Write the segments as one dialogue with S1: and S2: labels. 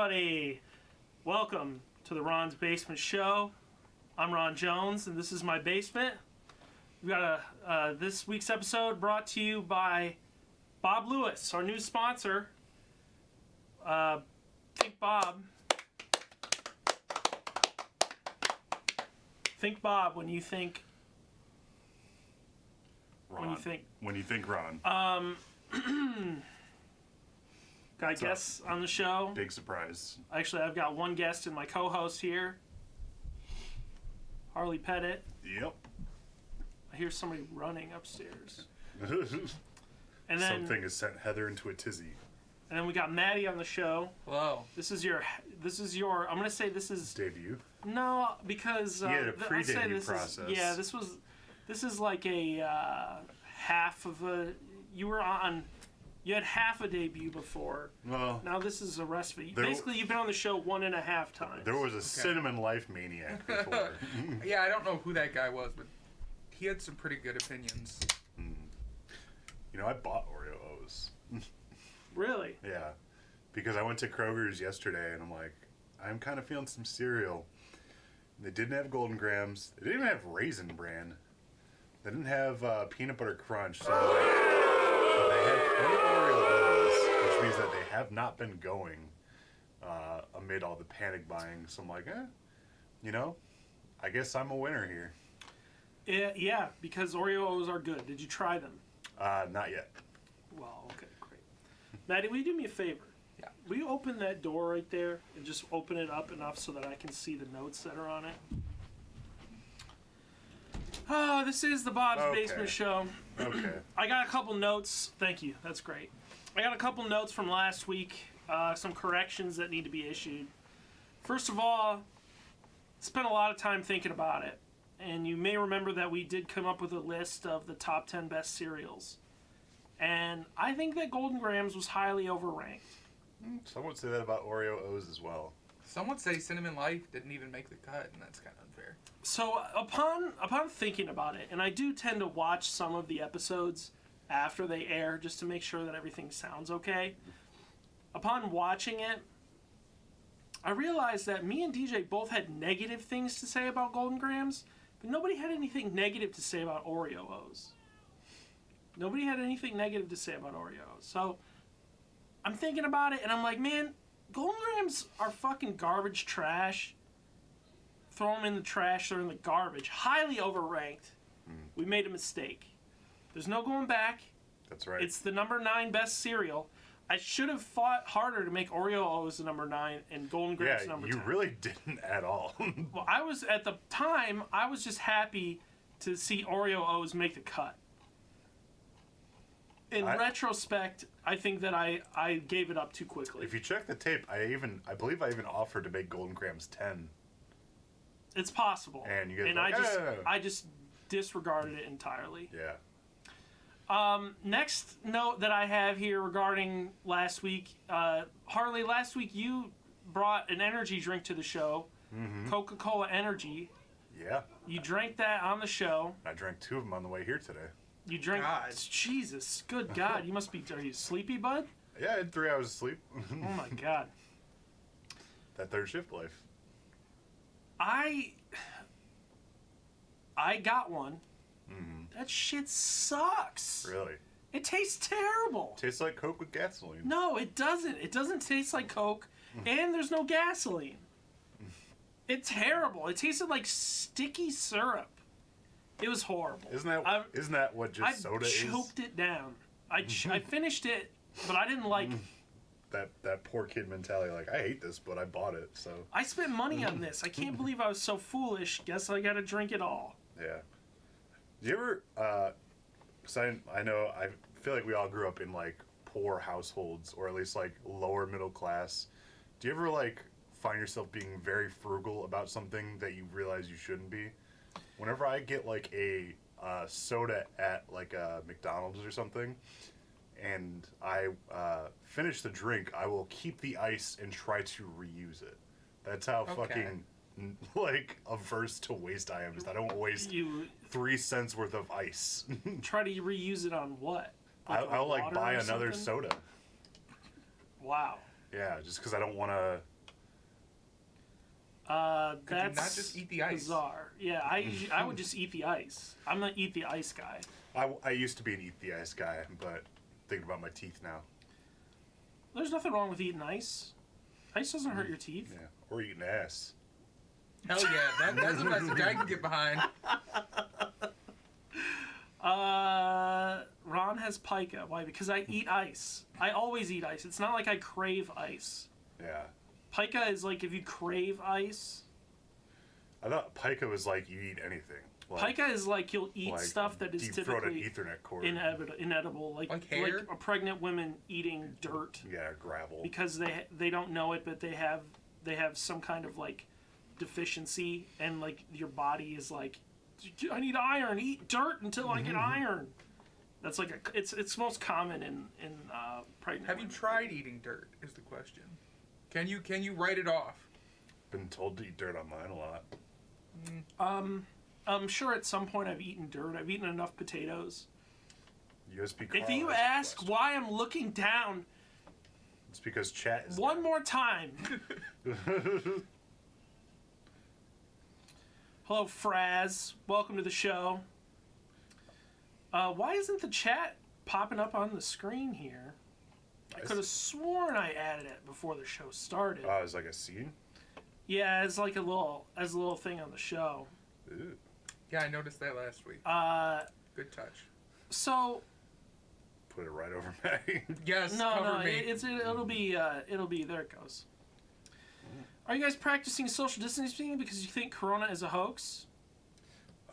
S1: everybody. Welcome to the Ron's Basement Show. I'm Ron Jones, and this is my basement. We got this week's episode brought to you by Bob Lewis, our new sponsor. Think Bob. Think Bob when you think.
S2: Ron. When you think Ron.
S1: Got guests on the show.
S2: Big surprise.
S1: Actually, I've got one guest and my co-host here, Harley Pettit.
S2: Yep.
S1: I hear somebody running upstairs. And then
S2: Something has sent Heather into a tizzy.
S1: And then we got Maddie on the show.
S3: Hello.
S1: This is your. I'm gonna say this is
S2: Debut.
S1: No, because
S2: You had a pre-debut process.
S1: This is like a half of a. You had half a debut before.
S2: Well,
S1: now this is the rest of it. Basically, you've been on the show 1.5 times.
S2: There was a Cinnamon Life maniac before.
S3: Yeah, I don't know who that guy was, but he had some pretty good opinions.
S2: You know, I bought Oreo O's.
S1: Really?
S2: Yeah, because I went to Kroger's yesterday, and I'm like, I'm kind of feeling some cereal. They didn't have Golden Grahams. They didn't even have Raisin Bran. They didn't have Peanut Butter Crunch. So but they had plenty of Oreo O's, which means that they have not been going amid all the panic buying. So I'm like, you know, I guess I'm a winner here.
S1: Yeah, because Oreo O's are good. Did you try them?
S2: Not yet.
S1: Well, okay, great. Maddie, will you do me a favor?
S3: Yeah.
S1: Will you open that door right there and just open it up enough so that I can see the notes that are on it? Oh, this is the Bob's Basement Show.
S2: Okay.
S1: I got a couple notes. Thank you. That's great. I got a couple notes from last week. Some corrections that need to be issued. First of all, spent a lot of time thinking about it. And you may remember that we did come up with a list of the top 10 best cereals. And I think that Golden Grahams was highly overranked.
S2: Some would say that about Oreo O's as well.
S3: Some would say Cinnamon Life didn't even make the cut, and that's kind of unfair.
S1: So upon thinking about it, and I do tend to watch some of the episodes after they air just to make sure that everything sounds okay. Upon watching it, I realized that me and DJ both had negative things to say about Golden Grahams, but nobody had anything negative to say about Oreo O's. Nobody had anything negative to say about Oreos. So I'm thinking about it, and I'm like, man, Golden Grahams are fucking garbage trash. Throw them in the trash. They're in the garbage. Highly overranked. We made a mistake. There's no going back.
S2: That's right.
S1: It's the number 9 best cereal. I should have fought harder to make Oreo O's the number 9 and Golden Grahams number 10.
S2: Yeah, you really didn't at all.
S1: Well, at the time, I was just happy to see Oreo O's make the cut. In retrospect, I think that I gave it up too quickly.
S2: If you check the tape, I believe I even offered to make Golden Grahams 10.
S1: It's possible.
S2: And you guys
S1: I just disregarded it entirely.
S2: Yeah.
S1: Next note that I have here regarding last week, Harley, last week you brought an energy drink to the show, Coca-Cola Energy.
S2: Yeah.
S1: You drank that on the show.
S2: I drank 2 of them on the way here today.
S1: You drank.
S3: God.
S1: Jesus, good God! You must be. Are you sleepy, bud?
S2: Yeah, I had 3 hours of sleep.
S1: Oh my God.
S2: That third shift life.
S1: I got one. That shit sucks.
S2: Really?
S1: It tastes terrible.
S2: Tastes like Coke with gasoline.
S1: No, it doesn't. It doesn't taste like Coke, and there's no gasoline. It's terrible. It tasted like sticky syrup. It was horrible.
S2: Isn't that what just soda is?
S1: I choked it down. I finished it, but I didn't like
S2: that poor kid mentality. Like, I hate this, but I bought it, so.
S1: I spent money on this. I can't believe I was so foolish. Guess I gotta drink it all.
S2: Yeah. Do you ever? Cause I know I feel like we all grew up in like poor households, or at least like lower middle class. Do you ever like find yourself being very frugal about something that you realize you shouldn't be? Whenever I get like a soda at like a McDonald's or something, and I finish the drink, I will keep the ice and try to reuse it. That's how fucking like averse to waste I am. Is I don't waste 3 cents worth of ice.
S1: Try to reuse it on what?
S2: I'll like buy another soda.
S1: Wow.
S2: Yeah, just because I don't want to
S3: Could you not
S1: That's
S3: just eat the ice?
S1: bizarre. Yeah, I would just eat the ice. I'm not eat the ice guy.
S2: I used to be an eat the ice guy, but thinking about my teeth now.
S1: There's nothing wrong with eating ice. Ice doesn't hurt your teeth.
S2: Yeah, or eating ass.
S3: Hell yeah, that's a message I can get behind.
S1: Ron has pica. Why? Because I eat ice. I always eat ice. It's not like I crave ice.
S2: Yeah.
S1: Pica is like if you crave ice.
S2: I thought pica was like you eat anything. Like,
S1: Pica is like you'll eat
S2: like
S1: stuff that is
S2: deep-throated
S1: typically
S2: Ethernet cord.
S1: inedible,
S3: Like hair?
S1: a pregnant woman eating dirt
S2: Yeah, gravel.
S1: because they don't know it, but they have some kind of like deficiency, and like your body is like, I need iron. Eat dirt until I get iron. That's like it's most common in pregnant.
S3: Have you
S1: women.
S3: tried eating dirt? Is the question. Can you write it off?
S2: Been told to eat dirt on mine a lot.
S1: I'm sure at some point I've eaten dirt. I've eaten enough potatoes.
S2: USB.
S1: If
S2: Carl
S1: you
S2: has a
S1: ask
S2: question.
S1: why I'm looking down
S2: It's because chat is
S1: one more time. Hello, Fraz. Welcome to the show. Why isn't the chat popping up on the screen here? I could have sworn I added it before the show started.
S2: It's like a scene.
S1: Yeah, as like a little thing on the show.
S2: Ooh.
S3: Yeah, I noticed that last week. Good touch.
S1: So
S2: Put it right over Maggie.
S3: Yes,
S1: no,
S3: cover me.
S1: it'll be there it goes. Are you guys practicing social distancing because you think Corona is a hoax?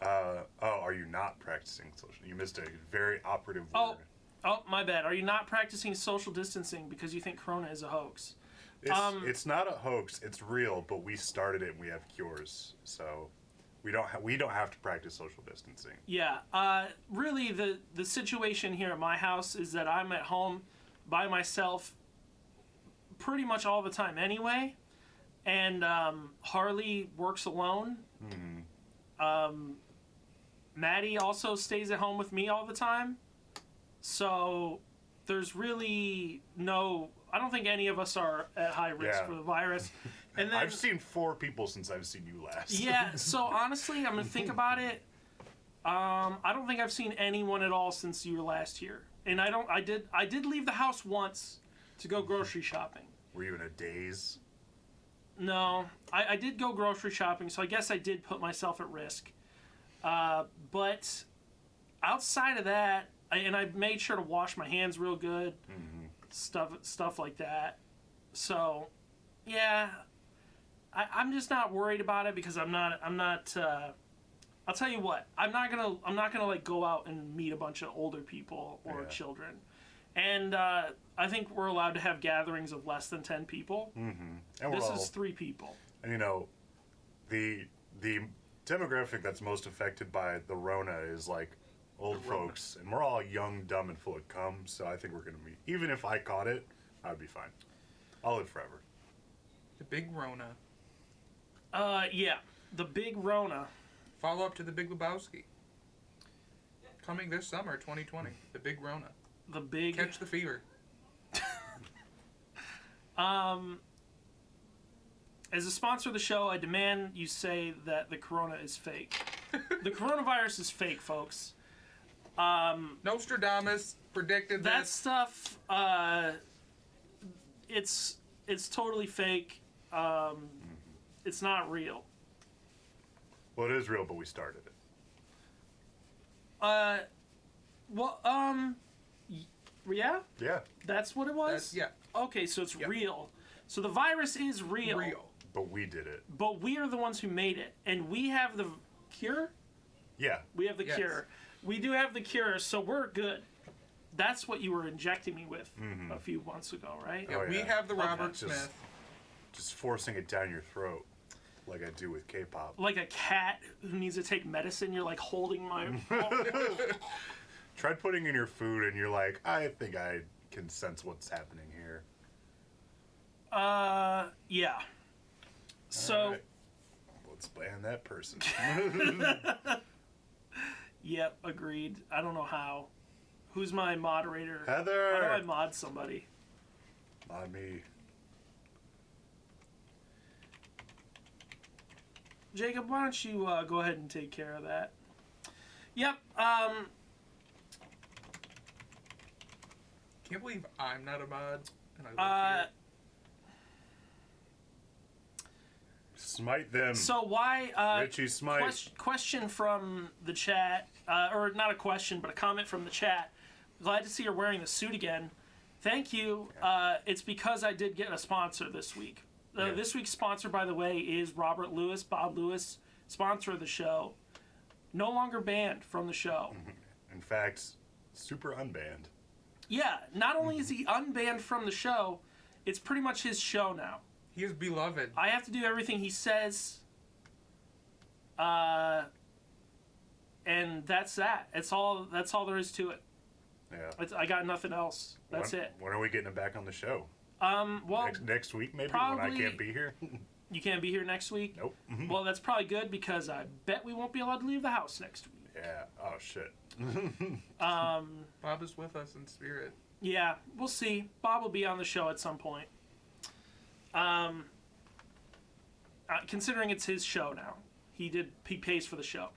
S2: Are you not practicing social? You missed a very operative word.
S1: Oh, my bad. Are you not practicing social distancing because you think Corona is a hoax?
S2: It's not a hoax. It's real, but we started it and we have cures, so we don't have to practice social distancing.
S1: Yeah. Really, the situation here at my house is that I'm at home by myself pretty much all the time anyway, and Harley works alone. Maddie also stays at home with me all the time, so there's really no. I don't think any of us are at high risk
S2: Yeah.
S1: for the virus. And then
S2: I've seen 4 people since I've seen you last.
S1: yeah, so honestly, I'm gonna think about it. I don't think I've seen anyone at all since you were last here, and I did leave the house once to go grocery shopping.
S2: Were you in a daze?
S1: No, I did go grocery shopping, so I guess I did put myself at risk. But outside of that, I made sure to wash my hands real good, stuff like that. So, yeah, I'm just not worried about it because I'm not. I'll tell you what, I'm not gonna like go out and meet a bunch of older people or
S2: Yeah.
S1: children, and I think we're allowed to have gatherings of less than 10 people.
S2: And we're
S1: This
S2: all,
S1: is 3 people.
S2: and the demographic that's most affected by the Rona is like old folks, and we're all young, dumb, and full of cum. So I think we're gonna be. Even if I caught it, I'd be fine. I'll live forever.
S3: The big Rona.
S1: Yeah, the big Rona.
S3: Follow up to the Big Lebowski. Coming this summer, 2020. The big Rona.
S1: The big.
S3: Catch the fever.
S1: As a sponsor of the show, I demand you say that the corona is fake. The coronavirus is fake, folks.
S3: Nostradamus predicted
S1: That
S3: this.
S1: stuff, it's totally fake. It's not real.
S2: Well, it is real, but we started it.
S1: Well, yeah,
S2: Yeah,
S1: that's what it was.
S3: Yeah,
S1: Okay, so it's
S3: Yeah.
S1: real. So the virus is real.
S3: real.
S2: but we did it.
S1: But we are the ones who made it, and we have the cure.
S2: Yeah,
S1: We have the
S3: Yes.
S1: cure. We do have the cure, so we're good. That's what you were injecting me with a few months ago, right?
S3: Yeah,
S2: Oh,
S3: we
S2: yeah.
S3: have the
S1: Okay.
S3: Robert
S2: Just-
S3: Smith.
S2: just forcing it down your throat, like I do with K-pop.
S1: Like a cat who needs to take medicine, you're like holding my.
S2: Tried putting in your food, and you're like, I think I can sense what's happening here.
S1: Yeah. So,
S2: All right. Let's ban that person.
S1: yep, agreed. I don't know how. Who's my moderator?
S2: Heather!
S1: How do I mod somebody?
S2: On me.
S1: Jacob, why don't you go ahead and take care of that? Yep.
S3: Can't believe I'm not a mod. And I live
S2: Smite them.
S1: So why?
S2: Richie Smite.
S1: Question from the chat, or not a question, but a comment from the chat. Glad to see you're wearing the suit again. Thank you. It's because I did get a sponsor this week.
S2: Yeah.
S1: This week's sponsor, by the way, is Robert Lewis, Bob Lewis, sponsor of the show. No longer banned from the show.
S2: In fact, super unbanned.
S1: Yeah, not only is he unbanned from the show, it's pretty much his show now.
S3: He is beloved.
S1: I have to do everything he says. And that's that. That's all there is to it.
S2: Yeah.
S1: I got nothing else. That's it.
S2: When are we getting it back on the show?
S1: Well,
S2: Next week, maybe, when I
S1: probably-
S2: can't be here?
S1: you can't be here next week?
S2: Nope.
S1: Well, that's probably good because I bet we won't be allowed to leave the house next week.
S2: Yeah. Oh, shit.
S3: Bob is with us in spirit.
S1: Yeah, we'll see. Bob will be on the show at some point. Considering it's his show now. He pays for the show.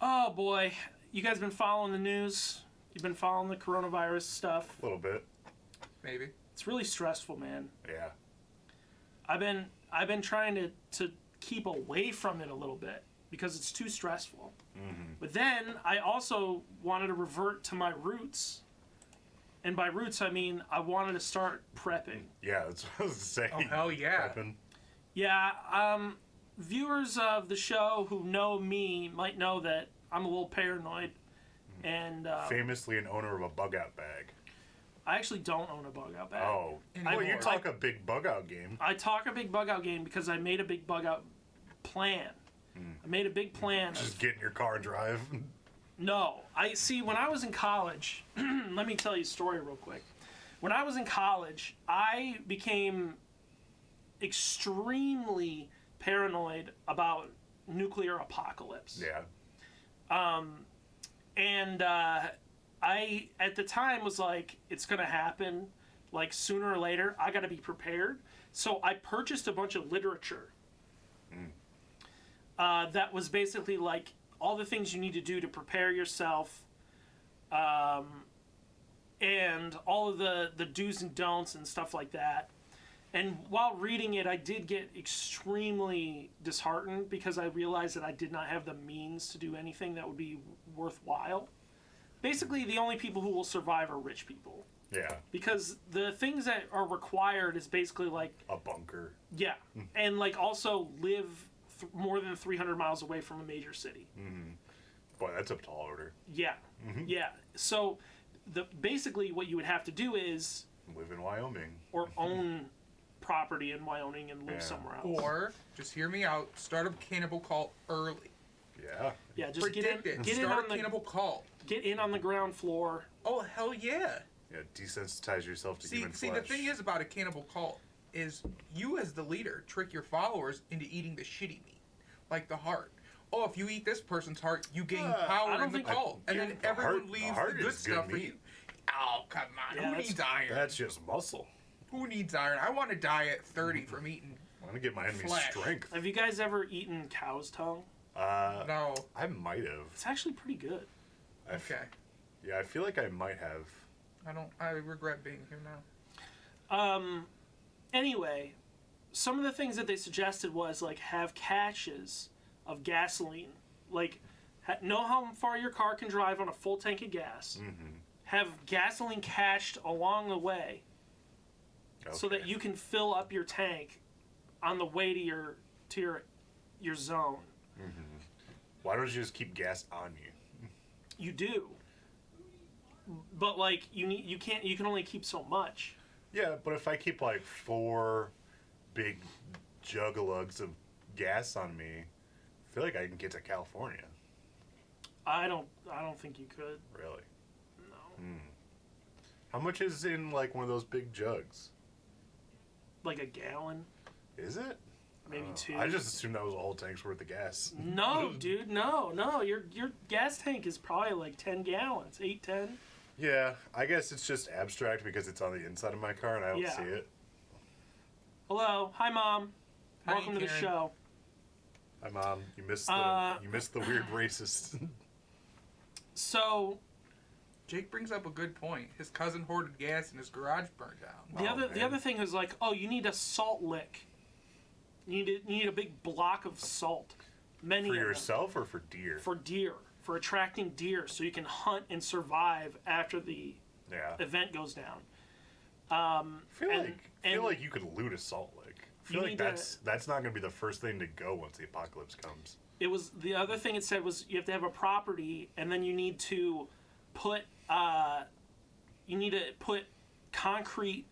S1: Oh, boy. You guys been following the news? You've been following the coronavirus stuff?
S2: A little bit.
S3: Maybe.
S1: It's really stressful, man.
S2: Yeah.
S1: I've been trying to keep away from it a little bit because it's too stressful.
S2: Mm-hmm.
S1: But then I also wanted to revert to my roots. And by roots, I mean I wanted to start prepping.
S2: Yeah, that's what I was saying.
S3: Oh, hell yeah.
S2: Prepping.
S1: Yeah, viewers of the show who know me might know that I'm a little paranoid. And
S2: Famously an owner of a bug out bag.
S1: I actually don't own a bug out bag.
S2: Oh.
S3: Anymore.
S2: Well, you talk a big bug out game.
S1: I talk a big bug out game because I made a big bug out plan. I made a big plan.
S2: Just get in your car and drive.
S1: No, I see. When I was in college, let me tell you a story real quick. When I was in college, I became extremely paranoid about nuclear apocalypse.
S2: Yeah.
S1: And I, at the time, was like, it's going to happen, like, sooner or later. I got to be prepared. So I purchased a bunch of literature that was basically, like, all the things you need to do to prepare yourself, and all of the do's and don'ts and stuff like that. And while reading it, I did get extremely disheartened because I realized that I did not have the means to do anything that would be worthwhile. Basically, the only people who will survive are rich people.
S2: Yeah.
S1: Because the things that are required is basically like...
S2: A bunker.
S1: Yeah. And like also live more than 300 miles away from a major city.
S2: Mm-hmm. Boy, that's a tall order.
S1: Yeah.
S2: Mm-hmm.
S1: Yeah. So basically what you would have to do is...
S2: Live in Wyoming.
S1: Or own property in Wyoming and live
S2: Yeah.
S1: somewhere else.
S3: Or, just hear me out, start a cannibal cult early.
S2: Yeah.
S1: Yeah, just
S3: Predict it.
S1: get in
S3: Start
S1: on
S3: a
S1: the
S3: cannibal cult.
S1: get in on the ground floor.
S3: Oh, hell yeah.
S2: Yeah, desensitize yourself to human
S3: See,
S2: flesh.
S3: the thing is about a cannibal cult is you as the leader trick your followers into eating the shitty meat, like the heart. Oh, if you eat this person's heart, you gain
S1: I
S3: power
S1: don't
S3: in the
S1: think-
S3: cult, and then
S2: The
S3: everyone
S2: heart-
S3: leaves
S2: the
S3: the
S2: heart
S3: good
S2: is good
S3: stuff for
S2: meat.
S3: you. Oh, come on.
S1: Yeah,
S3: Who
S1: that's-
S3: needs iron?
S2: That's just muscle.
S3: Who needs iron? I want to die at 30 from eating.
S2: I want to get my enemy's
S3: Flesh.
S2: strength.
S1: Have you guys ever eaten cow's tongue?
S3: No.
S2: I might have.
S1: It's actually pretty good.
S3: Okay.
S2: Yeah, I feel like I might have.
S3: I regret being here now.
S1: Anyway, some of the things that they suggested was like have caches of gasoline. Like know how far your car can drive on a full tank of gas.
S2: Mm-hmm.
S1: Have gasoline cached along the way so that you can fill up your tank on the way to your zone.
S2: Mm-hmm. Why don't you just keep gas on you?
S1: You do. But like you can only keep so much.
S2: Yeah, but if I keep like 4 big jug-a-lugs of gas on me, I feel like I can get to California.
S1: I don't think you could.
S2: Really?
S1: No.
S2: How much is in like one of those big jugs?
S1: Like a gallon,
S2: Is it?
S1: maybe 2.
S2: I just assumed that was a whole tank's worth of gas.
S1: No, dude, no. Your gas tank is probably like 10 gallons, 8, 10.
S2: Yeah, I guess it's just abstract because it's on the inside of my car and I don't
S1: Yeah.
S2: see it.
S1: Hello, hi mom.
S3: Hi,
S1: Welcome to the
S3: Karen.
S1: show.
S2: Hi, Mom. You missed the weird racist.
S1: So
S3: Jake brings up a good point. His cousin hoarded gas and his garage burned down.
S1: the other thing is like, oh, you need a salt lick. You need a big block of salt. Many
S2: For
S1: of them.
S2: yourself or for deer?
S1: For deer, for attracting deer, so you can hunt and survive after the
S2: Yeah.
S1: event goes down.
S2: I feel
S1: and-
S2: like you could loot a salt lick. I feel
S1: You
S2: like
S1: need to-
S2: that's not going to be the first thing to go once the apocalypse comes.
S1: It was the other thing it said was you have to have a property, and then you need to put concrete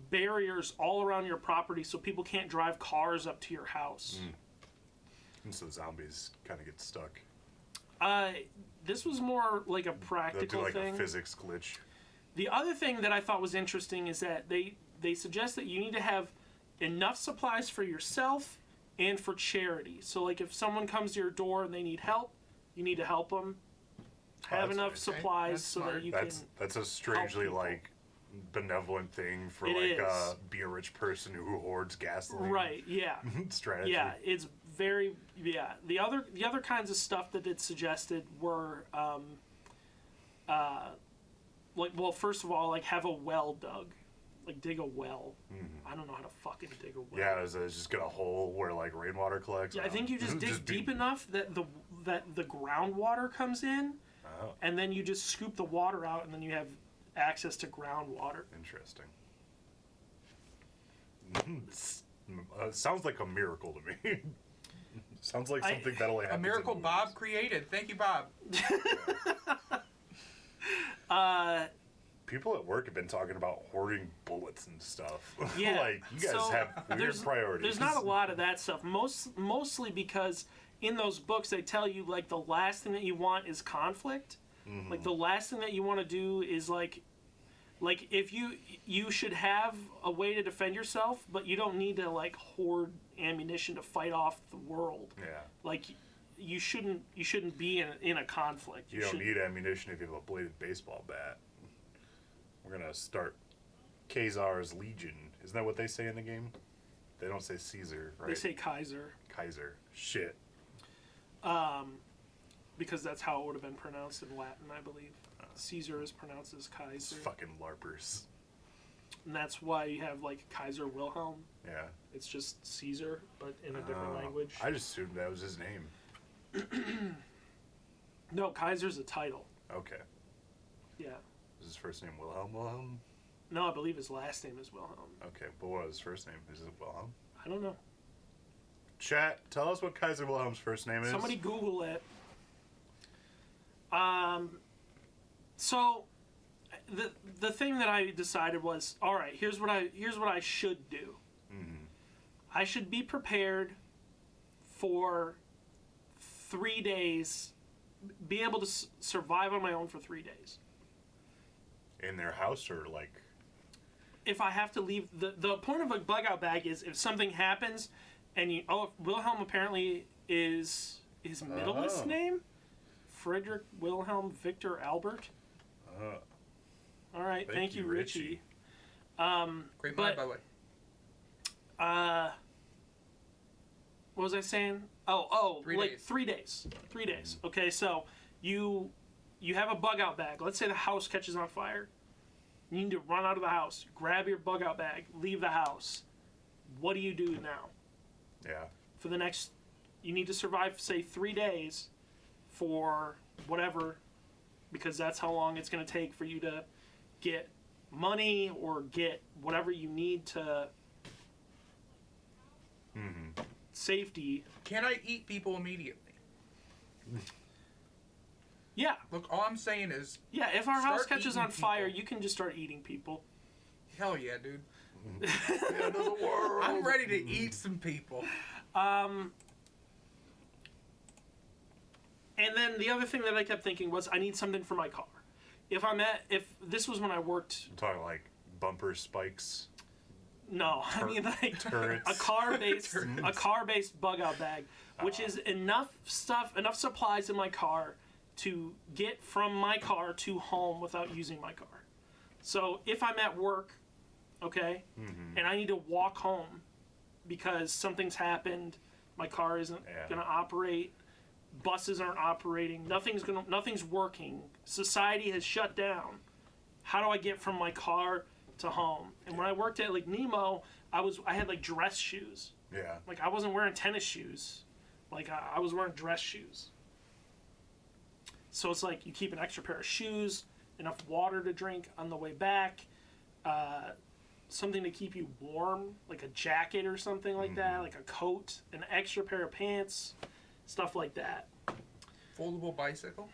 S1: barriers all around your property so people can't drive cars up to your house.
S2: And so zombies kind of get stuck.
S1: This was more like a
S2: They'll do
S1: practical
S2: like
S1: thing.
S2: a physics glitch.
S1: The other thing that I thought was interesting is that they suggest that you need to have enough supplies for yourself and for charity. So, like, if someone comes to your door and they need help, you need to help them. Have
S2: that's
S1: enough
S2: nice.
S1: supplies
S3: That's
S1: so
S3: smart.
S1: that you
S2: That's a strangely
S1: people.
S2: like benevolent thing for
S1: It
S2: like
S1: is.
S2: be a rich person who hoards gasoline.
S1: can. Right, yeah.
S2: Strategy.
S1: Yeah, it's very, yeah. The other kinds of stuff that it suggested were, like, well, first of all, like, have a well dug. Like, dig a well. I don't know how to fucking dig a well.
S2: Yeah, is it just get a hole where like rainwater collects?
S1: Yeah, I think you just dig deep enough that the groundwater comes in,
S2: Oh,
S1: and then you just scoop the water out, and then you have access to groundwater.
S2: interesting. Sounds like a miracle to me. Sounds like something that only
S3: A
S2: happens.
S3: miracle
S2: in
S3: Bob
S2: movies.
S3: created. Thank you, Bob.
S2: People at work have been talking about hoarding bullets and stuff.
S1: Yeah,
S2: like you guys
S1: so
S2: have weird priorities.
S1: There's not a lot of that stuff. Mostly because in those books they tell you like the last thing that you want is conflict. Like the last thing that you want to do is like if you should have a way to defend yourself, but you don't need to like hoard ammunition to fight off the world.
S2: Yeah.
S1: Like you shouldn't be in a conflict.
S2: You don't
S1: should-
S2: need ammunition if you have a bladed baseball bat. We're gonna start Khazar's Legion. Isn't that what they say in the game? They don't say Caesar, right?
S1: They say Kaiser
S2: Kaiser. Shit.
S1: because that's how it would have been pronounced in Latin, I believe. Caesar is pronounced as
S2: It's
S1: Kaiser,
S2: fucking LARPers.
S1: and that's why you have like Kaiser Wilhelm.
S2: Yeah.
S1: It's just Caesar, but in a different
S2: Oh,
S1: language.
S2: I just assumed that was his name.
S1: No, Kaiser's a title.
S2: Okay.
S1: Yeah.
S2: Is his first name Wilhelm? Wilhelm?
S1: No, I believe his last name is Wilhelm.
S2: Okay, but what was his first name? Is it Wilhelm?
S1: I don't know.
S2: Chat, tell us what Kaiser Wilhelm's first name is.
S1: Somebody Google it. So the thing that I decided was, all right, here's what I should do. I should be prepared for 3 days, be able to survive on my own for 3 days.
S2: In their house or like.
S1: If I have to leave, the point of a bug out bag is if something happens, and Wilhelm apparently is his middleist
S2: Oh.
S1: name, Frederick Wilhelm Victor Albert. All right, thank you, Richie.
S3: Great
S1: But-
S3: mind, by the way.
S1: What was I saying? Oh,
S3: 3
S1: like
S3: days.
S1: 3 days. 3 days. Okay, so you have a bug out bag. Let's say the house catches on fire. You need to run out of the house, grab your bug out bag, leave the house. What do you do now?
S2: Yeah.
S1: For the next, you need to survive, say, 3 days for whatever, because that's how long it's going to take for you to get money or get whatever you need to safety.
S3: Can I eat people immediately?
S1: Yeah,
S3: Look, all I'm saying is,
S1: yeah. If our house
S3: Start
S1: catches
S3: eating
S1: on fire,
S3: people.
S1: you can just start eating people.
S3: hell yeah, dude.
S2: The end of the world.
S3: I'm ready to eat some people.
S1: And then the other thing that I kept thinking was I need something for my car. If this was when I worked,
S2: I'm talking like bumper spikes.
S1: no, I mean like
S2: Turrets.
S1: a car-based bug-out bag, which is enough supplies in my car to get from my car to home without using my car. So if I'm at work, okay, and I need to walk home because something's happened, My car isn't
S2: Yeah.
S1: gonna operate. Buses aren't operating. Nothing's working. Society has shut down. How do I get from my car to home? And when I worked at like Nemo, I had like dress shoes.
S2: Yeah.
S1: Like I wasn't wearing tennis shoes. Like I was wearing dress shoes. So it's like you keep an extra pair of shoes, enough water to drink on the way back, something to keep you warm, like a jacket or something like that, like a coat, an extra pair of pants, stuff like that.
S3: Foldable bicycle.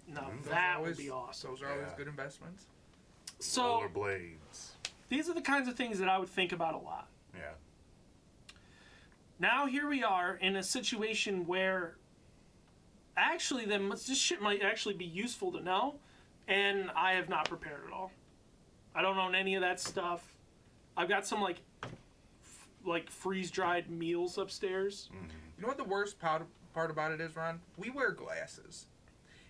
S1: No,
S3: Those
S1: that
S3: are
S1: would
S3: always-
S1: be awesome.
S3: Those are always
S2: Yeah.
S3: good investments.
S1: So
S2: Rollerblades.
S1: these are the kinds of things that I would think about a lot.
S2: Yeah.
S1: Now here we are in a situation where actually this shit might actually be useful to know, and I have not prepared at all. I don't own any of that stuff. I've got some like freeze dried meals upstairs.
S3: You know what the worst part about it is, Ron? We wear glasses.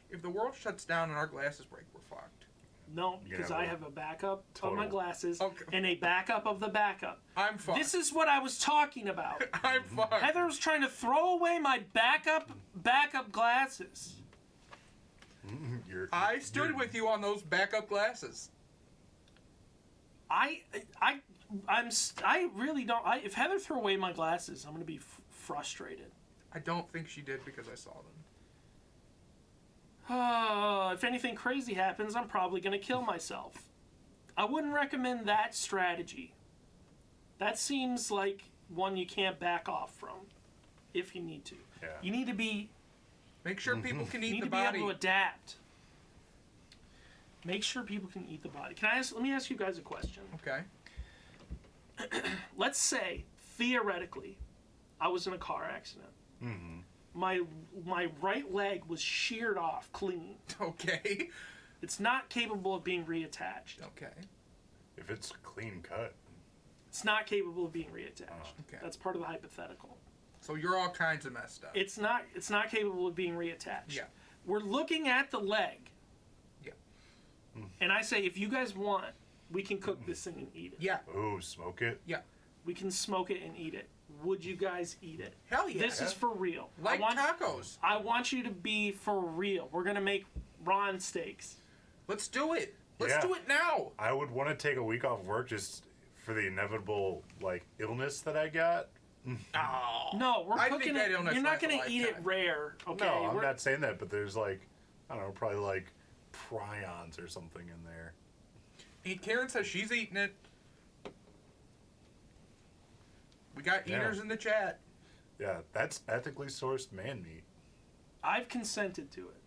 S3: If the world shuts down and our glasses break, we're fucked.
S1: No,
S2: You
S1: because
S2: have
S1: I
S2: a
S1: have a backup of
S2: total-
S1: my glasses
S3: Okay.
S1: and a backup of the backup.
S3: I'm fucked.
S1: This is what I was talking about.
S3: I'm fucked.
S1: Heather was trying to throw away my backup glasses.
S3: I stood with you on those backup glasses.
S1: I really don't. If Heather threw away my glasses, I'm gonna be frustrated.
S3: I don't think she did because I saw them.
S1: If anything crazy happens, I'm probably gonna kill myself. I wouldn't recommend that strategy. That seems like one you can't back off from, if you need to.
S2: Yeah.
S1: You need to be.
S3: Make sure people can
S1: You
S3: eat
S1: need
S3: the
S1: to be
S3: body.
S1: able to adapt. Make sure people can eat the body. Let me ask you guys a question.
S3: Okay.
S1: Let's say theoretically, I was in a car accident.
S2: Mm-hmm.
S1: My right leg was sheared off clean.
S3: Okay.
S1: It's not capable of being reattached.
S3: Okay.
S2: If it's clean cut.
S1: It's not capable of being reattached.
S3: Okay.
S1: That's part of the hypothetical.
S3: So you're all kinds of messed up.
S1: It's not capable of being reattached.
S3: Yeah.
S1: We're looking at the leg.
S3: Yeah.
S1: And I say, if you guys want, we can cook this thing and eat it.
S3: Yeah.
S2: Ooh, smoke it.
S3: Yeah.
S1: We can smoke it and eat it. Would you guys eat it?
S3: Hell yeah.
S1: This is for real.
S3: Like tacos.
S1: I want you to be for real. We're gonna make Ron steaks.
S3: Let's do it. Let's
S2: Yeah.
S3: do it now.
S2: I would want to take a week off work just for the inevitable like illness that I got.
S3: Oh.
S1: No, we're
S3: I think
S1: cooking
S3: that
S1: it.
S3: illness
S1: You're not
S3: lasts a
S1: gonna eat it
S3: lifetime.
S1: rare. Okay.
S2: No, I'm
S1: We're-
S2: not saying that, but there's like, I don't know, probably like prions or something in there.
S3: Aunt Karen says she's eating it. We got
S2: Yeah.
S3: eaters in the chat.
S2: Yeah, that's ethically sourced man meat.
S1: I've consented to it.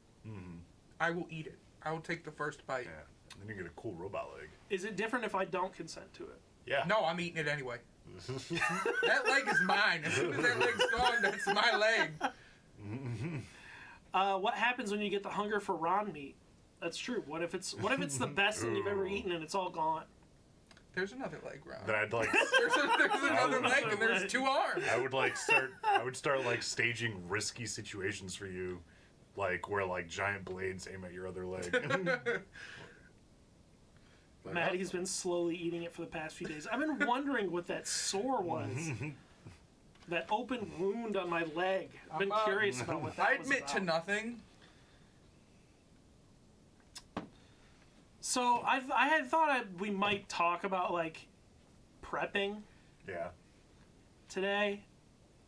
S3: I will eat it. I will take the first bite.
S2: Yeah. And then you get a cool robot leg.
S1: Is it different if I don't consent to it?
S2: Yeah.
S3: No, I'm eating it anyway. That leg is mine. As soon as that leg's gone, that's my leg.
S1: What happens when you get the hunger for Ron meat? That's true. What if it's the best thing you've ever
S2: Ooh.
S1: eaten and it's all gone?
S3: There's another leg, Ron.
S2: Then I'd like
S3: There's another leg and
S1: leg.
S3: there's two arms.
S2: I would start like staging risky situations for you, like where like giant blades aim at your other leg. Like,
S1: Maddie's been slowly eating it for the past few days. I've been wondering what that sore was. That open wound on my leg. I've been
S3: I'm,
S1: curious about what that
S3: I
S1: was
S3: admit to
S1: about.
S3: nothing.
S1: So I had thought we might talk about like prepping
S2: yeah.
S1: today.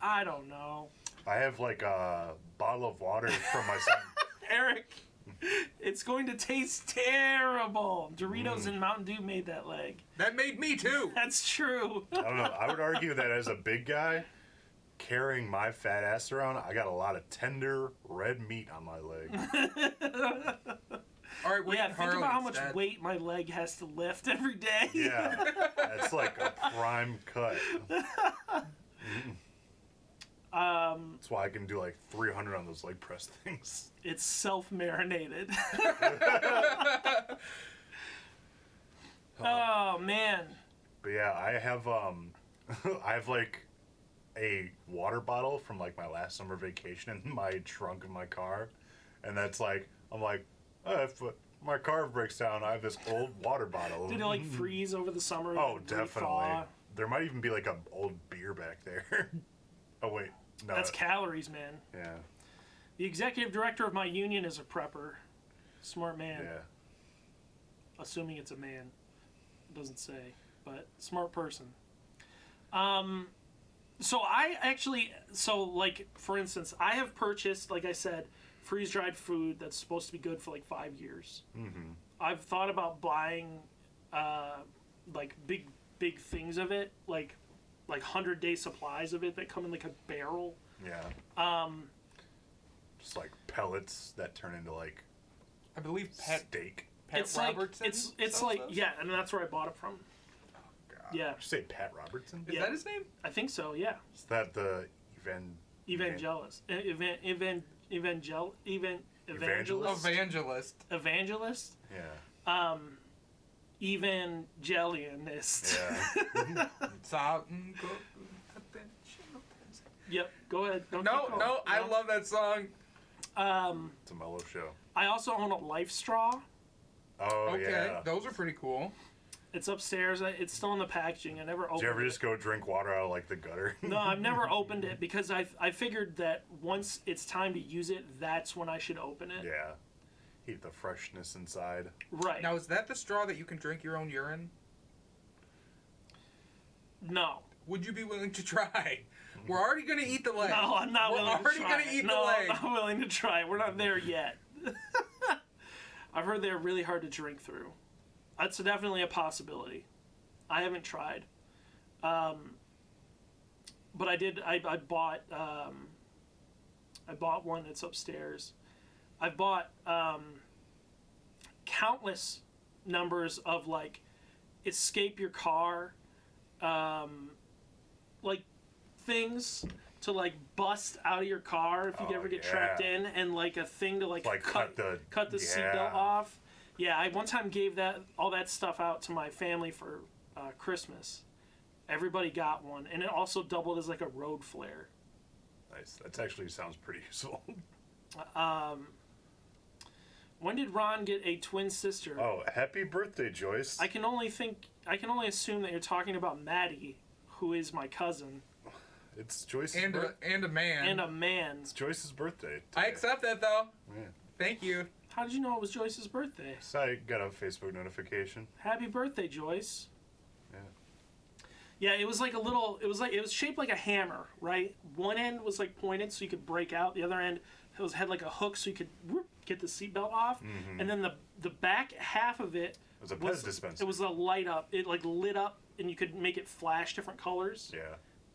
S1: I don't know.
S2: I have like a bottle of water from my son.
S1: Eric, it's going to taste terrible. Doritos and Mountain Dew made that leg.
S3: That made me too.
S1: That's true.
S2: I don't know. I would argue that as a big guy, carrying my fat ass around, I got a lot of tender red meat on my leg.
S3: All right, wait,
S1: Yeah, think
S3: Harley
S1: about how much
S3: instead.
S1: weight my leg has to lift every day.
S2: Yeah, that's like a prime cut. That's why I can do like 300 on those leg press things.
S1: It's self-marinated. Oh, man.
S2: But yeah, I have I have like a water bottle from like my last summer vacation in my trunk of my car, and that's like I'm like, oh, if my car breaks down, I have this old water bottle.
S1: Did it like freeze over the summer?
S2: Oh,
S1: and
S2: definitely.
S1: re-thaw?
S2: There might even be like an old beer back there. Oh wait, no.
S1: That's calories, man.
S2: Yeah.
S1: The executive director of my union is a prepper. Smart man.
S2: Yeah.
S1: Assuming it's a man. It doesn't say, but smart person. So I actually, like, for instance, I have purchased, like I said, freeze-dried food that's supposed to be good for like 5 years.
S2: Mm-hmm.
S1: I've thought about buying, like, big things of it, like 100-day supplies of it that come in like a barrel.
S2: Yeah. Just like pellets that turn into like
S3: I believe Pet
S2: steak.
S1: It's
S3: Robertson.
S1: like it's
S3: sells
S1: like
S3: those?
S1: yeah, and that's where I bought it from.
S3: God.
S1: Yeah,
S2: Did you say Pat Robertson?
S3: Is
S1: Yeah.
S3: that his name?
S1: I think so. Yeah,
S2: Is that the
S1: evangelist, evangelist,
S2: Evangelist?
S3: Evangelist.
S2: Yeah.
S1: Evangelianist.
S2: Yeah.
S1: Yep. Go ahead. Don't
S3: No,
S1: keep going.
S3: no, I love that song.
S2: It's a mellow show.
S1: I also own a Life Straw.
S2: Oh
S3: Okay,
S2: yeah.
S3: those are pretty cool.
S1: It's upstairs. It's still in the packaging. I never opened
S2: Did you ever
S1: it.
S2: just go drink water out of like the gutter?
S1: No, I've never opened it because I figured that once it's time to use it, that's when I should open it.
S2: Yeah. Keep the freshness inside.
S1: Right.
S3: Now, is that the straw that you can drink your own urine?
S1: No.
S3: Would you be willing to try? We're already gonna eat the leg.
S1: No, I'm not
S3: We're
S1: willing to
S3: already
S1: try
S3: gonna
S1: it.
S3: eat
S1: No,
S3: the leg.
S1: I'm not willing to try it. We're not there yet. I've heard they're really hard to drink through. That's definitely a possibility. I haven't tried. But I did. I bought. I bought one that's upstairs. I bought countless numbers of like escape your car, like things to like bust out of your car if you
S2: Oh,
S1: ever get
S2: yeah.
S1: trapped in, and like a thing to like cut the
S2: yeah.
S1: seatbelt off. Yeah, I one time gave all that stuff out to my family for Christmas. Everybody got one, and it also doubled as like a road flare.
S2: Nice. That actually sounds pretty useful.
S1: When did Ron get a twin sister?
S2: Oh, happy birthday, Joyce.
S1: I can only assume that you're talking about Maddie, who is my cousin,
S2: It's Joyce's
S3: And a man.
S1: and a man.
S2: It's Joyce's birthday.
S3: I
S2: today.
S3: accept that though.
S2: Yeah.
S3: Thank you.
S1: How did you know it was Joyce's birthday?
S2: So I got a Facebook notification.
S1: Happy birthday, Joyce.
S2: Yeah.
S1: Yeah, it was like a little. It was shaped like a hammer, right? One end was like pointed so you could break out. The other end had like a hook so you could get the seatbelt off. And then the back half of it
S2: It was a Pez dispenser.
S1: It was a light up. It like lit up, and you could make it flash different colors.
S2: Yeah.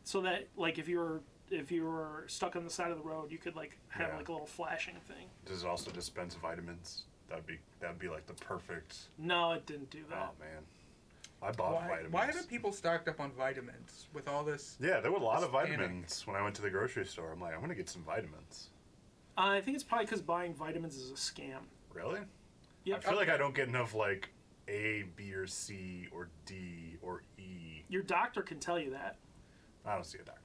S1: So that like if you were stuck on the side of the road, you could like have
S2: Yeah.
S1: like a little flashing thing.
S2: Does it also dispense vitamins? That'd be like the perfect.
S1: No, it didn't do that.
S2: Oh man, I bought vitamins.
S3: Why haven't people stocked up on vitamins with all this?
S2: Yeah, there were a lot of
S3: This panic.
S2: vitamins when I went to the grocery store. I'm like, I'm gonna get some vitamins.
S1: I think it's probably because buying vitamins is a scam.
S2: Really?
S1: Yep.
S2: I feel like I don't get enough like A, B, or C, or D, or E.
S1: Your doctor can tell you that.
S2: I don't see a doctor.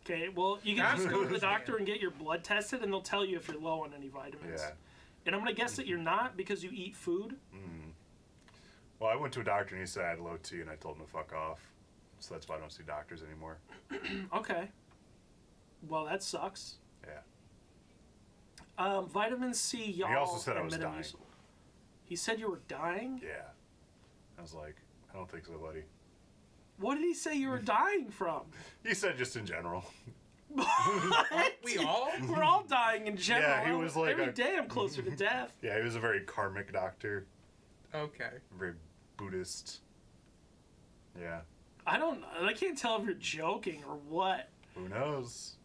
S1: Okay, well, you can
S3: That's
S1: just go to the
S3: good,
S1: doctor
S3: man.
S1: and get your blood tested, and they'll tell you if you're low on any vitamins.
S2: Yeah.
S1: And I'm going to guess that you're not because you eat food.
S2: Well, I went to a doctor and he said I had low T, and I told him to fuck off. So that's why I don't see doctors anymore.
S1: Okay. Well, that sucks.
S2: Yeah.
S1: Vitamin C, y'all.
S2: also said I
S1: are
S2: was dying.
S1: Metamucil. He said you were dying?
S2: Yeah. I was like, I don't think so, buddy.
S1: What did he say you were dying from?
S2: He said just in general.
S3: We all?
S1: We're all dying in general.
S2: Yeah, he was like
S1: Every
S2: a-
S1: day I'm closer to death.
S2: Yeah, he was a very karmic doctor,
S3: Okay.
S2: very Buddhist. Yeah.
S1: I can't tell if you're joking or what.
S2: Who knows?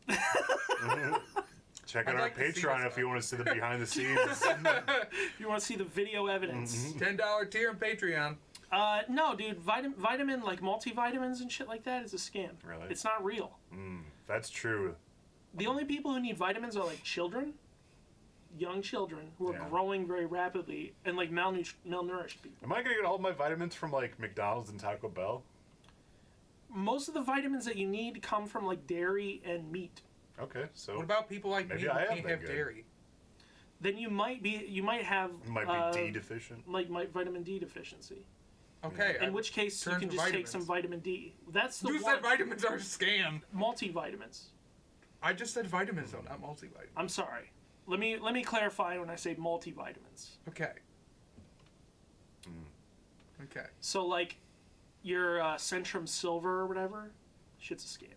S2: Check out
S3: I'd
S2: our
S3: like to see
S2: Patreon
S3: this
S2: if you want to see the behind the scenes.
S1: If you want to see the video evidence.
S3: $10 tier on Patreon.
S1: No, dude, vitamin like multivitamins and shit like that is a scam.
S2: Really?
S1: It's not real.
S2: That's true.
S1: The only people who need vitamins are like children, young children who are
S2: Yeah.
S1: growing very rapidly, and like malnourished people.
S2: Am I gonna get all my vitamins from like McDonald's and Taco Bell?
S1: Most of the vitamins that you need come from like dairy and meat.
S2: Okay, so
S3: What about people like
S2: Maybe
S3: me who
S2: I am
S3: can't
S2: that
S3: have
S2: good.
S3: dairy?
S1: Then you might have
S2: you might be D deficient.
S1: like vitamin D deficiency.
S3: Okay.
S1: In which case you
S3: turn
S1: can
S3: to
S1: just take
S3: vitamins.
S1: some vitamin D. That's the
S3: You
S1: one.
S3: said vitamins are a scam.
S1: Multivitamins.
S3: I just said vitamins though, not multivitamins.
S1: I'm sorry. Let me clarify when I say multivitamins.
S3: Okay. Okay.
S1: So like your Centrum Silver or whatever, shit's a scam.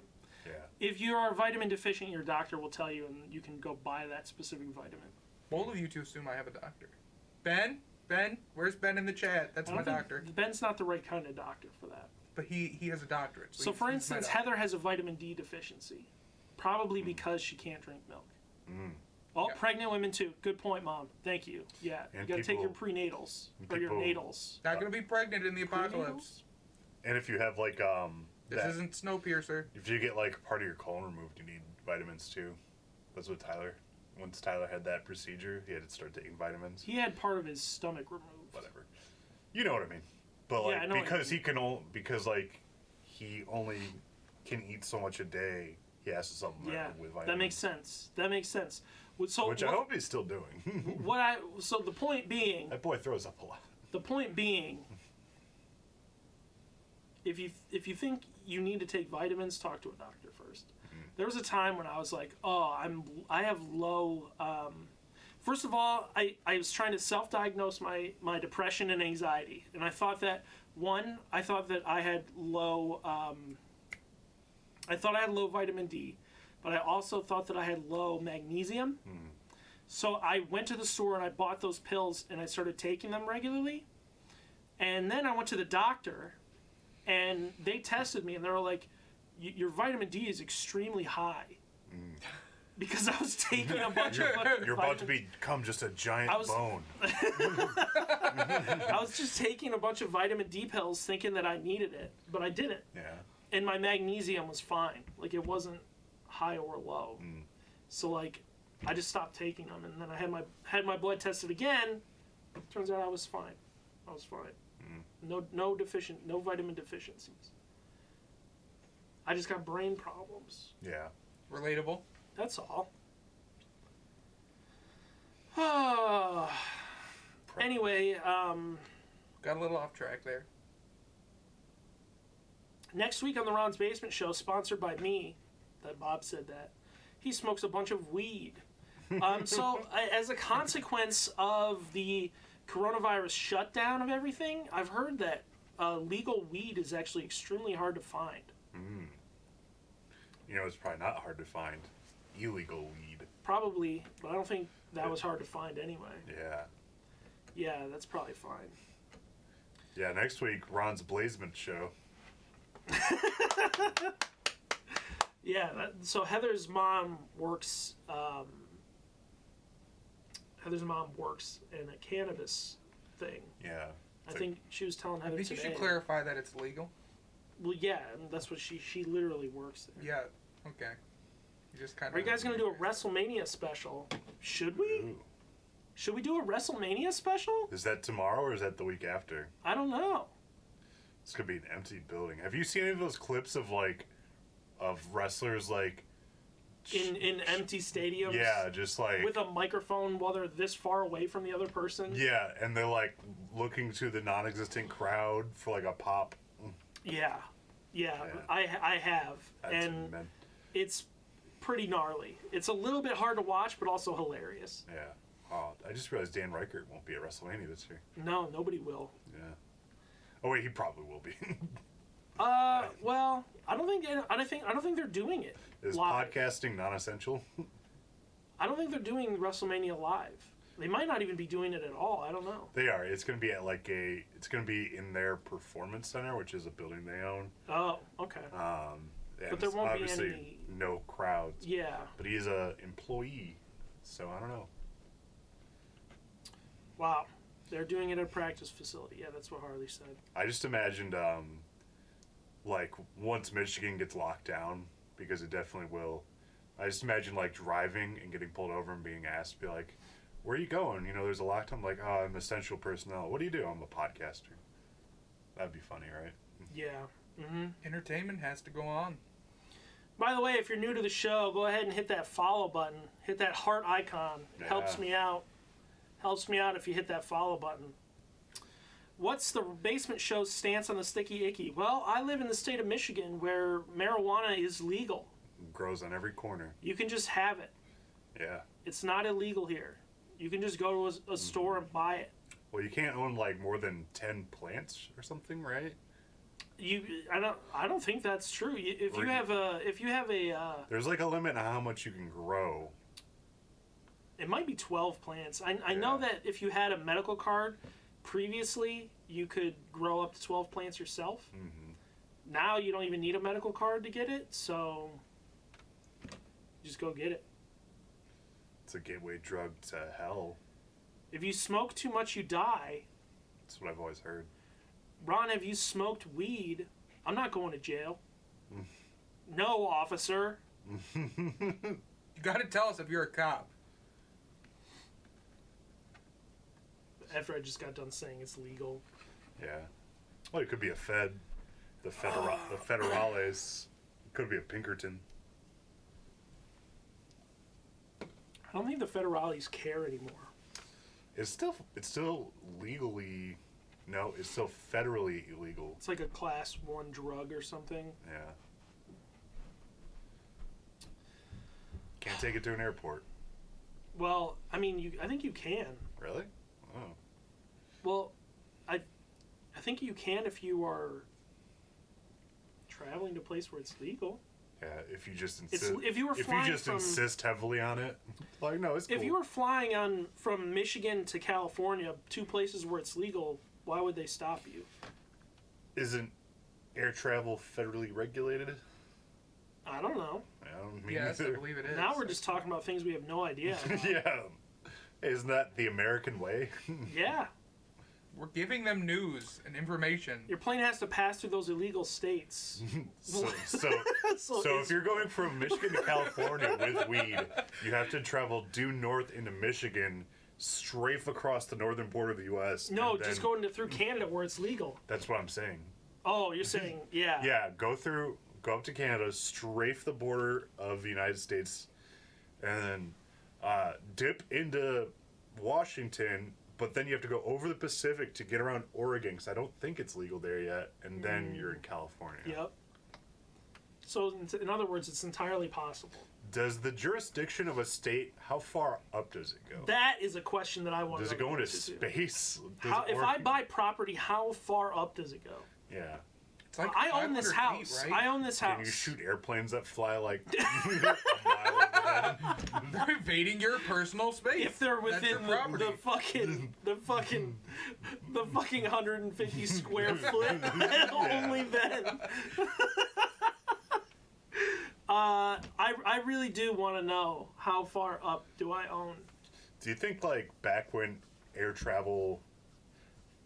S2: Yeah.
S1: If you are vitamin deficient, your doctor will tell you, and you can go buy that specific vitamin.
S3: Both of you two assume I have a doctor. Ben, where's Ben in the chat? That's
S1: I
S3: my
S1: don't think
S3: doctor.
S1: Ben's not the right kind of doctor for that.
S3: But he has a doctorate.
S1: So
S3: he's
S1: for
S3: my
S1: instance,
S3: doctor.
S1: Heather has a vitamin D deficiency, probably because she can't drink milk. Oh,
S3: Yeah.
S1: pregnant women too. Good point, Mom. Thank you. Yeah,
S2: And
S1: you gotta take your
S2: people-
S1: prenatals or your
S2: people-
S1: natals.
S3: Not gonna be pregnant in the apocalypse.
S2: And if you have like
S3: This isn't Snowpiercer.
S2: if you get like part of your colon removed, you need vitamins too. That's what once Tyler had that procedure, he had to start taking vitamins.
S1: He had part of his stomach removed.
S2: Whatever. You know what I mean. But
S1: Yeah,
S2: like
S1: I know what you
S2: because
S1: mean.
S2: he can only he only can eat so much a day, he has to supplement
S1: Yeah,
S2: with vitamins.
S1: that makes sense. That makes sense. So
S2: Which I hope he's still doing.
S1: So the point being,
S2: That boy throws up a lot.
S1: if you think you need to take vitamins, talk to a doctor first. There was a time when I was like, oh, I have low. First of all, I was trying to self-diagnose my depression and anxiety, and I thought that I had low. I thought I had low vitamin D, but I also thought that I had low magnesium. So I went to the store and I bought those pills and I started taking them regularly. And then I went to the doctor and they tested me and they were like, your vitamin D is extremely high. Because I was taking a bunch of fucking
S2: You're about to
S1: vitamins.
S2: become just a giant
S1: I was-
S2: bone.
S1: I was just taking a bunch of vitamin D pills thinking that I needed it, but I didn't.
S2: Yeah.
S1: And my magnesium was fine. Like, it wasn't high or low. So, like, I just stopped taking them, and then I had my blood tested again. Turns out I was fine. I was fine. No vitamin deficiencies. I just got brain problems.
S2: Yeah.
S3: Relatable.
S1: That's all. Anyway,
S3: Got a little off track there.
S1: next week on the Ron's Basement Show, sponsored by me, that Bob said that, he smokes a bunch of weed. So, as a consequence of the coronavirus shutdown of everything, I've heard that legal weed is actually extremely hard to find.
S2: You know, it's probably not hard to find illegal weed.
S1: Probably, but I don't think that was hard to find anyway.
S2: Yeah.
S1: Yeah, that's probably fine.
S2: Yeah, next week, Ron's Blazement Show.
S1: Yeah, so Heather's mom works. Heather's mom works in a cannabis thing.
S2: Yeah.
S1: I think she was telling
S3: I
S1: Heather
S3: think you
S1: today.
S3: should clarify that it's legal.
S1: Well, yeah, and that's what she literally works there.
S3: Yeah. Okay. You just kind of.
S1: Are you guys gonna do a WrestleMania special? Should we?
S2: Ooh.
S1: Should we do a WrestleMania special?
S2: Is that tomorrow or is that the week after?
S1: I don't know.
S2: It's gonna be an empty building. Have you seen any of those clips of wrestlers like?
S1: In empty stadiums.
S2: Yeah, just like.
S1: With a microphone while they're this far away from the other person.
S2: Yeah, and they're like looking to the non-existent crowd for like a pop.
S1: Yeah.
S2: Yeah.
S1: I have,
S2: That's
S1: and
S2: immense.
S1: it's pretty gnarly. It's a little bit hard to watch, but also hilarious.
S2: Yeah. Oh, I just realized Dan Reichert won't be at WrestleMania this year.
S1: No, nobody will.
S2: Yeah. Oh wait, he probably will be.
S1: Well, I don't think they're doing it
S2: Is
S1: live.
S2: podcasting non-essential?
S1: I don't think they're doing WrestleMania live. They might not even be doing it at all. I don't know.
S2: They are. It's gonna be at it's gonna be in their performance center, which is a building they own.
S1: Oh, okay.
S2: And
S1: But there won't be
S2: obviously
S1: any-
S2: no crowds.
S1: Yeah.
S2: But he's a employee, so I don't know.
S1: Wow. They're doing it at a practice facility. Yeah, that's what Harley said.
S2: I just imagined, like once Michigan gets locked down, because it definitely will. I just imagine like driving and getting pulled over and being asked to be like, "Where are you going?" You know, there's a lockdown. Like, "Oh, I'm essential personnel." What do you do? I'm a podcaster. That'd be funny, right?
S1: Yeah. Mm-hmm.
S3: Entertainment has to go on.
S1: By the way, if you're new to the show, go ahead and hit that follow button. Hit that heart icon. It helps
S2: Yeah.
S1: me out. Helps me out if you hit that follow button. What's the Basement Show's stance on the sticky icky? Well, I live in the state of Michigan where marijuana is legal.
S2: grows on every corner.
S1: You can just have it.
S2: Yeah.
S1: It's not illegal here. You can just go to a store and buy it.
S2: Well, you can't own like more than 10 plants or something, right?
S1: I don't think that's true. If you have a
S2: There's like a limit on how much you can grow.
S1: it might be 12 plants. I know
S2: Yeah.
S1: that if you had a medical card previously, you could grow up to 12 plants yourself.
S2: Mm-hmm.
S1: Now you don't even need a medical card to get it, so just go get it.
S2: It's a gateway drug to hell.
S1: If you smoke too much, you die.
S2: That's what I've always heard.
S1: Ron, have you smoked weed? I'm not going to jail. No, officer.
S3: You gotta tell us if you're a cop.
S1: After I just got done saying it's legal.
S2: Yeah. Well, it could be a Fed. The Federales. It could be a Pinkerton.
S1: I don't think the federales care anymore.
S2: It's still legally. No, it's still federally illegal.
S1: It's like a class 1 drug or something.
S2: Yeah. Can't take it to an airport.
S1: Well, I mean, I think you can.
S2: Really? Oh.
S1: Well, I think you can if you are traveling to a place where it's legal.
S2: Yeah, if you just insist.
S1: If you were flying from,
S2: insist heavily on it, like no, it's cool.
S1: if you were flying from Michigan to California, 2 places where it's legal, why would they stop you?
S2: Isn't air travel federally regulated?
S1: I don't know.
S2: I don't mean
S3: Yes, I
S2: either.
S3: believe it is.
S1: Now we're just talking about things we have no idea about.
S2: Yeah. Isn't that the American way?
S1: Yeah.
S3: We're giving them news and information.
S1: Your plane has to pass through those illegal states.
S2: So
S1: So
S2: if you're going from Michigan to California with weed, you have to travel due north into Michigan, strafe across the northern border of the U.S.
S1: No,
S2: and
S1: just
S2: then-
S1: going through Canada where it's legal.
S2: That's what I'm saying.
S1: Oh, you're saying, yeah.
S2: Yeah, go up to Canada, strafe the border of the United States, and then dip into Washington, but then you have to go over the Pacific to get around Oregon, because I don't think it's legal there yet, and then you're in California.
S1: Yep. So, in other words, it's entirely possible.
S2: Does the jurisdiction of a state, how far up does it go?
S1: That is a question that I want
S2: Does
S1: to
S2: it go into
S1: answer to.
S2: space?
S1: If I buy property, how far up does it go?
S2: Yeah.
S3: It's like
S1: I own this
S3: 500
S1: house.
S3: feet, right?
S1: I own this house.
S2: Can you shoot airplanes that fly like a mile overhead?
S3: They're invading your personal space.
S1: If they're
S3: That's your
S1: within
S3: property.
S1: the fucking 150 square foot, only then. I really do want to know how far up do I own.
S2: Do you think, like, back when air travel,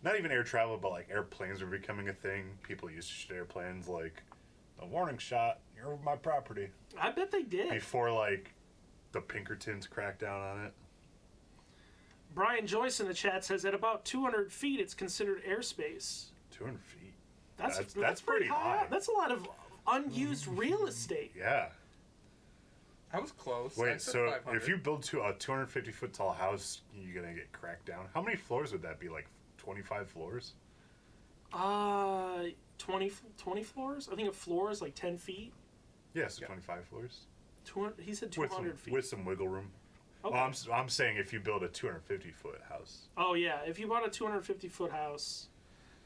S2: not even air travel, but like airplanes were becoming a thing, people used to shoot airplanes like, a warning shot, you're over my property.
S1: I bet they did.
S2: Before, like, the Pinkertons cracked down on it.
S1: Brian Joyce in the chat says at about 200 feet, it's considered airspace.
S2: 200 feet.
S1: That's
S2: pretty high.
S1: That's a lot of unused real estate.
S2: Yeah.
S3: I was close. I
S2: Wait,
S3: said
S2: so
S3: 500.
S2: if you build to a 250-foot tall house, you're going to get cracked down. How many floors would that be? Like 25 floors?
S1: 20 floors? I think a floor is like 10 feet.
S2: Yeah, so
S3: Yeah.
S2: 25 floors.
S1: 200, he said
S2: With
S1: 200 feet.
S2: with some wiggle room.
S1: Okay.
S2: Well, I'm saying if you build a 250-foot house.
S1: Oh, yeah. If you bought a 250-foot house,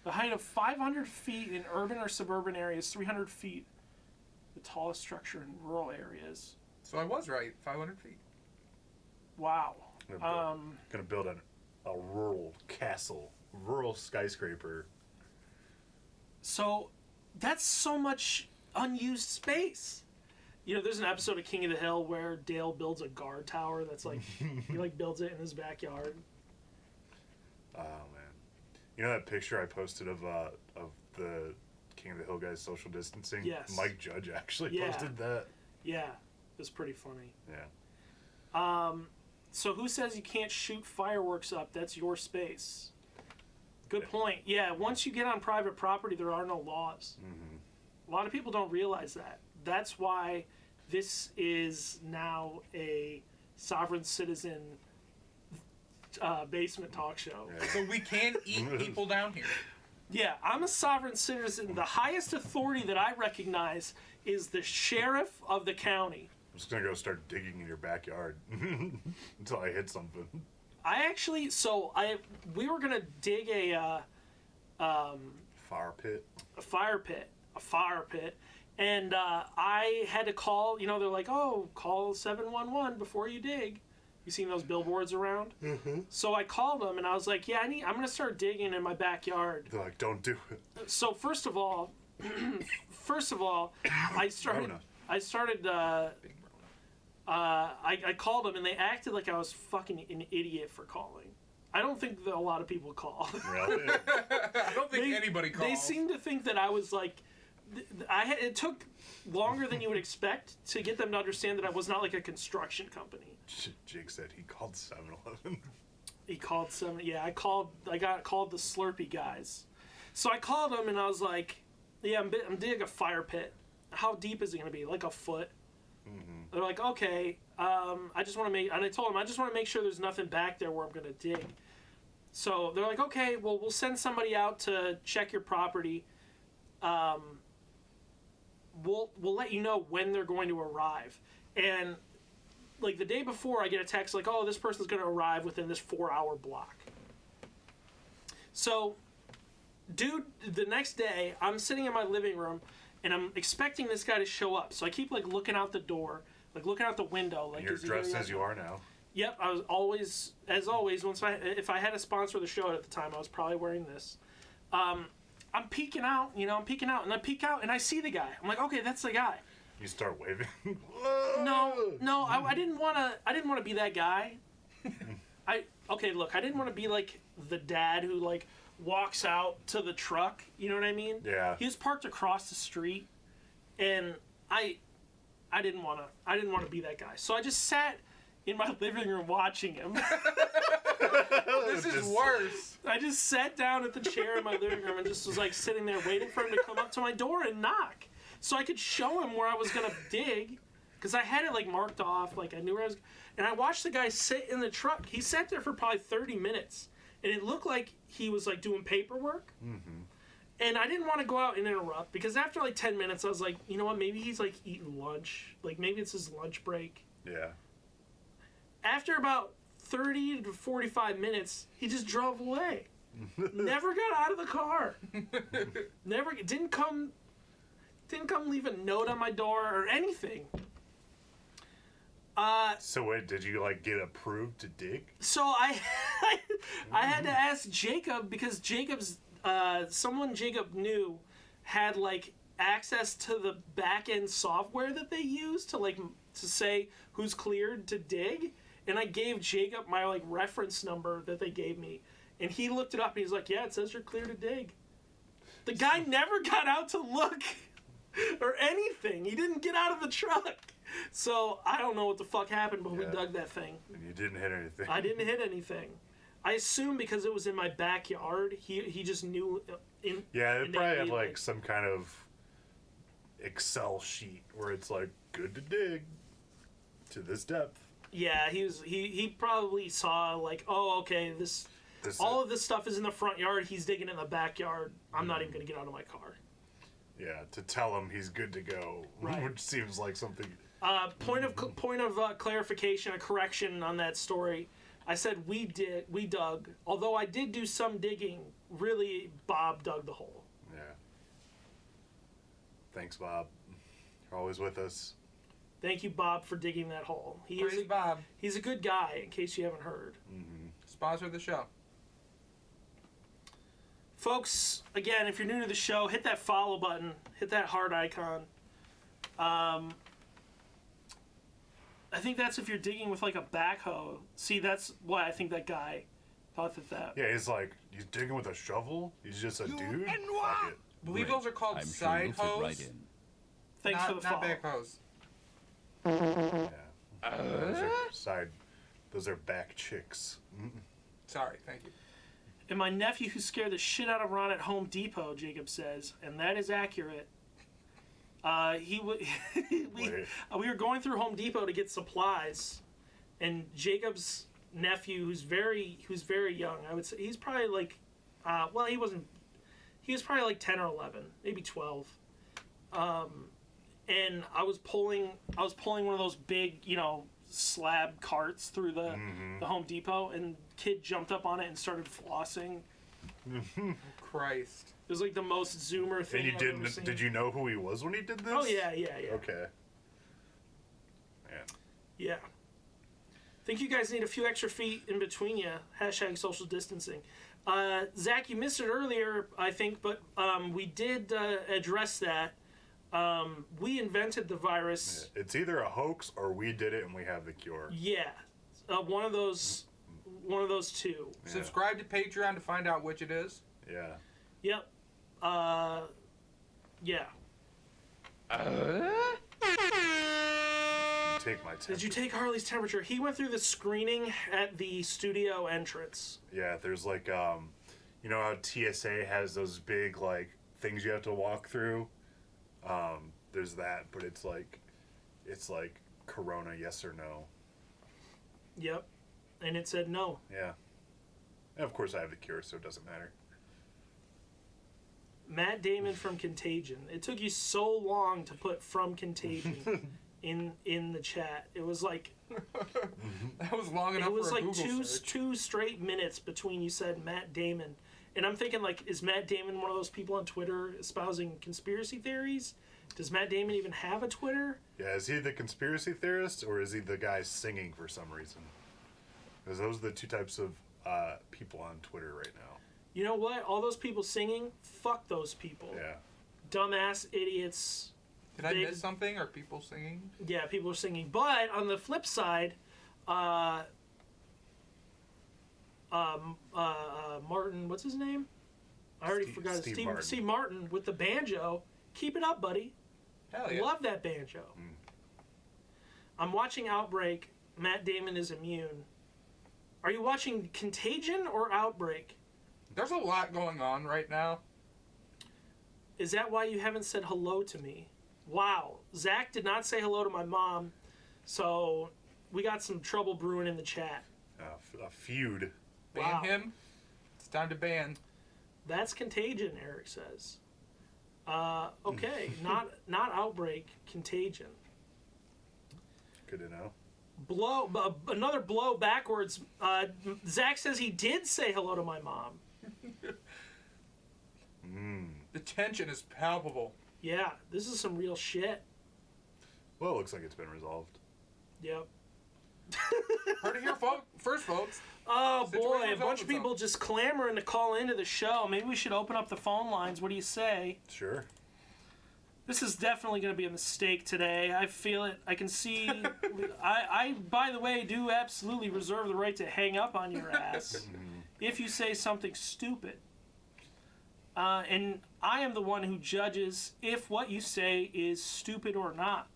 S1: the height of 500 feet in urban or suburban areas, 300 feet, the tallest structure in rural areas.
S3: So I was right. 500 feet.
S1: Wow.
S2: Gonna build a rural castle, rural skyscraper.
S1: So that's so much unused space. You know, there's an episode of King of the Hill where Dale builds a guard tower that's like, he like builds it in his backyard.
S2: Oh man, you know that picture I posted of the King of the Hill guys social distancing?
S1: Yes.
S2: Mike Judge actually
S1: Yeah.
S2: posted that.
S1: Yeah, it's pretty funny.
S2: Yeah.
S1: So who says you can't shoot fireworks up? That's your space. Good point. Yeah, once you get on private property, there are no laws.
S2: Mm-hmm.
S1: A lot of people don't realize that. That's why this is now a sovereign citizen basement talk show.
S2: Yeah.
S3: So we can eat people down here.
S1: Yeah, I'm a sovereign citizen. The highest authority that I recognize is the sheriff of the county.
S2: I'm just gonna go start digging in your backyard until I hit something.
S1: We were gonna dig a
S2: Fire pit.
S1: fire pit, and I had to call. You know, they're like, oh, call 711 before you dig. You seen those billboards around? Mm-hmm. So I called them and I was like, yeah, I'm gonna start digging in my backyard.
S2: They're like, don't do it.
S1: So first of all, I started. I called them and they acted like I was fucking an idiot for calling. I don't think that a lot of people call.
S2: Really?
S3: I don't think anybody calls.
S1: They seem to think that I was like, it took longer than you would expect to get them to understand that I was not like a construction company.
S2: Jake said he called 7-Eleven.
S1: He called some. Yeah, I got called the Slurpee guys. So I called them and I was like, yeah, I'm digging a fire pit. How deep is it going to be? Like a foot? Mm-hmm. They're like, okay. I just want to make, and I told them, I just want to make sure there's nothing back there where I'm going to dig. So they're like, okay, well, we'll send somebody out to check your property. We'll let you know when they're going to arrive. And like the day before, I get a text like, oh, this person's going to arrive within this 4-hour block. So, dude, the next day, I'm sitting in my living room, and I'm expecting this guy to show up. So I keep like looking out the door, like looking out the window. Like,
S2: you're dressed as you are now.
S1: Yep, I was always, as always, if I had to sponsor the show at the time, I was probably wearing this. I'm peeking out, and I peek out, and I see the guy. I'm like, okay, that's the guy.
S2: You start waving.
S1: No, I didn't want to be that guy. I didn't want to be like the dad who like walks out to the truck. You know what I mean?
S2: Yeah.
S1: He was parked across the street, and I didn't want to be that guy. So I just sat in my living room watching him.
S3: This is worse.
S1: I just sat down at the chair in my living room and just was like sitting there waiting for him to come up to my door and knock, so I could show him where I was gonna dig, because I had it like marked off, like I knew where I was. And I watched the guy sit in the truck. He sat there for probably 30 minutes, and it looked like he was like doing paperwork. Mm-hmm. And I didn't want to go out and interrupt, because after like 10 minutes, I was like, you know what? Maybe he's like eating lunch. Like maybe it's his lunch break.
S2: Yeah.
S1: After about 30 to 45 minutes, he just drove away. Never got out of the car. Never didn't come leave a note on my door or anything.
S2: So wait, did you like get approved to dig?
S1: So I had to ask Jacob, because someone Jacob knew had like access to the back end software that they use to say who's cleared to dig. And I gave Jacob my like reference number that they gave me, and he looked it up and he's like, yeah, it says you're clear to dig. The guy never got out to look or anything. He didn't get out of the truck. So I don't know what the fuck happened, but we dug that thing.
S2: And you didn't hit anything.
S1: I didn't hit anything. I assume because it was in my backyard, he just knew.
S2: Yeah, they probably have like some kind of Excel sheet where it's like, good to dig to this depth.
S1: Yeah, he probably saw like, oh, okay, this all of this stuff is in the front yard. He's digging in the backyard. I'm not even gonna get out of my car.
S2: Yeah, to tell him he's good to go,
S1: right.
S2: Which seems like something.
S1: Point of clarification, a correction on that story. I said we dug. Although I did do some digging. Really, Bob dug the hole.
S2: Yeah. Thanks, Bob. You're always with us.
S1: Thank you, Bob, for digging that hole.
S3: Bob.
S1: He's a good guy, in case you haven't heard.
S2: Mm-hmm.
S3: Sponsor the show.
S1: Folks, again, if you're new to the show, hit that follow button. Hit that heart icon. I think that's if you're digging with, like, a backhoe. See, that's why I think that guy thought that...
S2: Yeah, he's digging with a shovel? He's just a dude? Fuck it.
S3: I believe those are called side hose.
S1: Right in. Thanks for the follow.
S3: Not backhoes.
S2: Yeah. Those are back chicks.
S3: Sorry, thank you.
S1: And my nephew who scared the shit out of Ron at Home Depot, Jacob says, and that is accurate. We were going through Home Depot to get supplies, and Jacob's nephew, who's very young, I would say he's probably like, he was probably like 10 or 11, maybe 12. and I was pulling one of those big, slab carts through the Home Depot, and kid jumped up on it and started flossing.
S3: Christ.
S1: It was like the most Zoomer thing.
S2: And you
S1: I've
S2: didn't?
S1: ever seen.
S2: Did you know who he was when he did this?
S1: Oh yeah.
S2: Okay. Man.
S1: Yeah. Think you guys need a few extra feet in between you. Hashtag social distancing. Zach, you missed it earlier, I think, but we did address that. We invented the virus.
S2: It's either a hoax or we did it and we have the cure.
S1: Yeah. One of those two.
S2: Yeah.
S3: Subscribe to Patreon to find out which it is.
S2: Yeah.
S1: Yep. Yeah.
S2: Take my temperature.
S1: Did you take Harley's temperature? He went through the screening at the studio entrance.
S2: Yeah, there's like, you know how TSA has those big, like, things you have to walk through? There's that, but it's like Corona, yes or no.
S1: Yep. And it said no.
S2: Yeah. And of course I have the cure, so it doesn't matter.
S1: Matt Damon from Contagion. It took you so long to put from Contagion in the chat. It was like
S3: That was long enough
S1: it was
S3: for a
S1: like
S3: Google search.
S1: two straight minutes between you said Matt Damon. And I'm thinking, like, is Matt Damon one of those people on Twitter espousing conspiracy theories? Does Matt Damon even have a Twitter?
S2: Yeah, is he the conspiracy theorist or is he the guy singing for some reason? Because those are the two types of people on Twitter right now.
S1: You know what? All those people singing, fuck those people.
S2: Yeah.
S1: Dumbass idiots.
S3: Did I
S1: big-
S3: miss something? Are people singing?
S1: Yeah, people are singing. But on the flip side, Martin, what's his name? I already forgot.
S2: Steve Martin.
S1: Steve Martin with the banjo. Keep it up, buddy.
S3: Hell yeah.
S1: Love that banjo. I'm watching Outbreak. Matt Damon is immune. Are you watching Contagion or Outbreak?
S3: There's a lot going on right now.
S1: Is that why you haven't said hello to me? Wow. Zach did not say hello to my mom, so we got some trouble brewing in the chat.
S2: A feud.
S3: Ban
S1: Wow.
S3: him. It's time to ban.
S1: That's Contagion, Eric says. Okay, not Outbreak, Contagion.
S2: Good to know.
S1: Another blow backwards. Zach says he did say hello to my mom.
S3: The tension is palpable.
S1: Yeah, this is some real shit.
S2: Well, it looks like it's been resolved.
S1: Yep.
S3: Heard it here first, folks.
S1: Oh
S3: Situation
S1: boy, a
S3: resolved
S1: bunch of people
S3: itself.
S1: just clamoring to call into the show. Maybe we should open up the phone lines. What do you say?
S2: Sure.
S1: This is definitely going to be a mistake today. I feel it. I can see. I, by the way, do absolutely reserve the right to hang up on your ass if you say something stupid. And I am the one who judges if what you say is stupid or not.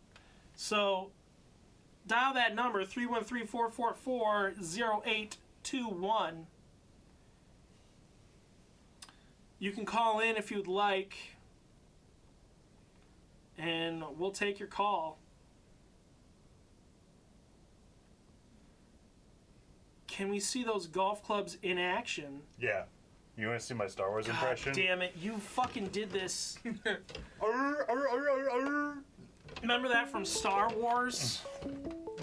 S1: So, dial that number, 313-444-0821. You can call in if you'd like, and we'll take your call. Can we see those golf clubs in action?
S2: Yeah. You want to see my Star Wars impression?
S1: God damn it, you fucking did this.
S2: Arr, arr, arr, arr, arr.
S1: Remember that from Star Wars?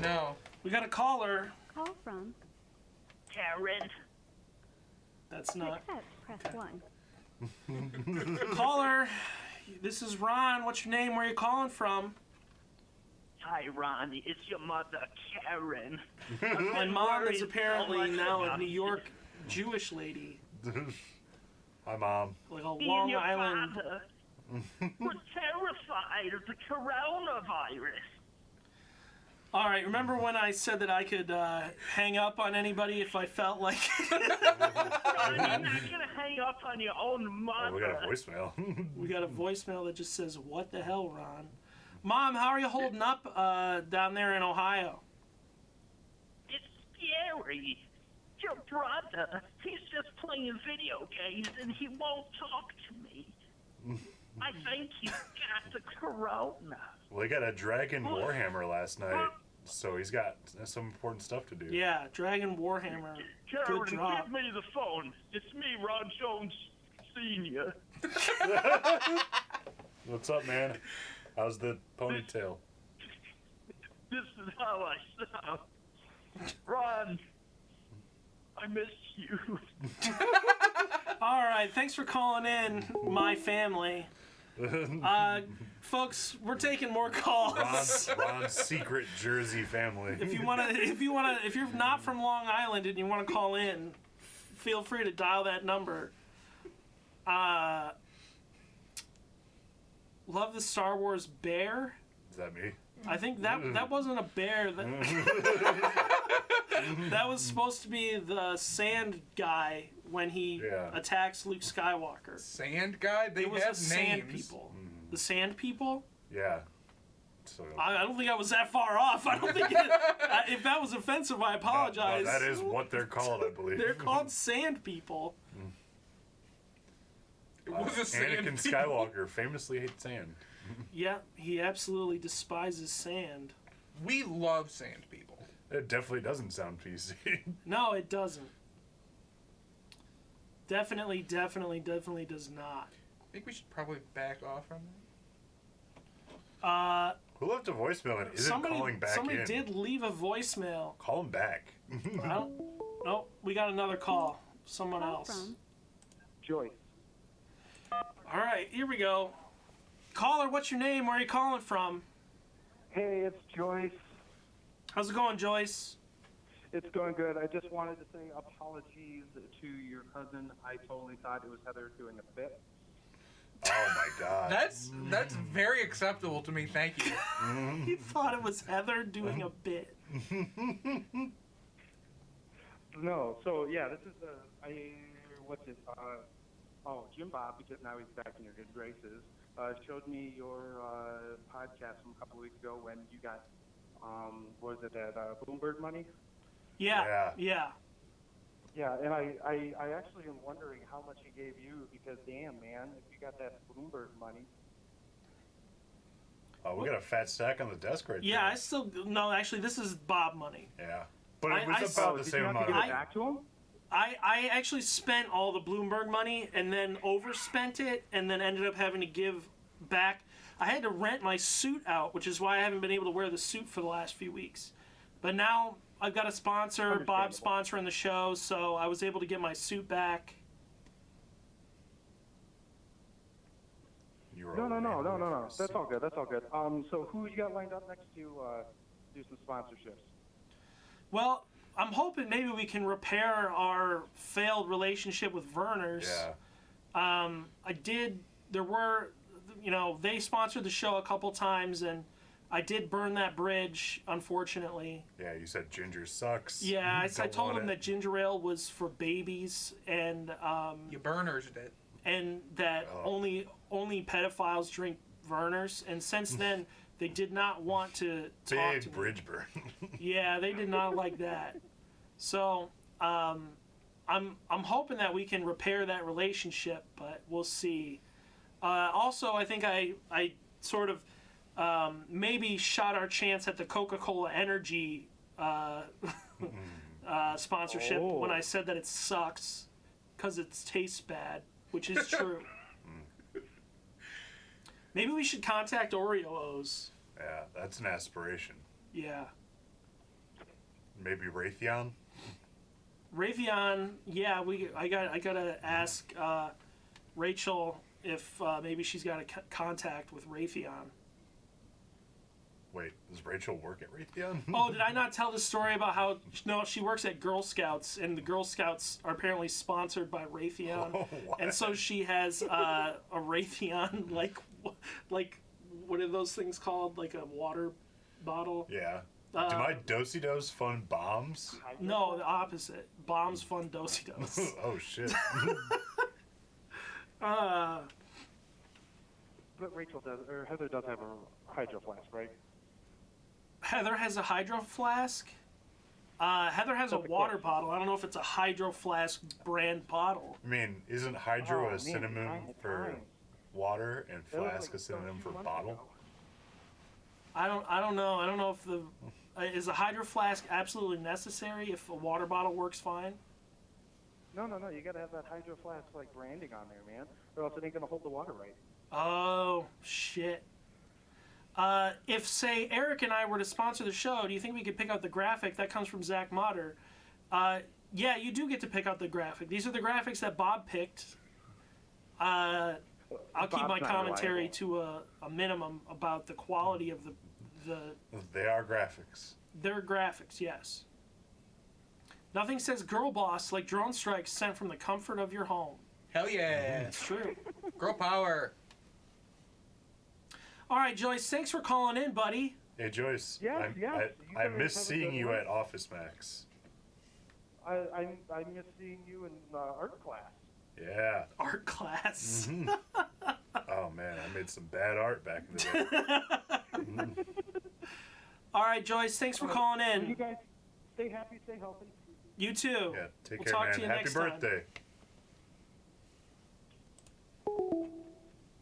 S3: No.
S1: We got a caller.
S4: Call from
S5: Karen.
S1: That's not.
S4: accept, press 1.
S1: Caller, this is Ron. What's your name? Where are you calling from?
S5: Hi, Ron. It's your mother, Karen.
S1: My mom is
S5: worried
S1: apparently
S5: so much
S1: now a
S5: about
S1: New
S5: you.
S1: York Jewish lady.
S2: Hi, Mom.
S1: Like a
S5: Me
S1: Long
S5: and your
S1: Island.
S5: father were terrified of the coronavirus.
S1: All right, remember when I said that I could hang up on anybody if I felt like...
S5: Ron, you're not going to hang up on your own
S2: Oh,
S5: mother.
S2: we got a voicemail.
S1: We got a voicemail that just says, "What the hell, Ron?" Mom, how are you holding up down there in Ohio?
S5: It's scary. Your brother, he's just playing video games and he won't talk to me. I think he's got the corona.
S2: Well, he got a Dragon Warhammer last night, so he's got some important stuff to do.
S1: Yeah, Dragon Warhammer. Good
S5: Karen,
S1: drop.
S5: give me the phone. It's me, Ron Jones Sr.
S2: What's up, man? How's the ponytail?
S5: This is how I sound. Ron, I miss you.
S1: All right, thanks for calling in, my family. Folks, we're taking more calls.
S2: Ron's secret Jersey family.
S1: If you're not from Long Island and you want to call in, feel free to dial that number. Love the Star Wars bear.
S2: Is that me?
S1: I think that wasn't a bear. That was supposed to be the sand guy when he attacks Luke Skywalker.
S3: Sand guy? They
S1: It was
S3: have
S1: the sand
S3: names.
S1: people. The sand people?
S2: Yeah. So
S1: I don't think I was that far off. I don't think if that was offensive, I apologize.
S2: No, that is what they're called, I believe.
S1: They're called sand people.
S3: It was a sand
S2: Anakin
S3: people.
S2: Skywalker famously hates sand.
S1: Yeah, he absolutely despises sand.
S3: We love sand people.
S2: It definitely doesn't sound PC.
S1: No, it doesn't. Definitely does not.
S3: I think we should probably back off from that.
S2: Who left a voicemail and isn't calling back
S1: somebody
S2: in?
S1: did leave a voicemail.
S2: Call him back.
S1: I don't. Nope, we got another call. Someone
S4: Call
S1: else.
S4: from
S6: Joyce.
S1: All right, here we go. Caller, what's your name? Where are you calling from?
S6: Hey, it's Joyce.
S1: How's it going, Joyce?
S6: It's going good. I just wanted to say apologies to your cousin. I totally thought it was Heather doing a bit.
S2: Oh my god.
S3: That's very acceptable to me. Thank you.
S1: You thought it was Heather doing a bit.
S6: No, so yeah, this is Jim Bob, because now he's back in your good graces, showed me your podcast from a couple of weeks ago when you got, was it that Bloomberg money?
S1: Yeah.
S6: Yeah, and I actually am wondering how much he gave you, because damn, man, if you got that Bloomberg money.
S2: Oh, we got a fat stack on the desk right
S1: Yeah,
S2: there.
S1: no, actually, this is Bob money.
S2: Yeah. But it
S1: I
S2: was
S1: saw-
S2: about the
S6: Did
S2: same
S6: you have to
S2: amount.
S6: give
S2: Of,
S6: it back to him?
S1: I actually spent all the Bloomberg money and then overspent it and then ended up having to give back. I had to rent my suit out, which is why I haven't been able to wear the suit for the last few weeks. But now I've got a sponsor, Bob's sponsoring the show, so I was able to get my suit back.
S2: you were
S6: No.
S2: over
S6: That's all good. So who you got lined up next to do some sponsorships?
S1: Well, I'm hoping maybe we can repair our failed relationship with Verner's.
S2: Yeah.
S1: They sponsored the show a couple times, and I did burn that bridge, unfortunately.
S2: Yeah, you said ginger sucks.
S1: Yeah, I
S2: Don't
S1: told
S2: want
S1: them
S2: it.
S1: that ginger ale was for babies, and
S3: You burners did.
S1: that
S2: Oh.
S1: only pedophiles drink Verner's, and since then they did not want to talk to
S2: Big
S1: me.
S2: bridge burn.
S1: Yeah, they did not like that. So I'm hoping that we can repair that relationship, but we'll see. Also, I think I sort of maybe shot our chance at the Coca-Cola Energy sponsorship when I said that it sucks because it tastes bad, which is true. Maybe we should contact Oreos.
S2: Yeah, that's an aspiration.
S1: Yeah.
S2: Maybe Raytheon?
S1: Raytheon, yeah, I gotta ask Rachel if maybe she's got a contact with Raytheon.
S2: Wait, does Rachel work at Raytheon?
S1: Oh, did I not tell the story about how? No, she works at Girl Scouts, and the Girl Scouts are apparently sponsored by Raytheon,
S2: Oh, what?
S1: and so she has a Raytheon like what are those things called? Like a water bottle?
S2: Yeah. Do my Do-si-dos fund bombs?
S1: No, the opposite. Bombs fun do-si-dos.
S2: Oh, shit.
S6: But Rachel does, or Heather does have a hydro flask, right?
S1: Heather has a hydro flask. Heather has a
S6: That's a
S1: water
S6: question.
S1: bottle. I don't know if it's a hydro flask brand bottle.
S2: I mean, isn't hydro
S6: Oh,
S2: a
S6: man,
S2: synonym
S6: fine,
S2: for
S6: fine.
S2: water and
S6: That was
S2: flask
S6: like
S2: a synonym
S6: a
S2: for
S6: few months
S2: bottle?
S6: ago.
S1: I don't know. I don't know if the is a hydro flask absolutely necessary if a water bottle works fine.
S6: No, you gotta have that hydro flask like branding on there, man, or else it ain't gonna hold the water right.
S1: Oh shit. If, say, Eric and I were to sponsor the show, do you think we could pick out the graphic? That comes from Zach Motter. Yeah, you do get to pick out the graphic. These are the graphics that Bob picked. I'll keep
S6: Bob's
S1: my
S6: not
S1: commentary
S6: reliable.
S1: to a minimum about the quality of the
S2: They are graphics.
S1: their graphics, yes. Nothing says girl boss like drone strikes sent from the comfort of your home.
S3: Hell yeah.
S1: It's true.
S3: Girl power.
S1: All right, Joyce, thanks for calling in, buddy.
S2: Hey Joyce,
S6: Yes, yes, you
S2: I
S6: guys
S2: miss
S6: have a
S2: seeing
S6: good
S2: you
S6: one.
S2: at Office Max.
S6: I miss seeing you in art class.
S2: Yeah.
S1: Art class.
S2: Oh man, I made some bad art back in the day.
S1: All right, Joyce, thanks for calling
S6: You
S1: in.
S6: guys stay happy, stay healthy.
S1: You too.
S2: Yeah, take
S1: We'll
S2: care,
S1: talk
S2: man.
S1: to you
S2: Happy
S1: next time.
S2: birthday.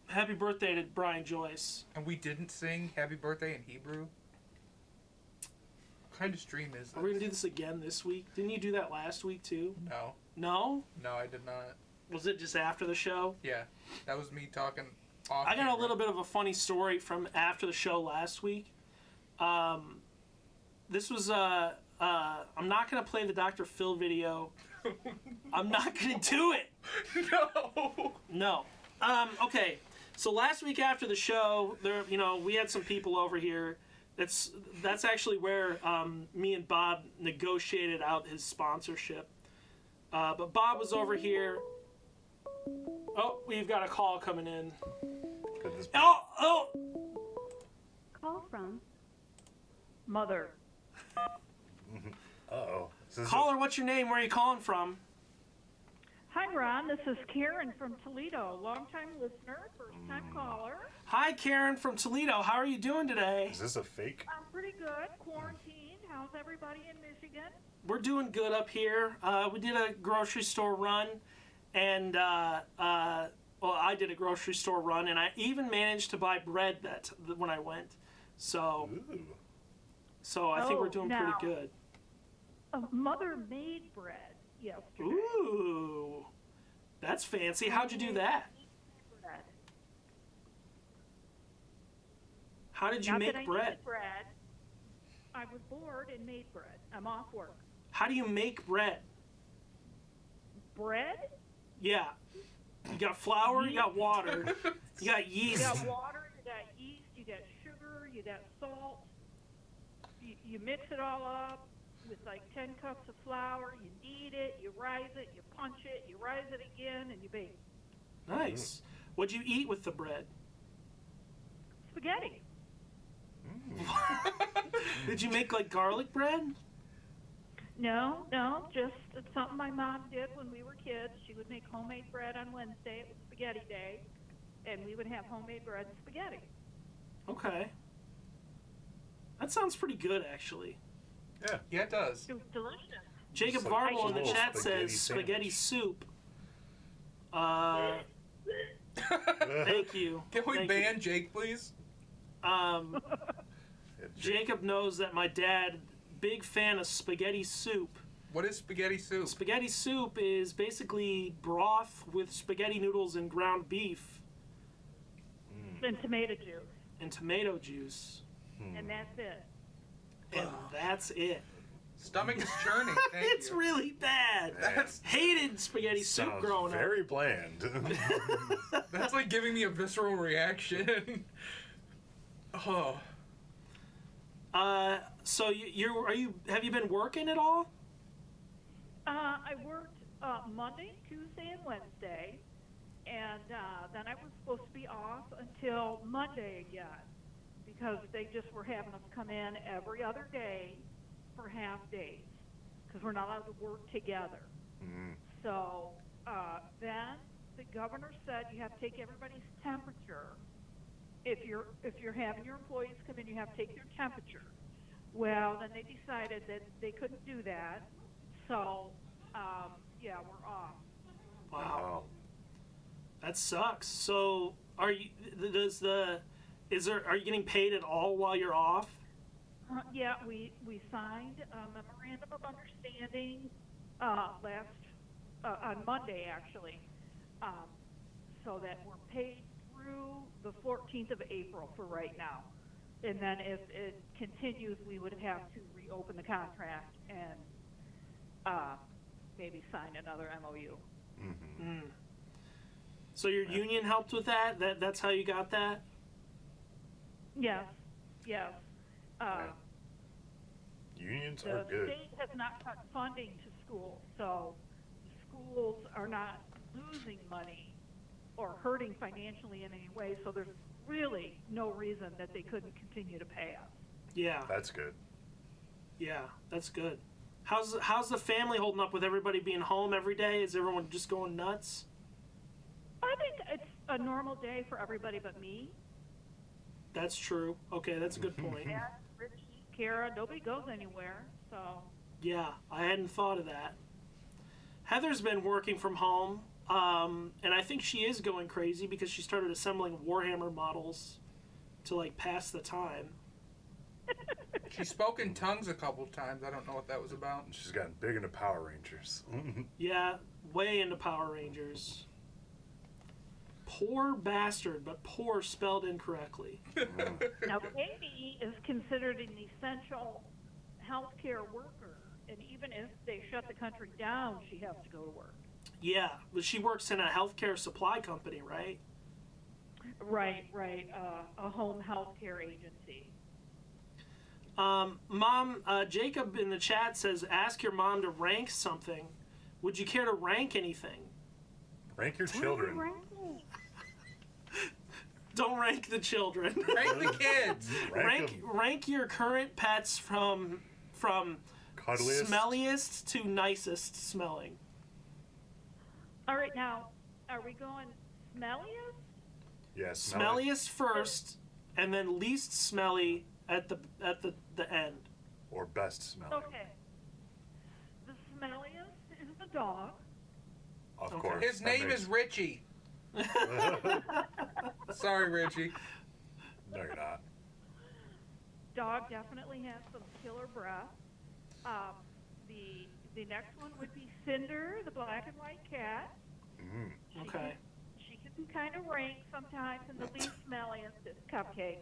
S1: Happy birthday to Brian Joyce.
S3: And we didn't sing Happy Birthday in Hebrew? What kind of stream is
S1: Are we gonna
S3: this?
S1: do this again this week? Didn't you do that last week too?
S3: No.
S1: No?
S3: No, I did not.
S1: Was it just after the show?
S3: Yeah. That was me talking off
S1: I got a
S3: camera.
S1: little bit of a funny story from after the show last week. This was I'm not gonna play the Dr. Phil video. I'm not gonna do it.
S3: No!
S1: No. Okay. So last week after the show, we had some people over here. That's actually where me and Bob negotiated out his sponsorship. But Bob was over here. Oh, we've got a call coming in.
S2: Could this be-
S1: Oh!
S4: Call from
S7: Mother.
S2: Uh-oh. Is this
S1: Caller, what's your name? Where are you calling from?
S7: Hi, Ron. This is Karen from Toledo. Longtime listener, first time caller.
S1: Hi, Karen from Toledo. How are you doing today?
S2: Is this a fake?
S7: I'm pretty good. Quarantined. How's everybody in Michigan?
S1: We're doing good up here. We did a grocery store run, and I did a grocery store run, and I even managed to buy bread when I went. So I think we're doing
S7: now.
S1: pretty good.
S7: Mother made bread yesterday.
S1: Ooh, that's fancy. How'd you do that?
S7: Bread.
S1: How did you
S7: Not that I
S1: make bread?
S7: needed bread. I was bored and made bread. I'm off work.
S1: How do you make bread?
S7: Bread?
S1: Yeah, you got flour, you got water, you got
S7: You
S1: yeast.
S7: got water, you got yeast, you got sugar, you got salt. You mix it all up with like 10 cups of flour. You knead it, you rise it, you punch it, you rise it again, and you bake.
S1: Nice. What'd you eat with the bread?
S7: Spaghetti.
S1: Did you make like garlic bread?
S7: No, just it's something my mom did when we were kids. She would make homemade bread on Wednesday. It was spaghetti day. And we would have homemade bread and spaghetti.
S1: Okay. That sounds pretty good, actually.
S3: Yeah, it does.
S7: It was delicious.
S1: Jacob
S2: It's like
S1: Varble in the
S2: little
S1: chat
S2: spaghetti
S1: says spaghetti
S2: sandwich.
S1: soup. Thank you.
S3: Can we
S1: Thank
S3: ban Jake, please?
S1: you. Jacob knows that my dad, big fan of spaghetti soup.
S3: What is spaghetti soup?
S1: Spaghetti soup is basically broth with spaghetti noodles and ground beef
S7: And tomato juice.
S1: and tomato juice.
S7: And that's it.
S1: And that's it.
S3: Stomach is churning. Thank
S1: It's
S3: you.
S1: really bad.
S3: That's
S1: Hated spaghetti soup
S2: Sounds
S1: growing up.
S2: very bland.
S3: that's like giving me a visceral reaction. Oh.
S1: So have you been working at all?
S7: I worked Monday, Tuesday, and Wednesday. And then I was supposed to be off until Monday again. Because they just were having us come in every other day for half days. Because we're not allowed to work together. So then the governor said you have to take everybody's temperature. If you're having your employees come in, you have to take their temperature. Well, then they decided that they couldn't do that. So yeah, we're off.
S1: Wow. That sucks. So are you getting paid at all while you're off?
S7: Yeah, we signed a memorandum of understanding on Monday actually, so that we're paid through the 14th of April for right now. And then if it continues, we would have to reopen the contract and maybe sign another MOU.
S1: Mm. So your union helped with that? That's how you got that?
S7: Yes, yes.
S2: Unions
S7: The
S2: are good.
S7: state has not cut funding to schools, so schools are not losing money or hurting financially in any way, so there's really no reason that they couldn't continue to pay us.
S1: Yeah.
S2: That's good.
S1: Yeah, that's good. How's the family holding up with everybody being home every day? Is everyone just going nuts?
S7: I think it's a normal day for everybody but me.
S1: That's true. Okay, that's a good point.
S7: Dad, Richie, Kara, nobody goes anywhere, so.
S1: Yeah, I hadn't thought of that. Heather's been working from home, and I think she is going crazy because she started assembling Warhammer models to like pass the time.
S3: She spoke in tongues a couple times. I don't know what that was about.
S2: She's gotten big into Power Rangers.
S1: Yeah, way into Power Rangers. Poor bastard, but poor spelled incorrectly.
S7: Now, Katie is considered an essential healthcare worker, and even if they shut the country down, she has to go to work.
S1: Yeah, but she works in a healthcare supply company, right?
S7: Right, a home healthcare agency.
S1: Mom, Jacob in the chat says, ask your mom to rank something. Would you care to rank anything?
S2: Rank your children.
S1: Don't rank the children.
S3: Rank the kids.
S1: rank your current pets from
S2: Cuddliest.
S1: smelliest to nicest smelling.
S7: All right, now, are we going smelliest?
S2: Yes.
S1: Smelliest first, and then least smelly at the end.
S2: Or best smelling.
S7: Okay. The smelliest is the dog.
S2: Of
S1: Okay.
S2: course.
S3: His
S2: that
S3: name
S2: makes-
S3: is Richie. Sorry, Richie.
S2: No, you're not.
S7: Dog definitely has some killer breath. The next one would be Cinder, the black and white cat.
S1: Okay.
S7: She can kind of rank sometimes, and the least smelliest is Cupcake.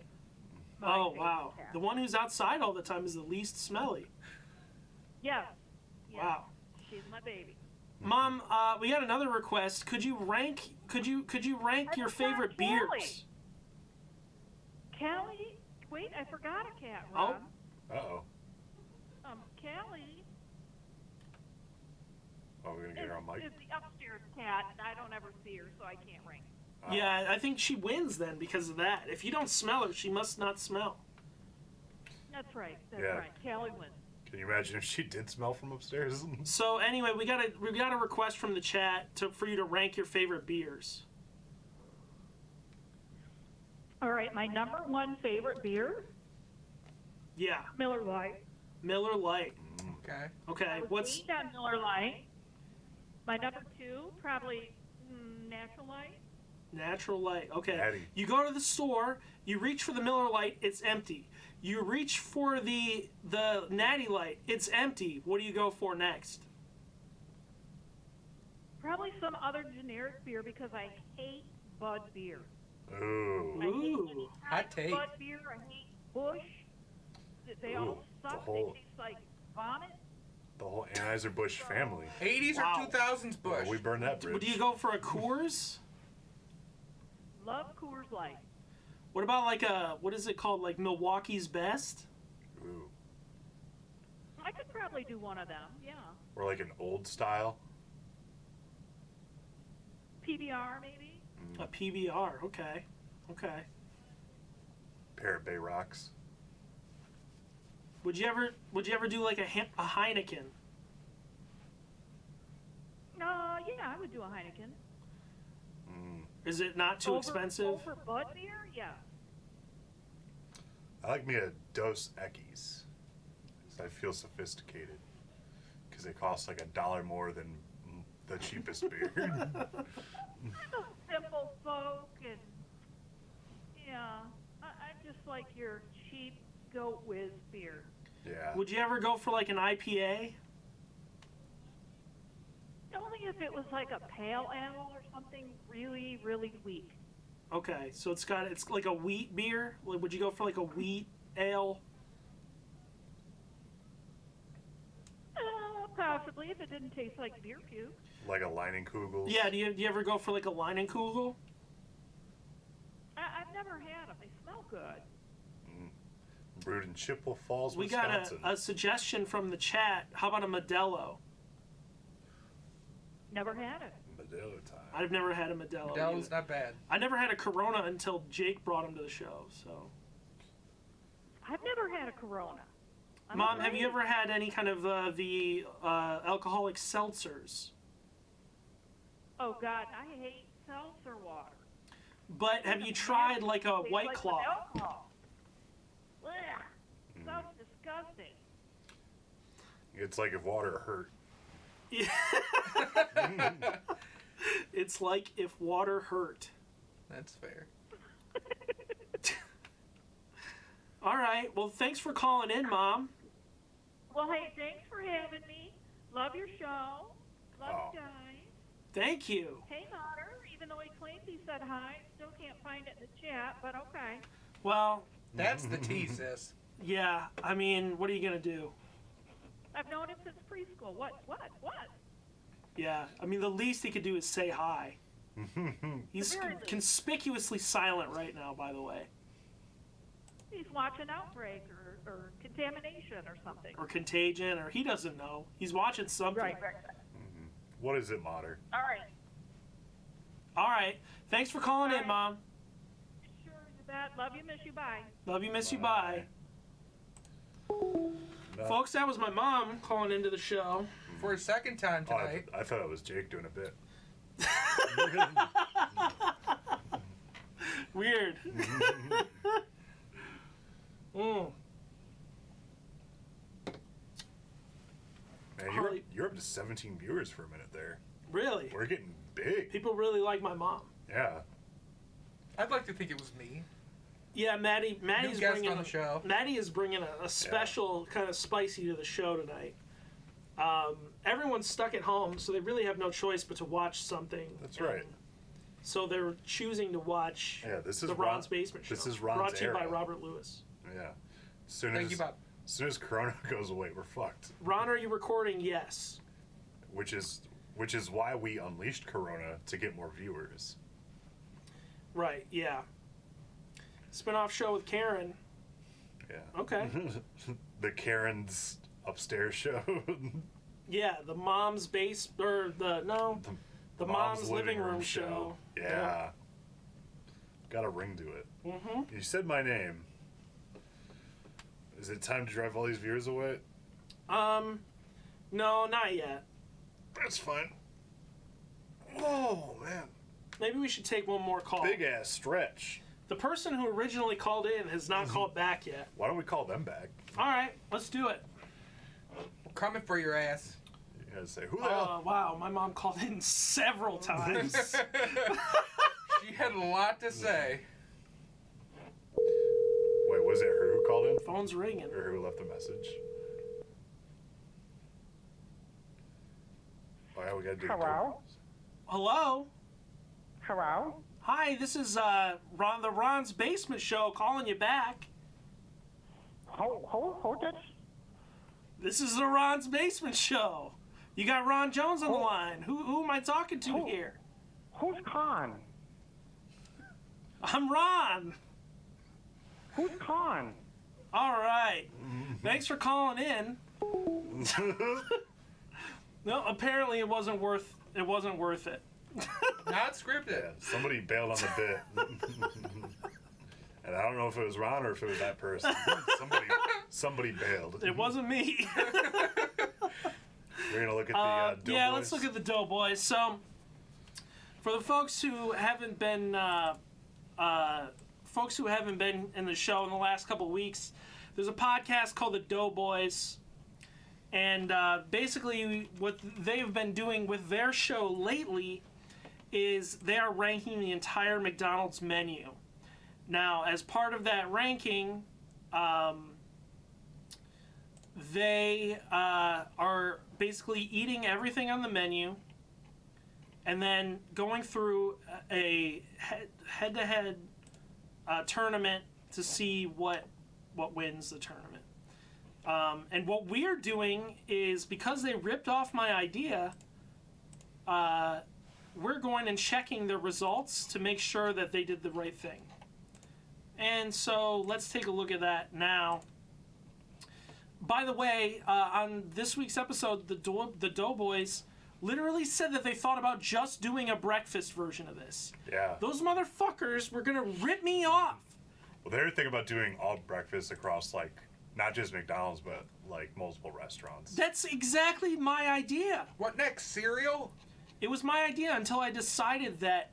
S7: my
S1: Oh,
S7: favorite
S1: wow.
S7: cat.
S1: The one who's outside all the time is the least smelly.
S7: Yes. Yes.
S1: Wow.
S7: She's my baby.
S1: Mom, we got another request. Could you rank your favorite
S7: Callie.
S1: beers?
S7: Callie, wait, I forgot a cat,
S1: Oh.
S7: Rob.
S2: Uh-oh.
S7: Callie
S2: Oh, we're going to get her on mic?
S7: is the upstairs cat, and I don't ever see her, so I can't rank.
S1: Yeah, I think she wins then because of that. If you don't smell her, she must not smell.
S7: That's right. That's
S2: Yeah.
S7: right. Callie wins.
S2: Can you imagine if she did smell from upstairs?
S1: So anyway, we got a request from the chat for you to rank your favorite beers.
S7: All right, my number one favorite beer,
S1: Yeah,
S7: Miller Lite.
S1: Miller Lite.
S3: Okay.
S1: Okay, what's
S7: Named on Miller Lite. My number two, probably Natural Light.
S1: Natural Light? Okay.
S2: Natty.
S1: You go to the store, you reach for the Miller Lite, it's empty. You reach for the Natty Light, it's empty. What do you go for next?
S7: Probably some other generic beer because I hate Bud beer.
S2: Ooh.
S7: I hate any
S1: Ooh.
S7: kind
S3: Hot
S7: of
S3: take.
S7: Bud beer. I hate Bush. They
S2: Ooh,
S7: all
S2: the
S7: suck.
S2: whole-
S7: They taste like vomit.
S2: The whole Anheuser-Busch family.
S3: 80s
S1: Wow.
S3: or 2000s Bush?
S2: Well, we burned that bridge.
S1: Do you go for a Coors?
S7: Love Coors Light.
S1: What about like what is it called, like Milwaukee's Best?
S2: Ooh.
S7: I could probably do one of them. Yeah.
S2: Or like an old style.
S7: PBR maybe.
S1: A PBR, okay. Okay.
S2: Pair of Bay Rocks.
S1: Would you ever do like a Heineken?
S7: Yeah, I would do a Heineken.
S1: Is it not too expensive?
S7: Over Bud beer? Yeah.
S2: I like me a Dos Equis. 'Cause I feel sophisticated. Because they cost like $1 more than the cheapest beer.
S7: So simple folk, and yeah, I just like your cheap Goat Whiz beer.
S2: Yeah.
S1: Would you ever go for like an IPA?
S7: Only if it was like a pale ale or something really, really weak.
S1: Okay, so it's like a wheat beer. Like, would you go for like a wheat ale?
S7: Possibly, if it didn't taste like beer puke.
S2: Like a Leinenkugel?
S1: Yeah. Do you ever go for like a Leinenkugel?
S7: I've never had them. They smell good.
S2: Brewed in Chippewa Falls,
S1: We got
S2: Wisconsin.
S1: a suggestion from the chat. How about a Modelo?
S7: Never had it.
S2: Modelo time.
S1: I've never had a Modelo.
S3: Modelo's
S1: either.
S3: not bad.
S1: I never had a Corona until Jake brought him to the show. So,
S7: I've never had a Corona. I'm
S1: Mom, have you
S7: afraid.
S1: ever had any kind of the alcoholic seltzers?
S7: Oh God, I hate seltzer water.
S1: But have you tried like a
S7: Tastes
S1: White
S7: like
S1: Claw?
S7: alcohol. Ugh, so disgusting.
S2: It's like if water hurt.
S1: It's like if water hurt.
S3: That's fair.
S1: All right. Well, thanks for calling in, Mom.
S7: Well, hey, thanks for having me. Love your show. Love you guys.
S1: Thank you.
S7: Hey, Otter. Even though he claims he said hi, still can't find it in the chat, but okay.
S1: Well,
S3: That's the tea, sis.
S1: yeah. I mean, what are you gonna do?
S7: I've known him since preschool. What?
S1: Yeah. I mean, the least he could do is say hi. He's
S7: The very least.
S1: conspicuously silent right now, by the way.
S7: He's watching Outbreak or Contamination or something.
S1: Or Contagion, or he doesn't know. He's watching something.
S7: Right.
S2: What is it, Mater?
S7: All right.
S1: All right. Thanks for calling in,
S7: Bye.
S1: Mom.
S7: Sure, you bet. Love you, miss you. Bye.
S1: Love you, miss you, bye.
S2: No.
S1: Folks, that was my mom calling into the show.
S3: For a second time
S2: Oh,
S3: tonight.
S2: I thought it was Jake doing a bit.
S1: Weird. Mm.
S2: Man,
S1: Harley-
S2: you're up to 17 viewers for a minute there.
S1: Really?
S2: We're getting big.
S1: People really like my mom.
S2: Yeah.
S3: I'd like to think it was me.
S1: Yeah, Maddie's
S3: guest
S1: bringing
S3: on the show.
S1: Maddie is bringing a special kind of spicy to the show tonight. Everyone's stuck at home, so they really have no choice but to watch something.
S2: That's right.
S1: So they're choosing to watch
S2: Yeah, this is
S1: the Ron's Basement Show.
S2: This is Ron's
S1: brought to you by
S2: era.
S1: Robert Lewis.
S2: Yeah. Soon
S3: Thank
S2: as,
S3: you, Bob.
S2: as soon as Corona goes away, we're fucked.
S1: Ron, are you recording? Yes.
S2: Which is why we unleashed Corona to get more viewers.
S1: Right. Yeah. Spin-off show with Karen.
S2: Yeah.
S1: Okay.
S2: The Karen's upstairs show.
S1: Yeah, the mom's base or the mom's living room show.
S2: Yeah. Got a ring to it.
S1: Mm-hmm.
S2: You said my name. Is it time to drive all these viewers away?
S1: No, not yet.
S2: That's fine. Oh man,
S1: Maybe we should take one more call.
S2: big ass stretch.
S1: The person who originally called in has not called back yet.
S2: Why don't we call them back?
S1: All right, let's do it.
S3: We're coming for your ass.
S2: You gotta say who the hell?
S1: Wow, my mom called in several times.
S3: She had a lot to say.
S2: Wait, was it her who called in,
S1: Phone's ringing.
S2: or who left a message? Oh yeah, we gotta do.
S6: Hello?
S1: Hello?
S6: Hello?
S1: Hi, this is the Ron's Basement Show calling you back.
S6: Who did?
S1: This is the Ron's Basement Show. You got Ron Jones on the line. Who am I talking to here?
S6: Who's Khan?
S1: I'm Ron.
S6: Who's Khan?
S1: All right. Thanks for calling in. No, apparently it wasn't worth it.
S3: Not scripted.
S2: Yeah, somebody bailed on the bit. And I don't know if it was Ron or if it was that person. Somebody bailed.
S1: It wasn't me.
S2: We're gonna look at the
S1: yeah,
S2: Doughboys.
S1: let's look at the Doughboys. So, for the folks who haven't been in the show in the last couple of weeks, there's a podcast called the Doughboys, and basically what they've been doing with their show lately is they are ranking the entire McDonald's menu. Now, as part of that ranking, they are basically eating everything on the menu, and then going through a head-to-head tournament to see what wins the tournament. And what we're doing is, because they ripped off my idea, we're going and checking the results to make sure that they did the right thing. And so let's take a look at that now. By the way, on this week's episode, the Doughboys literally said that they thought about just doing a breakfast version of this.
S2: Yeah.
S1: Those motherfuckers were going to rip me off.
S2: Well, they were thinking about doing all breakfast across, like, not just McDonald's, but, like, multiple restaurants.
S1: That's exactly my idea.
S3: What next? Cereal?
S1: It was my idea until I decided that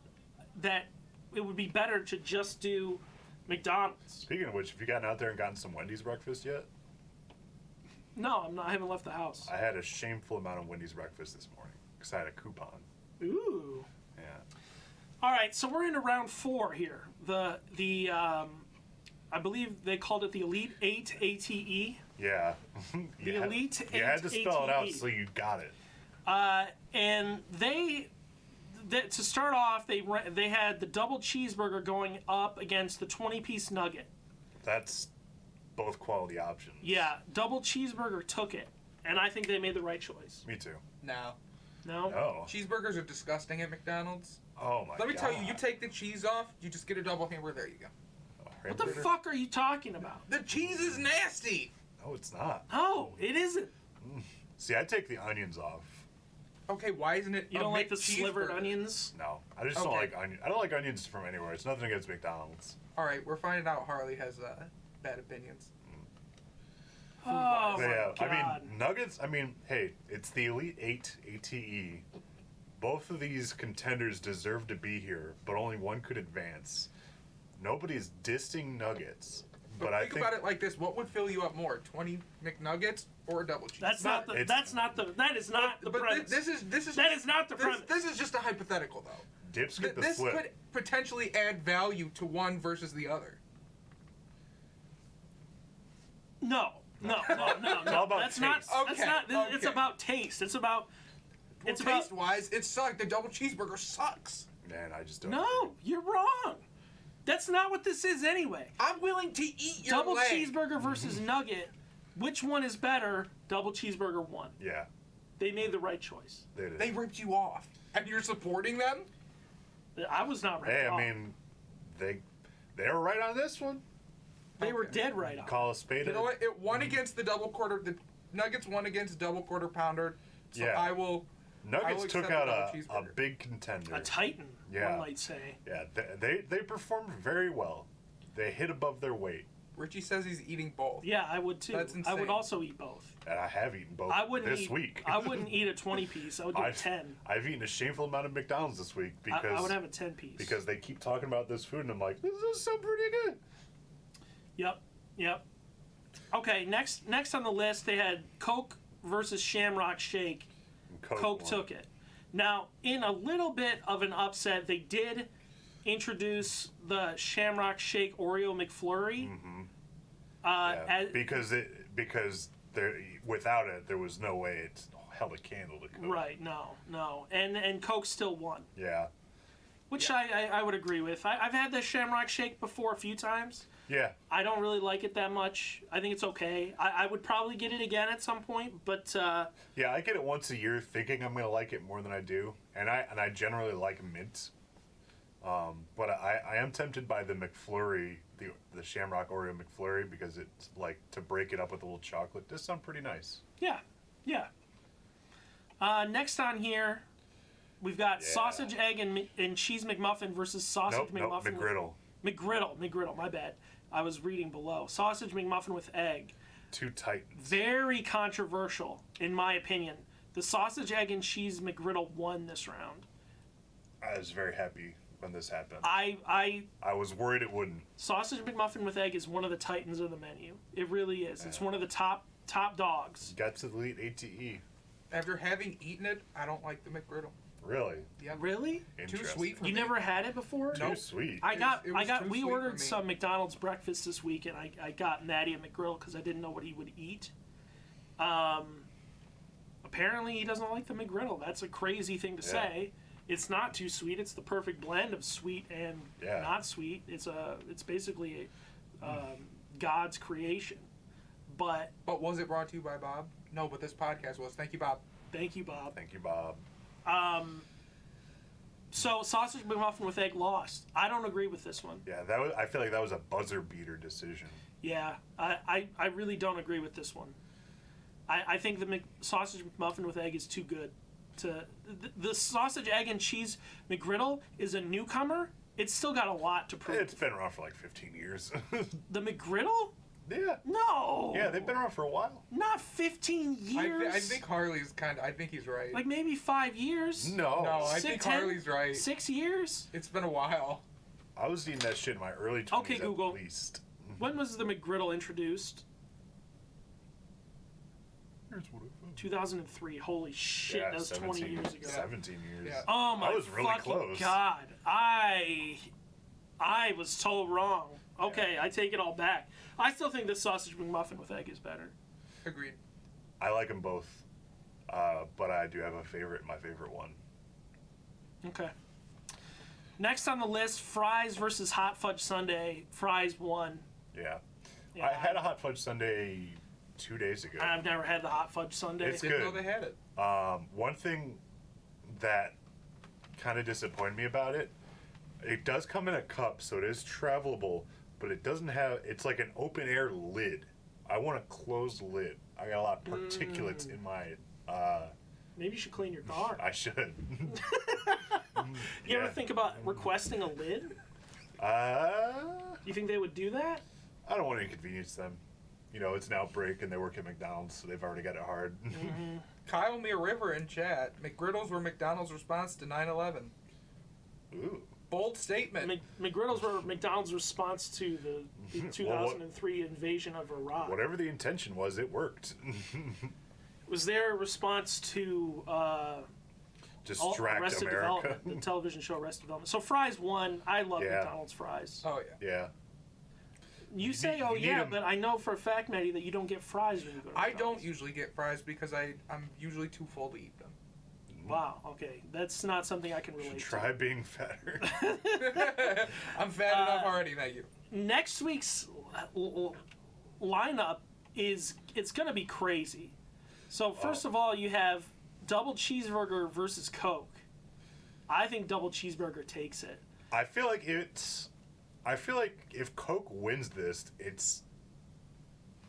S1: it would be better to just do McDonald's.
S2: Speaking of which, have you gotten out there and gotten some Wendy's breakfast yet?
S1: No, I'm not. I haven't left the house.
S2: I had a shameful amount of Wendy's breakfast this morning because I had a coupon.
S1: Ooh.
S2: Yeah.
S1: All right, so we're into round 4 here. The I believe they called it the Elite 8 ATE.
S2: Yeah.
S1: The Elite 8
S2: You had to spell it out
S1: ATE.
S2: so you got it.
S1: And they to start off, they had the double cheeseburger going up against the 20-piece nugget.
S2: That's both quality options.
S1: Yeah, double cheeseburger took it, and I think they made the right choice.
S2: Me too.
S3: No.
S1: No?
S2: No.
S3: Cheeseburgers are disgusting at McDonald's.
S2: Oh my god.
S3: Let me tell you, you take the cheese off, you just get a double hamburger, there you go.
S1: What the fuck are you talking about?
S3: The cheese is nasty!
S2: No, it's not.
S1: No, it isn't.
S2: See, I take the onions off.
S3: Okay, why isn't it
S1: You
S3: a
S1: don't like the slivered
S3: McCheeseburger?
S1: onions?
S2: No, I just don't
S3: Okay.
S2: like onions. I don't like onions from anywhere. It's nothing against McDonald's.
S3: Alright, we're finding out Harley has bad opinions.
S1: Oh
S2: But
S1: my
S2: yeah,
S1: god.
S2: I mean, nuggets, hey, it's the Elite 8 ATE. Both of these contenders deserve to be here, but only one could advance. Nobody's dissing nuggets, but I
S3: think about it like this: what would fill you up more, 20 McNuggets or a double cheese?
S1: That is not the
S3: But
S1: premise.
S3: this is
S1: That is not the premise.
S3: This is just a hypothetical, though.
S2: dips get the
S3: This
S2: flip.
S3: could potentially add value to one versus the other.
S1: No.
S2: all about
S1: That's not.
S2: taste.
S1: That's
S3: Okay,
S1: not. It's
S3: okay.
S1: about taste. It's about. It's about.
S3: Taste-wise, it sucked. The double cheeseburger sucks.
S2: Man, I just don't.
S1: No, you're wrong. That's not what this is anyway.
S3: I'm willing to eat your
S1: Double
S3: leg.
S1: cheeseburger versus nugget. Which one is better? Double cheeseburger won.
S2: Yeah,
S1: They made the right choice.
S2: they did.
S3: They ripped you off, and you're supporting them.
S1: I was not right.
S2: Hey, I mean, they were right on this one.
S1: they were
S3: okay.
S1: dead right on.
S2: Call a spade.
S3: You know what? It won against the double quarter. The Nuggets won against double quarter pounder. So
S2: Yeah.
S3: I will
S2: Nuggets took
S3: accept
S2: out
S3: a double
S2: a
S3: cheeseburger.
S2: big contender.
S1: A titan,
S2: Yeah.
S1: one might say.
S2: Yeah, they performed very well. They hit above their weight,
S3: Richie says he's eating both.
S1: Yeah, I would too.
S3: That's
S1: I would
S3: insane.
S1: also eat both.
S2: and I have eaten both
S1: I wouldn't
S2: this
S1: eat,
S2: week.
S1: I wouldn't eat a 20-piece. I would do 10.
S2: I've eaten a shameful amount of McDonald's this week because
S1: I would have a 10-piece.
S2: because they keep talking about this food, and I'm like, this is so pretty good.
S1: Yep. Okay, next on the list they had Coke versus Shamrock Shake.
S2: And
S1: Coke
S2: won.
S1: took it. Now, in a little bit of an upset, they did introduce the Shamrock Shake Oreo McFlurry.
S2: Mm-hmm. Yeah, because without it, there was no way it held a candle to Coke.
S1: Right, no. And Coke still won,
S2: Yeah.
S1: which I would agree with. I've had the Shamrock Shake before a few times.
S2: Yeah.
S1: I don't really like it that much. I think it's okay. I would probably get it again at some point, but
S2: Yeah, I get it once a year thinking I'm going to like it more than I do. And I generally like mint. But I am tempted by the McFlurry, the Shamrock Oreo McFlurry, because it's like to break it up with a little chocolate. Does sound pretty nice.
S1: yeah. Next on here, we've got
S2: Yeah.
S1: sausage, egg, and cheese McMuffin versus sausage
S2: Nope,
S1: McMuffin.
S2: McGriddle.
S1: McGriddle, my bad. I was reading below. Sausage McMuffin with egg.
S2: Two titans.
S1: Very controversial, in my opinion. The sausage, egg, and cheese McGriddle won this round.
S2: I was very happy when this happened.
S1: I
S2: I was worried it wouldn't.
S1: Sausage McMuffin with egg is one of the titans of the menu. It really is. It's
S2: Yeah.
S1: one of the top dogs.
S2: Got to the Elite ATE.
S3: After having eaten it, I don't like the McGriddle.
S2: Really?
S3: Yep.
S1: Really?
S3: Too
S2: Interesting.
S3: sweet for
S1: You
S3: me.
S1: never had it before?
S2: Too sweet.
S1: I got
S3: It was too
S1: we
S3: sweet for
S1: ordered
S3: me.
S1: some McDonald's breakfast this week, and I got Maddie a McGriddle because I didn't know what he would eat. Apparently he doesn't like the McGriddle. That's a crazy thing to say. It's not too sweet. It's the perfect blend of sweet and
S2: Yeah.
S1: not sweet. It's basically God's creation. But
S3: But was it brought to you by Bob? No, but this podcast was. Thank you, Bob.
S1: thank you, Bob.
S2: Thank you, Bob.
S1: So sausage McMuffin with egg lost. I don't agree with this one.
S2: Yeah, I feel like that was a buzzer beater decision.
S1: Yeah, I really don't agree with this one. I think the sausage McMuffin with egg is too good. The sausage, egg, and cheese McGriddle is a newcomer. It's still got a lot to prove.
S2: It's been around for like 15 years.
S1: The McGriddle?
S2: Yeah.
S1: No.
S2: Yeah, they've been around for a while.
S1: Not 15 years.
S3: I think Harley's I think he's right.
S1: Like maybe 5 years.
S2: No.
S3: No, I think
S1: 10,
S3: Harley's right.
S1: 6 years.
S3: It's been a while.
S2: I was eating that shit in my early 20s
S1: Okay,
S2: at
S1: Google.
S2: least.
S1: When was the McGriddle introduced?
S2: Here's what I found.
S1: 2003. Holy shit, that was 20 years ago.
S2: 17 years.
S3: Yeah.
S1: Oh my
S2: I was really
S1: fucking
S2: close.
S1: god! I was told wrong. Okay, I take it all back. I still think this sausage McMuffin with egg is better.
S3: Agreed.
S2: I like them both, but I do have a favorite. My favorite one.
S1: Okay. Next on the list, fries versus hot fudge sundae. Fries won.
S2: Yeah.
S1: Yeah,
S2: I had a hot fudge sundae 2 days ago.
S1: I've never had the hot fudge sundae.
S2: It's
S3: Didn't
S2: good.
S3: know they had it.
S2: One thing that kind of disappointed me about it, it does come in a cup, so it is travelable, but it doesn't have, it's like an open air lid. I want a closed lid. I got a lot of particulates in my,
S1: Maybe you should clean your car.
S2: I should.
S1: You ever think about requesting a lid? You think they would do that?
S2: I don't want to inconvenience them. You know, it's an outbreak and they work at McDonald's, so they've already got it hard.
S3: Kyle Me a River in chat. McGriddles were McDonald's response to 9/11.
S2: Ooh.
S3: Bold statement.
S1: McGriddles were McDonald's response to the 2003 invasion of Iraq.
S2: Whatever the intention was, it worked.
S1: Was their response to
S2: Distract
S1: Arrested
S2: America.
S1: Development, the television show Arrested Development. So fries won. I love
S2: Yeah.
S1: McDonald's fries.
S3: Oh yeah.
S2: Yeah.
S1: You say,
S2: need-
S1: oh
S2: you need
S1: yeah,
S2: 'em.
S1: but I know for a fact, Maddie, that you don't get fries when you go to
S3: I
S1: McDonald's.
S3: don't usually get fries because I'm usually too full to eat them.
S1: Wow, okay. That's not something I can relate
S2: Try being fatter.
S3: I'm fat enough already, thank you.
S1: to. Next week's lineup it's going to be crazy. So first of all, you have double cheeseburger versus Coke. I think double cheeseburger takes it.
S2: I feel like if Coke wins this,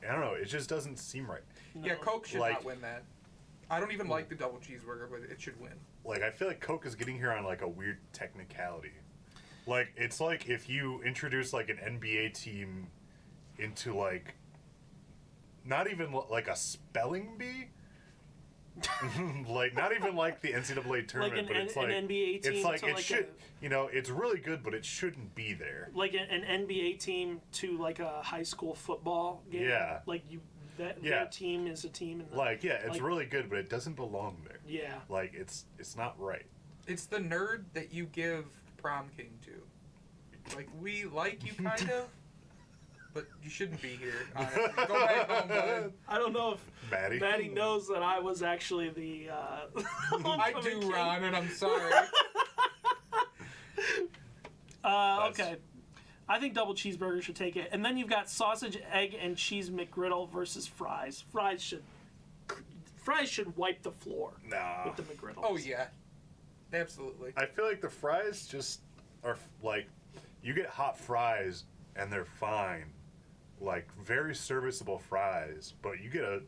S2: I don't know, it just doesn't seem right.
S1: No.
S3: Yeah, Coke should
S2: Like-
S3: not win that. I don't even like the double cheeseburger, but it should win.
S2: Like, I feel like Coke is getting here on like a weird technicality. Like, it's like if you introduce like an NBA team into like not even like a spelling bee. Like, not even like the NCAA tournament, but it's like
S1: an NBA team
S2: it's like
S1: to
S2: it
S1: like
S2: should,
S1: a,
S2: you know, it's really good, but it shouldn't be there.
S1: like an NBA team to like a high school football game.
S2: Yeah.
S1: Like their
S2: Yeah.
S1: team is a team. In the,
S2: Like, yeah, it's
S1: like-
S2: really good, but it doesn't belong there.
S1: yeah.
S2: Like, it's not right.
S3: It's the nerd that you give prom king to. Like, we like you kind of, but you shouldn't be here. Honestly. Go back home, bud.
S1: I don't know if
S2: Maddie
S1: knows that I was actually the.
S3: I
S1: homecoming
S3: do,
S1: king.
S3: Ron, and I'm sorry.
S1: Okay. I think double cheeseburger should take it. And then you've got sausage, egg, and cheese McGriddle versus fries. Fries should wipe the floor
S2: Nah.
S1: with the McGriddles.
S3: Oh yeah, absolutely.
S2: I feel like the fries just are like, you get hot fries and they're fine, like very serviceable fries, but you get a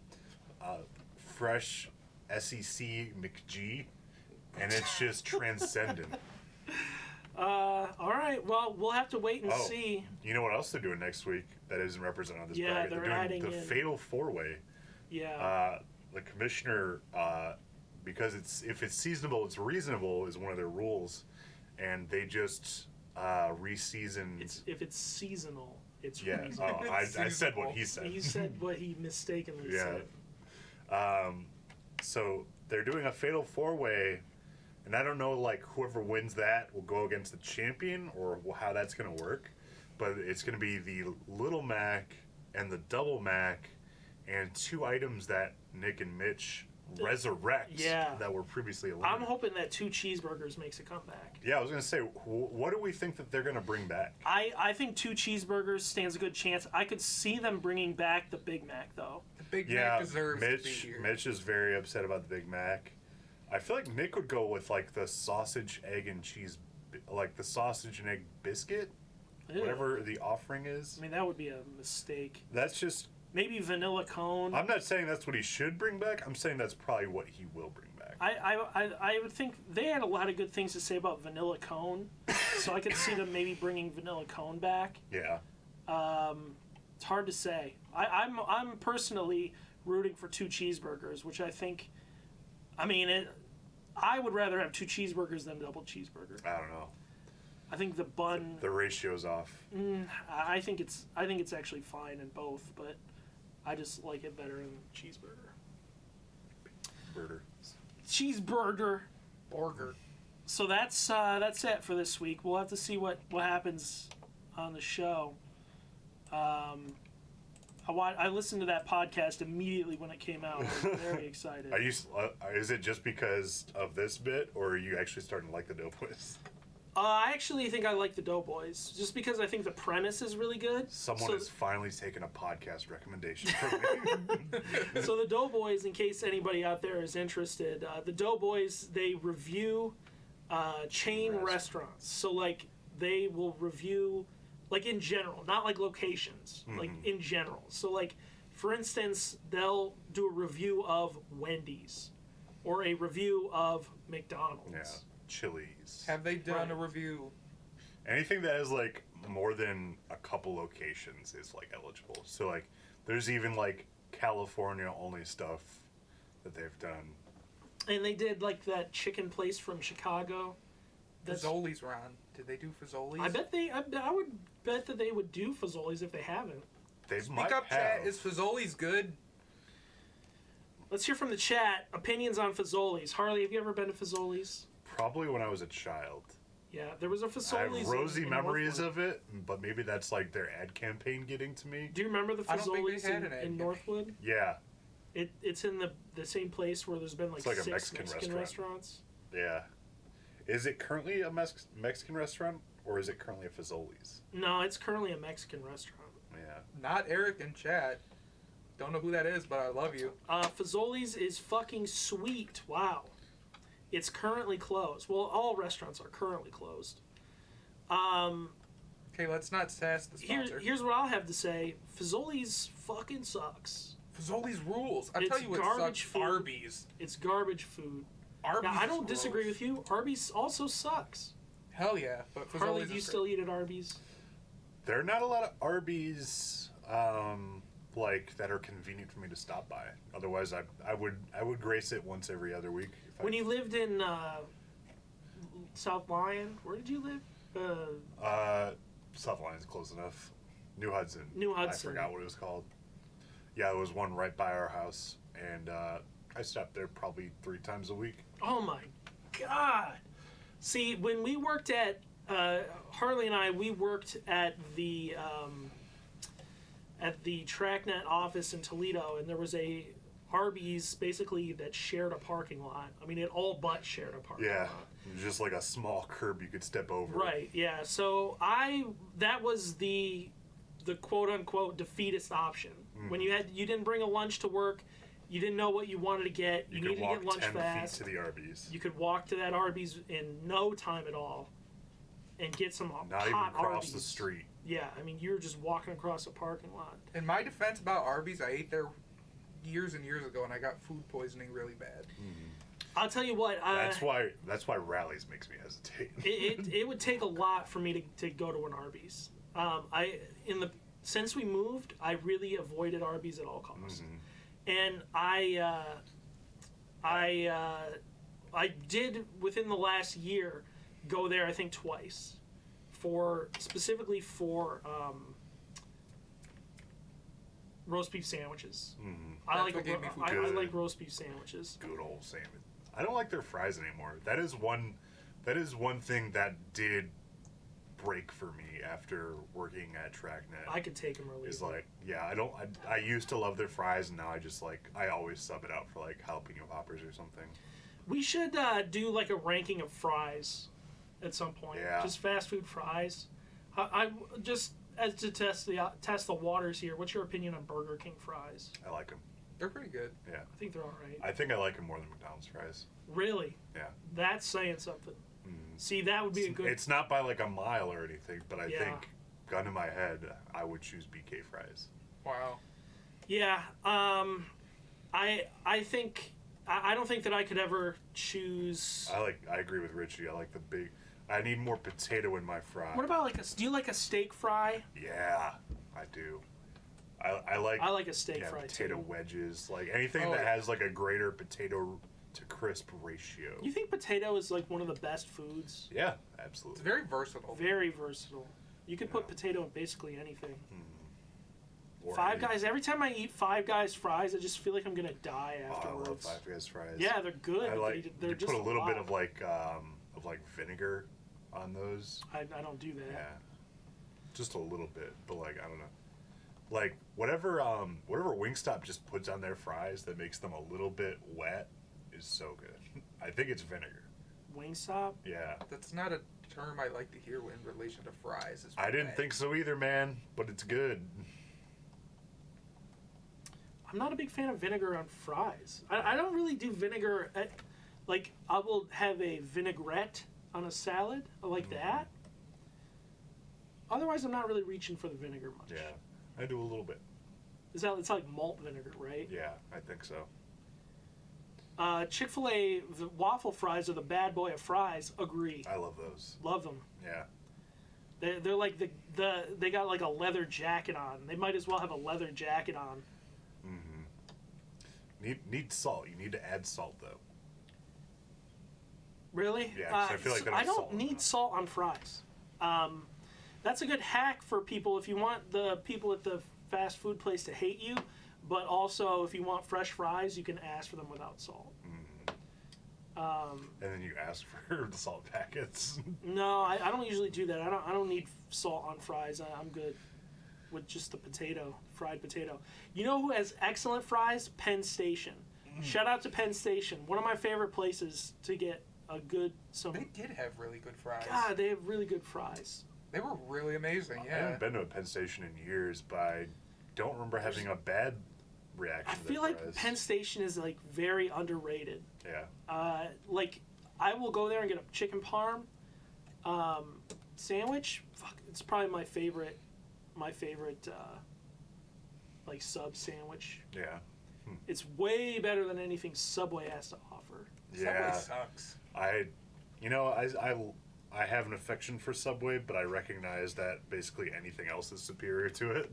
S2: fresh SEC McG, and it's just transcendent.
S1: All right. Well, we'll have to wait and
S2: Oh.
S1: see.
S2: You know what else they're doing next week that isn't represented on this
S1: Yeah,
S2: bracket?
S1: they're
S2: doing
S1: adding
S2: the
S1: in-
S2: Fatal Four-Way.
S1: Yeah.
S2: The commissioner, because if it's seasonable, it's reasonable is one of their rules, and they just reseasoned.
S1: If it's seasonal, it's
S2: Yeah.
S1: reasonable.
S2: Oh, I said what he said.
S1: He said what he mistakenly
S2: Yeah.
S1: said.
S2: So they're doing a Fatal Four-Way, and I don't know, like, whoever wins that will go against the champion or how that's going to work, but it's going to be the Little Mac and the Double Mac and two items that Nick and Mitch resurrect
S1: Yeah.
S2: that were previously eliminated.
S1: I'm hoping that Two Cheeseburgers makes a comeback.
S2: Yeah, I was gonna say, what do we think that they're gonna bring back?
S1: I think Two Cheeseburgers stands a good chance. I could see them bringing back the Big Mac, though.
S3: The Big
S2: Yeah,
S3: Mac deserves to be
S2: Mitch.
S3: here.
S2: Mitch is very upset about the Big Mac. I feel like Nick would go with like the sausage, egg, and cheese, like the sausage and egg biscuit,
S1: Ew.
S2: whatever the offering is.
S1: I mean, that would be a mistake.
S2: That's just.
S1: Maybe vanilla cone.
S2: I'm not saying that's what he should bring back. I'm saying that's probably what he will bring back.
S1: I would think they had a lot of good things to say about vanilla cone, so I could see them maybe bringing vanilla cone back.
S2: Yeah.
S1: It's hard to say. I'm personally rooting for Two Cheeseburgers, which I think. I mean, I would rather have two cheeseburgers than a double cheeseburger.
S2: I don't know.
S1: I think the bun.
S2: The ratio's off.
S1: I think it's actually fine in both, but I just like it better in cheeseburger.
S2: Burger.
S1: Cheeseburger.
S3: Burger.
S1: So that's it for this week. We'll have to see what happens on the show. I listened to that podcast immediately when it came out. I was very excited.
S2: Are you? Is it just because of this bit, or are you actually starting to like the Doughboys?
S1: I actually think I like the Doughboys, just because I think the premise is really good.
S2: Someone
S1: So-
S2: has finally taken a podcast recommendation from me.
S1: So the Doughboys, in case anybody out there is interested, the Doughboys, they review chain restaurants. So like they will review, like in general, not like locations, like in general. So like, for instance, they'll do a review of Wendy's, or a review of McDonald's.
S2: Yeah. Chili's.
S3: Have they done
S1: Right.
S3: a review?
S2: Anything that has like more than a couple locations is like eligible. So like, there's even like California only stuff that they've done.
S1: And they did like that chicken place from Chicago.
S3: Fazoli's were on. Did they do Fazoli's?
S1: I would bet that they would do Fazoli's if they haven't.
S2: They
S3: Speak
S2: might
S3: up,
S2: have.
S3: chat. Is Fazoli's good?
S1: Let's hear from the chat. Opinions on Fazoli's. Harley, have you ever been to Fazoli's?
S2: Probably when I was a child.
S1: Yeah, there was a
S2: I
S1: Fazoli's.
S2: have rosy
S1: in
S2: memories
S1: Northwood.
S2: of it, but maybe that's like their ad campaign getting to me.
S1: Do you remember the
S3: I don't think they
S1: Fazoli's
S3: had
S1: in,
S3: an ad
S1: in
S3: campaign.
S1: Northwood?
S2: Yeah,
S1: It's in the same place where there's been like,
S2: It's like a
S1: 6
S2: Mexican
S1: Mexican
S2: restaurant.
S1: restaurants.
S2: yeah. Is it currently a Mexican restaurant, or is it currently a Fazoli's?
S1: No, it's currently a Mexican restaurant.
S2: Yeah.
S3: Not Eric in chat. Don't know who that is, but I love you.
S1: Fazoli's is fucking sweet. Wow. It's currently closed. Well, all restaurants are currently closed.
S3: Okay, let's not sass the sponsor.
S1: Here's what I'll have to say. Fazoli's fucking sucks.
S3: Fazoli's rules. I
S1: It's
S3: tell you what
S1: garbage
S3: sucks.
S1: food.
S3: Arby's.
S1: It's garbage food.
S3: Arby's.
S1: Now, I
S3: is
S1: don't disagree
S3: gross.
S1: with you. Arby's also sucks.
S3: Hell yeah, but Fazoli's
S1: Harley,
S3: is
S1: do you
S3: great.
S1: still eat at Arby's?
S2: There are not a lot of Arby's like that are convenient for me to stop by. Otherwise, I would grace it once every other week. If
S1: When you lived in South Lyon, where did you live?
S2: South Lion's close enough. New Hudson.
S1: New Hudson.
S2: I forgot what it was called. Yeah, it was one right by our house, and I stopped there probably 3 times a week.
S1: Oh my God! See, when we worked at Harley and I, we worked at the TrackNet office in Toledo, and there was a Arby's basically that shared a parking lot. I mean, it all but shared a parking
S2: Yeah,
S1: lot.
S2: just like a small curb you could step over.
S1: Right. Yeah. So that was the quote unquote defeatist option. When you didn't bring a lunch to work, you didn't know what you wanted to get. You
S2: could
S1: needed to
S2: walk
S1: get lunch
S2: 10
S1: fast.
S2: feet to the Arby's.
S1: You could walk to that Arby's in no time at all, and get some
S2: Not
S1: hot
S2: even across the
S1: Arby's.
S2: street.
S1: Yeah, I mean, you're just walking across a parking lot.
S3: In my defense about Arby's, I ate there years and years ago, and I got food poisoning really bad.
S1: I'll tell you what.
S2: That's why rallies makes me hesitate.
S1: it would take a lot for me to go to an Arby's. Since we moved, I really avoided Arby's at all costs, and I did within the last year go there I think twice, specifically for roast beef sandwiches. I
S3: That's
S1: like
S3: what gave me food
S1: I
S2: poisoning.
S1: like roast beef sandwiches.
S2: Good old sandwich. I don't like their fries anymore. That is one thing that did break for me after working at TrackNet.
S1: I could take them or leave
S2: Is
S1: them.
S2: like, yeah, I used to love their fries, and now I just like, I always sub it out for like jalapeno poppers or something.
S1: We should do like a ranking of fries at some point.
S2: Yeah.
S1: Just fast food fries. I just as to test the waters here. What's your opinion on Burger King fries?
S2: I like them.
S3: They're pretty good.
S2: Yeah.
S1: I think they're all right.
S2: I think I like them more than McDonald's fries.
S1: Really?
S2: Yeah.
S1: That's saying something.
S2: Mm.
S1: See, that would be a good.
S2: It's not by like a mile or anything, but I
S1: Yeah.
S2: think, gun in my head, I would choose BK fries.
S3: Wow.
S1: Yeah. I think I don't think that I could ever choose.
S2: I agree with Richie. I like the big. I need more potato in my fry.
S1: What about do you like a steak fry?
S2: Yeah, I do. I like.
S1: I like a steak fry
S2: potato
S1: too.
S2: wedges, like anything
S3: Oh,
S2: that
S3: yeah.
S2: has like a greater potato to crisp ratio.
S1: You think potato is like one of the best foods?
S2: Yeah,
S3: It's
S2: absolutely.
S3: very versatile.
S1: Very versatile. You can put
S2: Yeah.
S1: potato in basically anything.
S2: Or
S1: Five
S2: any-
S1: Guys. Every time I eat Five Guys fries, I just feel like I'm gonna die
S2: Oh, I
S1: afterwards.
S2: love Five Guys fries.
S1: Yeah, they're good.
S2: I
S1: but
S2: like.
S1: they're
S2: You
S1: just
S2: put a little bit
S1: lot.
S2: of like vinegar on those.
S1: I don't do that.
S2: Yeah, just a little bit, but like I don't know, like whatever Wingstop just puts on their fries that makes them a little bit wet is so good. I think it's vinegar.
S1: Wingstop.
S2: Yeah,
S3: That's not a term I like to hear in relation to fries. Is
S2: I didn't
S3: wet.
S2: think so either, man. But it's good.
S1: I'm not a big fan of vinegar on fries. I don't really do vinegar. Like I will have a vinaigrette on a salad. I like that. Otherwise, I'm not really reaching for the vinegar much.
S2: Yeah, I do a little bit.
S1: It's like malt vinegar, right?
S2: Yeah, I think so.
S1: Chick-fil-A waffle fries are the bad boy of fries. Agree.
S2: I love those.
S1: Love them.
S2: Yeah,
S1: They're like they got like a leather jacket on. They might as well have a leather jacket on.
S2: need salt. You need to add salt though.
S1: Really?
S2: Yeah, 'cause I feel like they don't
S1: I don't
S2: salt
S1: need
S2: enough.
S1: salt on fries. That's a good hack for people if you want the people at the fast food place to hate you, but also if you want fresh fries, you can ask for them without salt.
S2: And then you ask for the salt packets.
S1: No, I don't usually do that. I don't need salt on fries. I'm good with just the potato, fried potato. You know who has excellent fries? Penn Station. Shout out to Penn Station. One of my favorite places to get a good
S3: They did have really good fries.
S1: God, they have really good fries.
S3: They were really amazing.
S2: I
S3: Yeah.
S2: haven't been to a Penn Station in years, but I don't remember having a bad reaction.
S1: I
S2: to
S1: feel
S2: their
S1: like
S2: fries.
S1: Penn Station is like very underrated.
S2: Yeah.
S1: Like I will go there and get a chicken parm sandwich. Fuck, it's probably my favorite like sub sandwich.
S2: Yeah.
S1: It's way better than anything Subway has to offer.
S2: Yeah.
S3: Subway sucks.
S2: I have an affection for Subway, but I recognize that basically anything else is superior to it.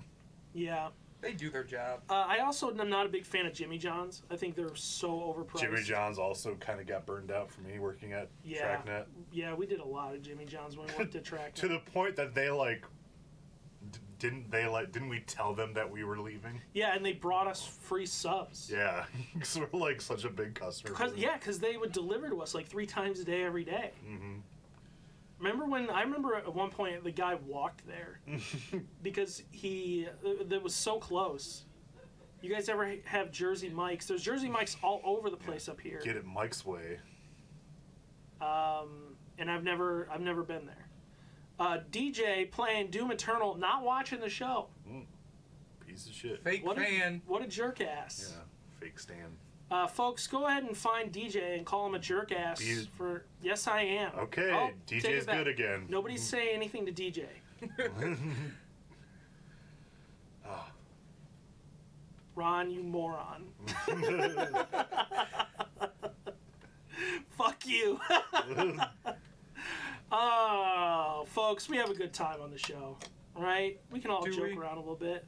S1: Yeah.
S3: They do their job.
S1: I also am not a big fan of Jimmy John's. I think they're so overpriced.
S2: Jimmy John's also kind of got burned out for me working at
S1: Yeah.
S2: TrackNet.
S1: Yeah, we did a lot of Jimmy John's when we worked at Track.
S2: To the point that they like didn't we tell them that we were leaving?
S1: Yeah, and they brought us free subs.
S2: Yeah. Because we're like such a big customer. for them.
S1: Because they would deliver to us like 3 times a day, every day.
S2: Mhm.
S1: I remember at one point the guy walked there because that was so close. You guys ever have Jersey Mike's? There's Jersey Mike's all over the place up here.
S2: Get it Mike's way.
S1: And I've never been there. DJ playing Doom Eternal, not watching the show.
S2: Piece of shit.
S3: Fake
S1: What
S3: fan.
S1: what a jerk ass.
S2: Yeah. Fake Stan.
S1: Folks, go ahead and find DJ and call him a jerk ass
S2: Be-
S1: for. Yes, I am.
S2: Okay,
S1: Oh, take
S2: DJ's
S1: it back.
S2: good again.
S1: Nobody's saying anything to DJ.
S2: Ah.
S1: Ron, you moron. Fuck you. Oh, folks, we have a good time on the show, right? We can all
S3: Do
S1: joke
S3: we?
S1: around a little bit.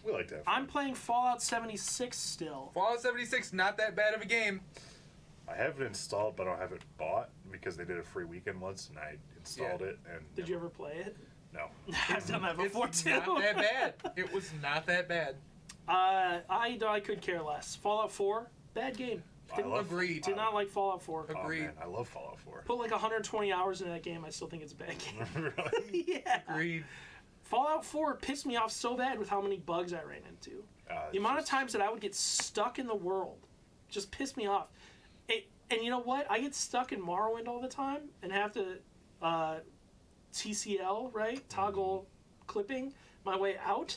S2: We like to have fun.
S1: I'm playing Fallout 76 still.
S3: Fallout 76, not that bad of a game.
S2: I have it installed, but I don't have it bought because they did a free weekend once, and I installed it. And
S1: Did you ever play it?
S2: No.
S1: I've done that before
S3: It's
S1: too.
S3: not that bad. It was not that bad.
S1: I could care less. Fallout 4, bad game.
S2: I love.
S3: Agreed.
S1: Did not like Fallout 4.
S2: Oh,
S3: Agreed.
S2: man, I love Fallout 4.
S1: Put like 120 hours into that game, I still think it's a bad game.
S2: Really?
S1: Yeah.
S3: Agreed.
S1: Fallout 4 pissed me off so bad with how many bugs I ran into. The amount of times that I would get stuck in the world just pissed me off. And you know what? I get stuck in Morrowind all the time and have to TCL, right? Toggle clipping my way out.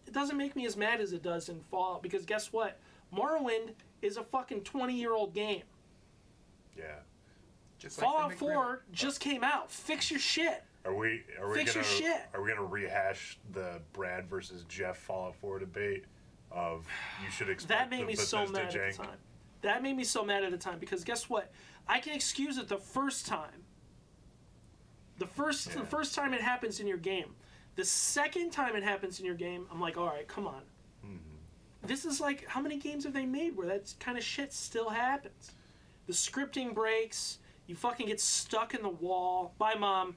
S1: It doesn't make me as mad as it does in Fallout because guess what? Morrowind is a fucking 20-year-old game.
S2: Yeah.
S3: Just like
S1: Fallout
S3: the
S1: 4 just came out. Fix your shit.
S2: Are we
S1: Fix your
S2: gonna
S1: shit.
S2: are we gonna rehash the Brad versus Jeff Fallout 4 debate of you should expect
S1: That made
S2: the
S1: me so
S2: Bethesda
S1: mad
S2: jank?
S1: at the time. That made me so mad at the time because guess what? I can excuse it the first time. The first time it happens in your game. The second time it happens in your game, I'm like, all right, come on.
S2: Mm-hmm.
S1: This is like, how many games have they made where that kind of shit still happens? The scripting breaks. You fucking get stuck in the wall. Bye, Mom.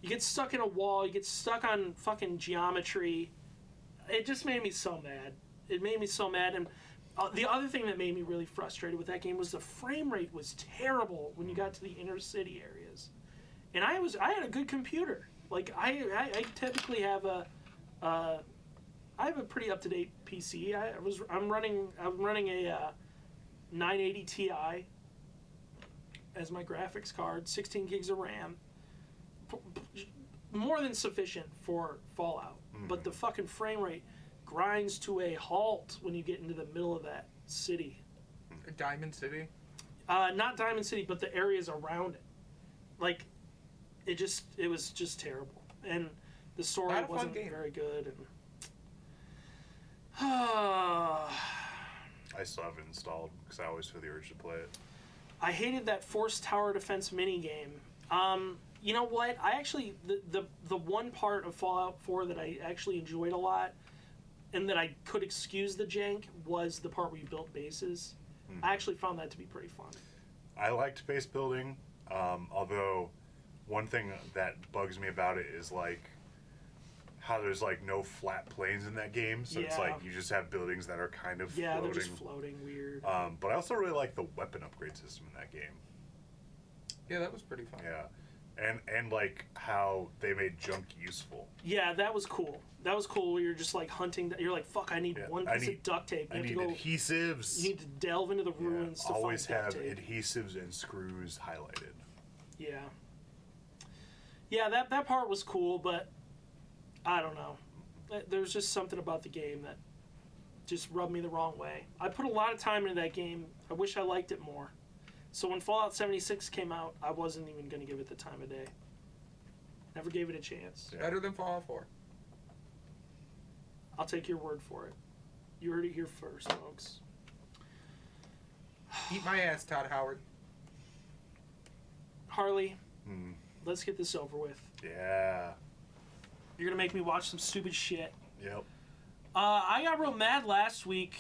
S1: You get stuck in a wall. You get stuck on fucking geometry. It just made me so mad. It made me so mad. And the other thing that made me really frustrated with that game was the frame rate was terrible when you got to the inner city areas. And I had a good computer. Like I typically have I have a pretty up to date PC. I'm running a 980 Ti as my graphics card, 16 gigs of RAM, more than sufficient for Fallout. But the fucking frame rate grinds to a halt when you get into the middle of that city.
S3: Diamond City.
S1: Not Diamond City, but the areas around it. Like, it was just terrible, and the story
S3: Not a fun
S1: wasn't
S3: game.
S1: very good. And
S2: I still have it installed because I always feel the urge to play it.
S1: I hated that forced tower defense mini game. You know what? I actually the one part of Fallout 4 that I actually enjoyed a lot, and that I could excuse the jank was the part where you built bases. I actually found that to be pretty fun.
S2: I liked base building, although one thing that bugs me about it is like how there's like no flat planes in that game, so it's
S1: Yeah.
S2: like you just have buildings that are kind of
S1: Yeah,
S2: floating.
S1: they're just floating weird.
S2: But I also really like the weapon upgrade system in that game.
S3: Yeah, that was pretty fun.
S2: Yeah, and like how they made junk useful.
S1: Yeah, that was cool. That was cool. Where you're just like hunting. You're like, fuck, I need
S2: Yeah,
S1: one
S2: I
S1: piece
S2: need-
S1: of duct tape.
S2: I
S1: You have
S2: need
S1: to go.
S2: adhesives.
S1: You need to delve into the
S2: Yeah,
S1: ruins to
S2: always
S1: find
S2: have
S1: duct tape.
S2: adhesives and screws highlighted.
S1: Yeah. Yeah, that part was cool, but I don't know. There's just something about the game that just rubbed me the wrong way. I put a lot of time into that game. I wish I liked it more. So when Fallout 76 came out, I wasn't even going to give it the time of day. Never gave it a chance.
S2: Yeah.
S3: Better than Fallout 4.
S1: I'll take your word for it. You heard it here first, folks.
S3: Eat my ass, Todd Howard.
S1: Harley,
S2: Hmm.
S1: let's get this over with.
S2: Yeah.
S1: You're going to make me watch some stupid shit.
S2: Yep.
S1: I got real mad last week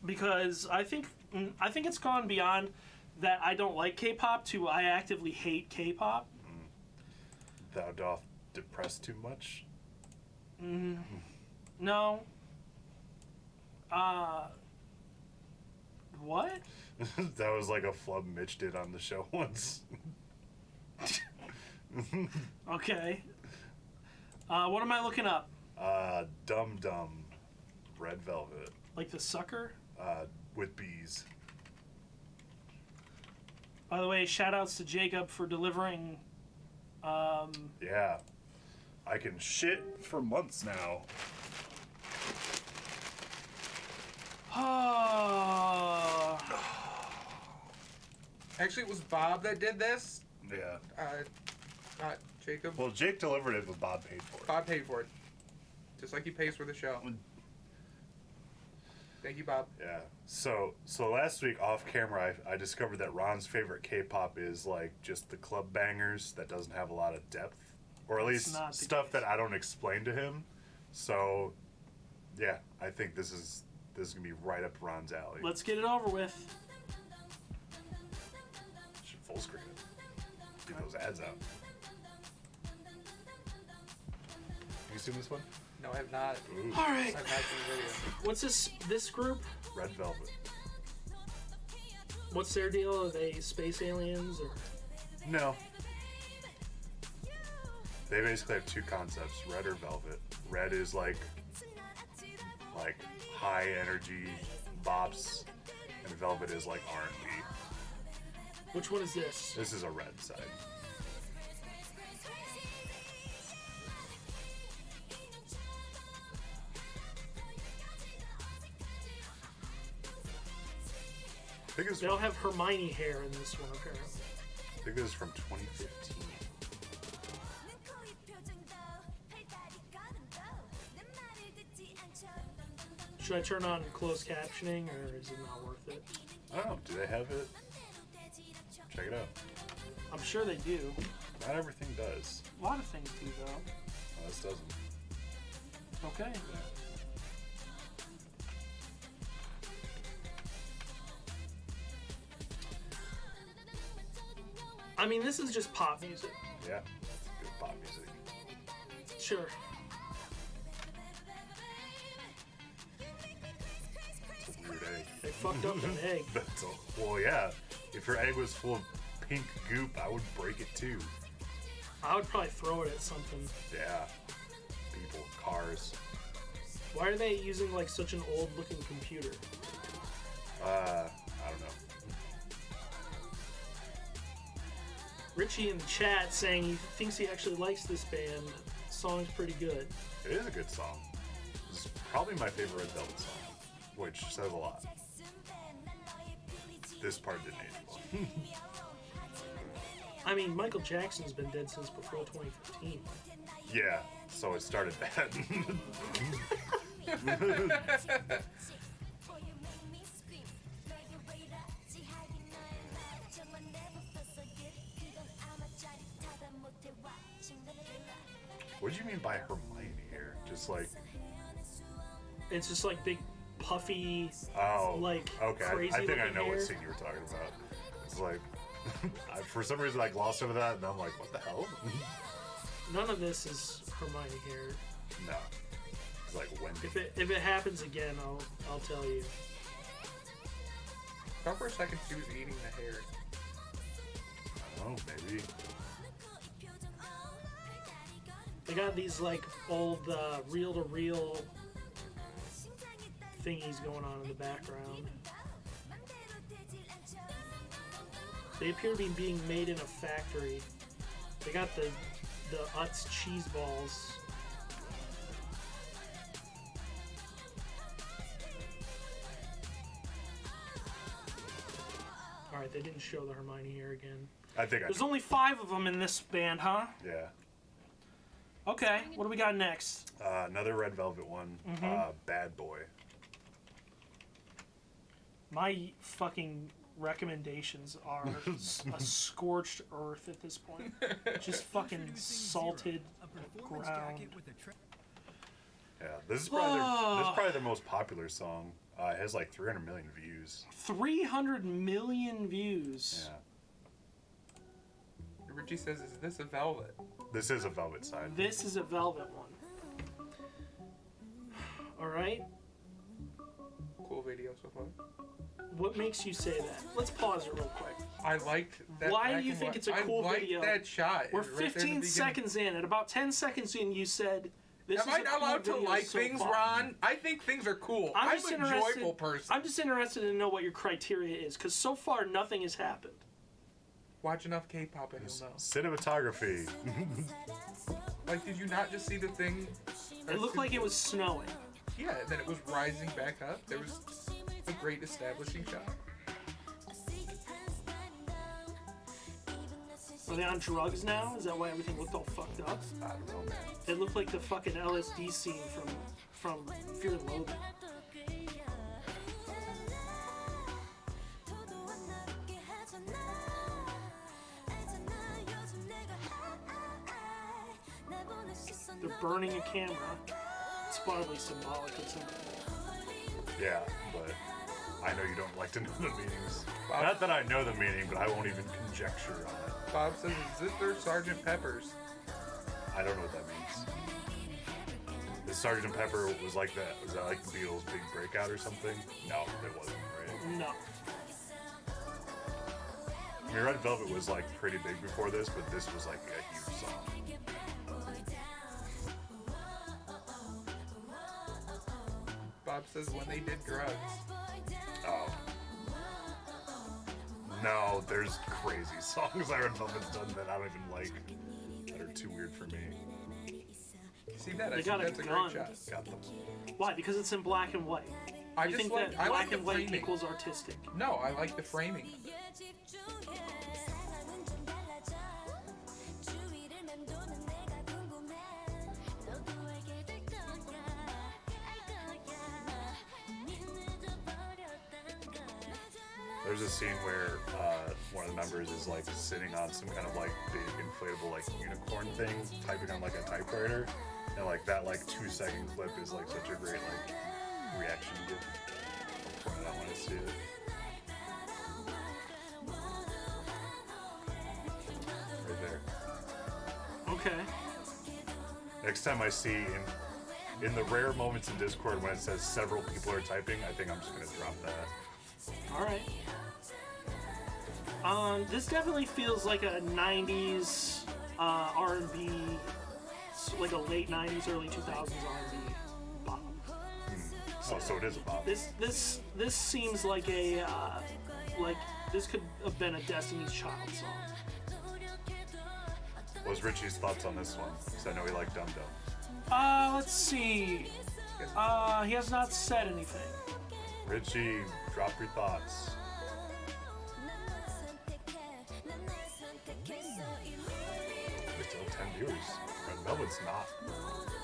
S1: because I think it's gone beyond that I don't like K-pop to I actively hate K-pop.
S2: Thou doth depress too much.
S1: No. What?
S2: That was like a flub Mitch did on the show once.
S1: Okay. What am I looking up?
S2: Dum Dum, Red Velvet,
S1: Like the sucker?
S2: with bees.
S1: By the way, shout outs to Jacob for delivering.
S2: Yeah. I can shit for months now.
S3: Actually, it was Bob that did this.
S2: Yeah.
S3: Not Jacob.
S2: Well, Jake delivered it, but Bob paid for it.
S3: Bob paid for it. Just like he pays for the show. Thank you, Bob.
S2: Yeah. So last week off camera, I discovered that Ron's favorite K-pop is like just the club bangers that doesn't have a lot of depth, or at least
S1: not the
S2: stuff
S1: case.
S2: that I don't explain to him. So, yeah, I think this is gonna be right up Ron's alley.
S1: Let's get it over with.
S2: Should full screen it. Get those ads out. You seen this one?
S3: No, I have not.
S2: Ooh,
S1: All right.
S3: I've not seen the video.
S1: What's this group?
S2: Red Velvet.
S1: What's their deal? Are they space aliens or?
S2: No. They basically have two concepts, red or velvet. Red is like high energy bops, and velvet is like R&B.
S1: Which one is this?
S2: This is a red side. I think
S1: They don't have Hermione hair in this one, apparently.
S2: this is from 2015.
S1: Should I turn on closed captioning, or is it not worth it?
S2: I don't know. Do they have it? Check it out.
S1: I'm sure they do.
S2: Not everything does.
S1: A lot of things do, though.
S2: No, this doesn't.
S1: Okay. I mean, this is just pop music.
S2: Yeah. Good pop music.
S1: Sure.
S2: It's a weird egg.
S1: They fucked up an egg.
S2: Well, yeah. If your egg was full of pink goop, I would break it too.
S1: I would probably throw it at something.
S2: Yeah. People, cars.
S1: Why are they using like such an old looking computer?
S2: I don't know.
S1: Richie in the chat saying he thinks he actually likes this band. Song's pretty good.
S2: It is a good song. This is probably my favorite Red Velvet song, which says a lot. This part didn't age well.
S1: I mean, Michael Jackson's been dead since before 2015.
S2: Yeah, so it started bad. What do you mean by Hermione here? Just like,
S1: It's just like big, puffy,
S2: oh,
S1: like
S2: okay.
S1: crazy
S2: I think I
S1: looking
S2: know what
S1: hair.
S2: scene you were talking about. It's like, for some reason I glossed over that, and I'm like, what the hell?
S1: None of this is Hermione hair.
S2: No. It's like Wendy.
S1: If it happens again, I'll tell you.
S3: I thought for a second she was eating the hair.
S2: I don't know, maybe.
S1: They got these like old reel-to-reel thingies going on in the background. They appear to be being made in a factory. They got the Utz cheese balls. Alright, they didn't show the Hermione hair again.
S2: I think
S1: There's only 5 of them in this band, huh?
S2: yeah.
S1: Okay, what do we got next?
S2: Another Red Velvet one. Bad Boy.
S1: My fucking recommendations are a scorched earth at this point. Just fucking salted ground.
S2: Yeah, this is probably their most popular song. It has like 300 million views.
S1: 300 million views.
S2: Yeah.
S3: Richie says, "Is this a Velvet?"
S2: This is a Velvet side.
S1: This is a Velvet one. Alright,
S3: Cool video so far.
S1: what makes you say that? Let's pause it real quick.
S3: I liked that.
S1: Why do
S3: black
S1: you
S3: and
S1: think
S3: white-
S1: it's a cool
S3: I liked
S1: video?
S3: that shot.
S1: We're
S3: right there in the
S1: 15
S3: beginning.
S1: seconds in. At about 10 seconds in, you said, this
S3: Am
S1: is
S3: I
S1: a
S3: not
S1: cool
S3: allowed to
S1: video
S3: like
S1: so
S3: things,
S1: far.
S3: Ron? I think things are cool. I'm
S1: just
S3: a
S1: interested-
S3: joyful person.
S1: I'm just interested to know what your criteria is, because so far nothing has happened.
S3: Watch enough K-pop and you'll know.
S2: Cinematography.
S3: Like, did you not just see the thing?
S1: It looked like it was snowing.
S3: Yeah, and then it was rising back up. There was a great establishing shot.
S1: Are they on drugs now? Is that why everything looked all fucked up?
S2: I don't know, man.
S1: It looked like the fucking LSD scene from Fear and Loathing. They're burning a camera. It's probably symbolic of something.
S2: Yeah, but I know you don't like to know the meanings. Not that I know the meaning, but I won't even conjecture on it.
S3: Bob says, "Is this their Sergeant Pepper's?"
S2: I don't know what that means. the Sgt. Pepper was like that. Was that like the Beatles' big breakout or something? No, it wasn't, right?
S1: No.
S2: I mean, Red Velvet was like pretty big before this, but this was like a huge song.
S3: Bob says when they did drugs.
S2: Oh. No, there's crazy songs Red Velvet's done that I don't even like. That are too weird for me.
S3: See that?
S1: They
S3: I
S1: got
S3: think
S1: a
S3: that's a
S1: gun.
S3: great shot.
S2: Got them.
S1: Why? Because it's in black and white.
S3: I
S1: You
S3: just
S1: think
S3: like
S1: that
S3: I
S1: black
S3: like the
S1: and white
S3: framing.
S1: equals artistic?
S3: No, I like the framing.
S2: There's a scene where one of the members is like sitting on some kind of like big inflatable like unicorn thing, typing on like a typewriter, and like that like 2-second clip is like such a great like reaction gif. I want to see it. Right there.
S1: Okay.
S2: Next time I see in the rare moments in Discord when it says several people are typing, I think I'm just gonna drop that.
S1: All right. This definitely feels like a '90s R&B, like a late '90s, early 2000s R&B bop.
S2: Oh, so it is a bop.
S1: This seems like a like this could have been a Destiny's Child song.
S2: What was Richie's thoughts on this one? Because I know he liked Dum Dum.
S1: Let's see. He has not said anything.
S2: Richie, drop your thoughts. There's still 10 viewers. Red Velvet's not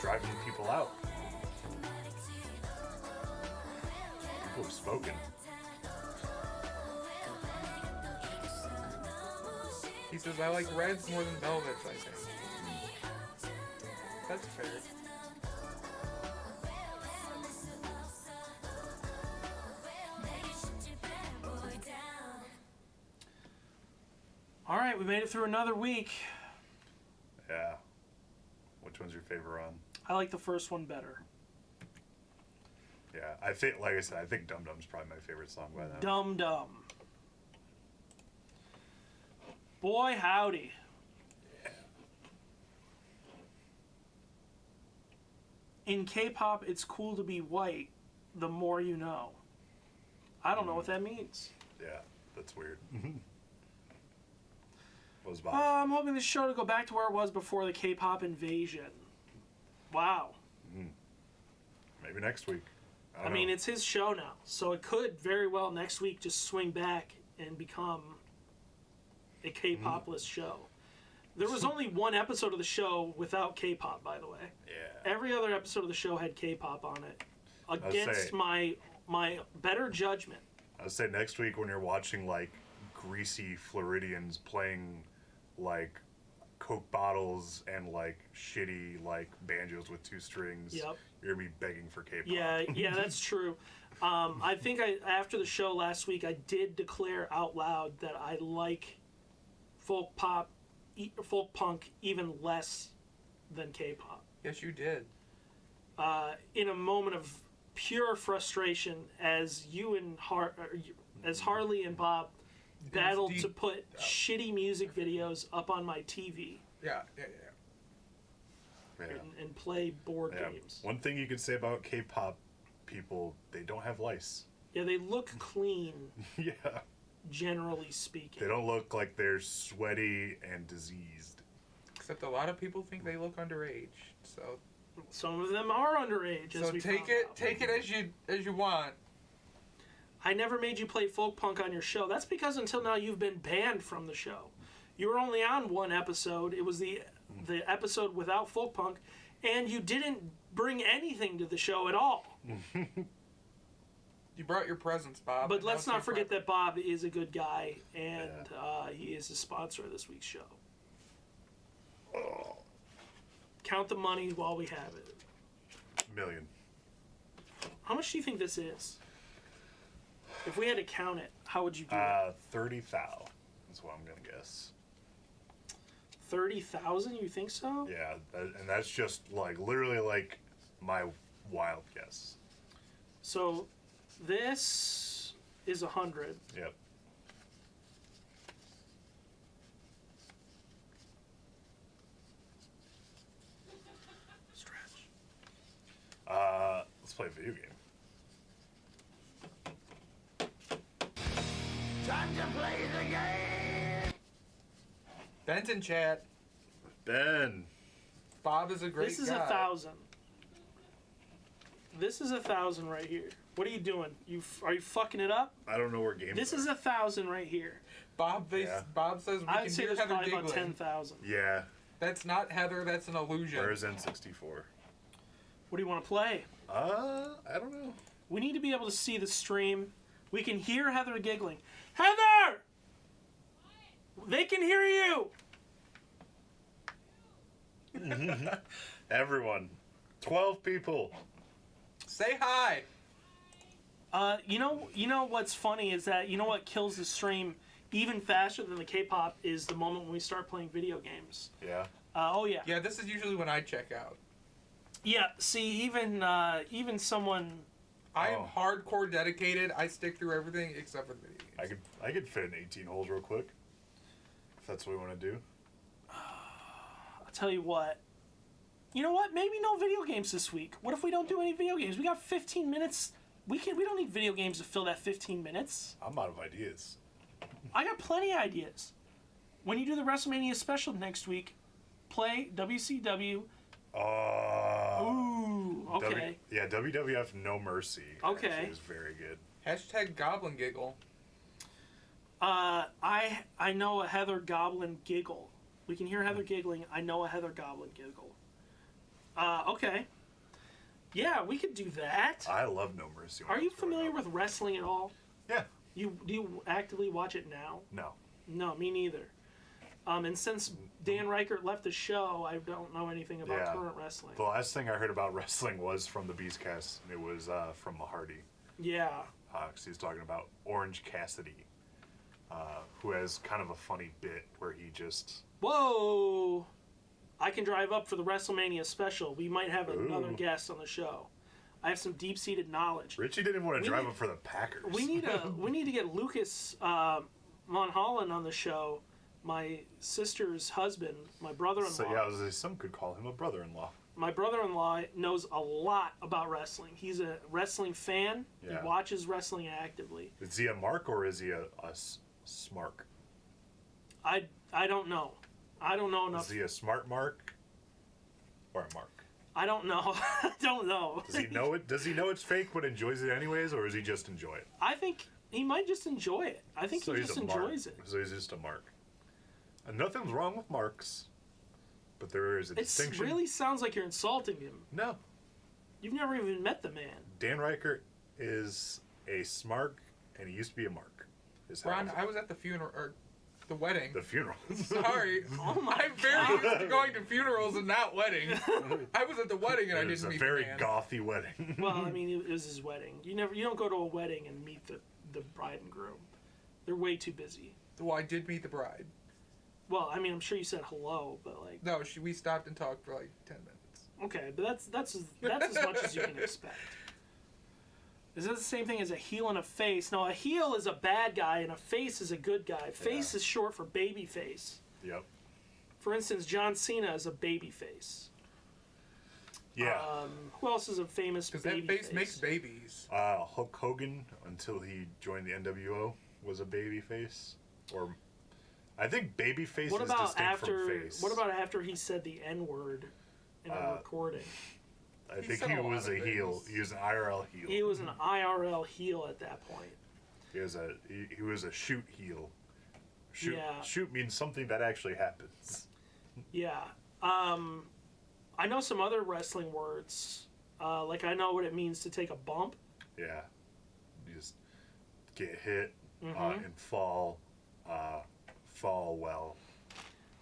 S2: driving people out. People have spoken.
S3: He says I like reds more than velvets. I think that's fair.
S1: All right, we made it through another week.
S2: Yeah. Which one's your favorite run?
S1: I like the first one better.
S2: Yeah, I think, like I said, I think Dum Dum's probably my favorite song by them.
S1: Dum Dum. Boy, howdy. In K-pop, it's cool to be white. The more you know. I don't know what that means.
S2: Yeah, that's weird. What was Bob?
S1: I'm hoping the show to go back to where it was before the K-pop invasion. Wow.
S2: Maybe next week.
S1: I mean, it's his show now, so it could very well next week just swing back and become a K-pop-less show. There was only one episode of the show without K-pop, by the way.
S2: Yeah.
S1: Every other episode of the show had K-pop on it. Against
S2: say-
S1: my better judgment.
S2: I would say next week when you're watching like greasy Floridians playing like Coke bottles and like shitty like banjos with 2 strings,
S1: Yep.
S2: you're gonna be begging for K-pop.
S1: Yeah, that's true. I think after the show last week, I did declare out loud that I like folk punk even less than K-pop.
S3: Yes, you did.
S1: In a moment of pure frustration, as you and as Harley and Bob battled
S3: deep.
S1: to put shitty music videos up on my TV
S3: Yeah.
S2: Yeah.
S1: and play board
S2: Yeah.
S1: games.
S2: One thing you could say about K-pop people, they don't have lice.
S1: Yeah, they look clean,
S2: Yeah.
S1: generally speaking.
S2: They don't look like they're sweaty and diseased.
S3: Except a lot of people think they look underage. So
S1: Some of them are underage. As we
S3: take
S1: found
S3: it
S1: out.
S3: take it as you want.
S1: I never made you play folk punk on your show. That's because until now you've been banned from the show. You were only on one episode. It was the episode without folk punk, and you didn't bring anything to the show at all.
S3: You brought your presents, Bob.
S1: But
S3: and now
S1: let's
S3: it's
S1: not
S3: your
S1: forget
S3: present.
S1: that Bob is a good guy, and he is a sponsor of this week's show. Count the money while we have it.
S2: Million.
S1: How much do you think this is? If we had to count it, how would you do it?
S2: 30 thou. That's what I'm gonna guess.
S1: 30,000? You think so?
S2: Yeah, and that's just like literally like my wild guess.
S1: So this is 100.
S2: Yep.
S1: Stretch.
S2: Let's play a video game.
S3: Ben's in chat.
S2: Ben.
S3: Bob is a great
S1: This is
S3: guy.
S1: 1,000. This is 1,000 right here. What are you doing? Are you fucking it up?
S2: I don't know where games
S1: This
S2: are.
S1: is 1,000 right here.
S3: Bob
S2: Yeah.
S3: says we
S1: I
S3: can
S1: would say
S3: hear
S1: there's
S3: Heather
S1: probably about
S3: giggling.
S1: 10,000.
S2: Yeah.
S3: That's not Heather. That's an illusion.
S2: Where's N64?
S1: What do you want to play?
S2: I don't know.
S1: We need to be able to see the stream. We can hear Heather giggling. Heather! They can hear you!
S2: Everyone. 12 people.
S3: Say hi.
S1: You know what's funny is that, you know what kills the stream even faster than the K-pop is the moment when we start playing video games.
S2: Yeah.
S1: Oh yeah.
S3: Yeah, this is usually when I check out.
S1: Yeah, see, even someone...
S3: I am
S2: Oh.
S3: hardcore dedicated. I stick through everything except for the video games.
S2: I could fit in 18 holes real quick. If that's what we want to do.
S1: I'll tell you what. You know what? Maybe no video games this week. What if we don't do any video games? We got 15 minutes. We don't need video games to fill that 15 minutes.
S2: I'm out of ideas.
S1: I got plenty of ideas. When you do the WrestleMania special next week, play WCW. Ooh, okay.
S2: WWF No Mercy.
S1: Okay.
S2: actually is very good.
S3: Hashtag Goblin Giggle.
S1: I know a Heather Goblin giggle. We can hear Heather giggling. I know a Heather Goblin giggle. Okay. Yeah, we could do that.
S2: I love No Mercy. when
S1: Are
S2: I
S1: you
S2: was growing
S1: familiar
S2: up.
S1: with wrestling at all?
S2: Yeah.
S1: Do you actively watch it now?
S2: No.
S1: No, me neither. And since Dan Reichert left the show, I don't know anything about
S2: Yeah.
S1: current wrestling.
S2: The last thing I heard about wrestling was from the Beastcast. And it was from Mahardy.
S1: Yeah.
S2: Because he was talking about Orange Cassidy. Who has kind of a funny bit where he just...
S1: Whoa! I can drive up for the WrestleMania special. We might have another
S2: Ooh.
S1: guest on the show. I have some deep-seated knowledge.
S2: Richie didn't want to
S1: We
S2: drive
S1: need-
S2: up for the Packers.
S1: We need to get Lucas Monholland on the show. My sister's husband, my brother-in-law.
S2: So yeah, I was gonna say, some could call him a brother-in-law.
S1: My brother-in-law knows a lot about wrestling. He's a wrestling fan.
S2: Yeah.
S1: He watches wrestling actively.
S2: Is he a Mark or is he a Smark?
S1: I don't know. I don't know enough.
S2: Is he a smart Mark or a Mark?
S1: I don't know. I don't know.
S2: Does he know it? Does he know it's fake but enjoys it anyways, or does he just enjoy it?
S1: I think he might just enjoy it. I think
S2: So
S1: he
S2: he's
S1: just
S2: a Mark.
S1: enjoys it.
S2: So he's just a Mark. And nothing's wrong with Marks, but there is a
S1: It
S2: distinction.
S1: really sounds like you're insulting him.
S2: No.
S1: You've never even met the man.
S2: Dan Reichert is a Smark, and he used to be a Mark. Is how
S3: Ron,
S2: it's-
S3: I was at the funeral or the wedding.
S2: the funeral.
S3: Sorry.
S1: Oh my
S3: I'm very used to going to funerals and not weddings. I was at the wedding and I
S2: It was
S3: didn't
S2: a
S3: meet
S2: very
S3: the man.
S2: gothy wedding.
S1: Well, I mean, it was his wedding. You don't go to a wedding and meet the bride and groom. They're way too busy.
S3: Well, I did meet the bride.
S1: Well, I mean, I'm sure you said hello, but like,
S3: No, we stopped and talked for like 10 minutes.
S1: okay, but that's as much as you can expect. Is that the same thing as a heel and a face? No, a heel is a bad guy and a face is a good guy. Face
S2: Yeah.
S1: is short for baby face.
S2: Yep.
S1: For instance, John Cena is a baby face.
S2: Yeah.
S1: Who else is a famous
S3: Because
S1: baby
S3: that face makes babies.
S2: Hulk Hogan, until he joined the NWO, was a baby face. Or, I think baby face
S1: What
S2: is
S1: about
S2: distinct
S1: after?
S2: from face.
S1: What about after he said the N word in a recording?
S2: I
S3: He
S2: think
S3: said
S2: he
S3: a lot
S2: was a
S3: of
S2: heel.
S3: things.
S2: He was an IRL heel.
S1: He was an IRL heel at that point.
S2: He was a shoot heel. Shoot,
S1: Yeah.
S2: shoot means something that actually happens.
S1: Yeah. I know some other wrestling words. Like I know what it means to take a bump.
S2: Yeah. You just get hit
S1: Mhm.
S2: and fall well.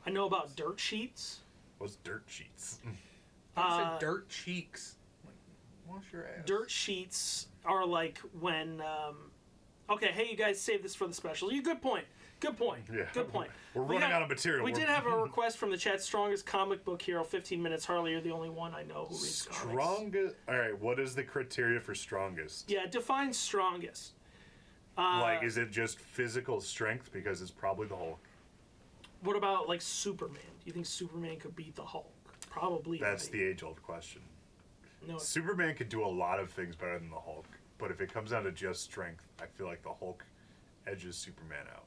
S1: I know about dirt sheets.
S2: What's dirt sheets?
S3: I said dirt cheeks. Like, wash your ass.
S1: Dirt sheets are like when Okay, hey, you guys, save this for the special. Good point. Good point.
S2: Yeah.
S1: Good point.
S2: We're
S1: We
S2: running
S1: got-
S2: out of material.
S1: We
S2: We're-
S1: did have a request from the chat. Strongest comic book hero, 15 minutes. Harley, you're the only one I know who reads comics.
S2: Strongest. All right. What is the criteria for strongest?
S1: Yeah, define strongest.
S2: Like, is it just physical strength? Because it's probably the Hulk.
S1: What about, like, Superman? Do you think Superman could beat the Hulk? Probably.
S2: That's
S1: right?
S2: the age-old question.
S1: No, it's-
S2: Superman could do a lot of things better than the Hulk, but if it comes down to just strength, I feel like the Hulk edges Superman out.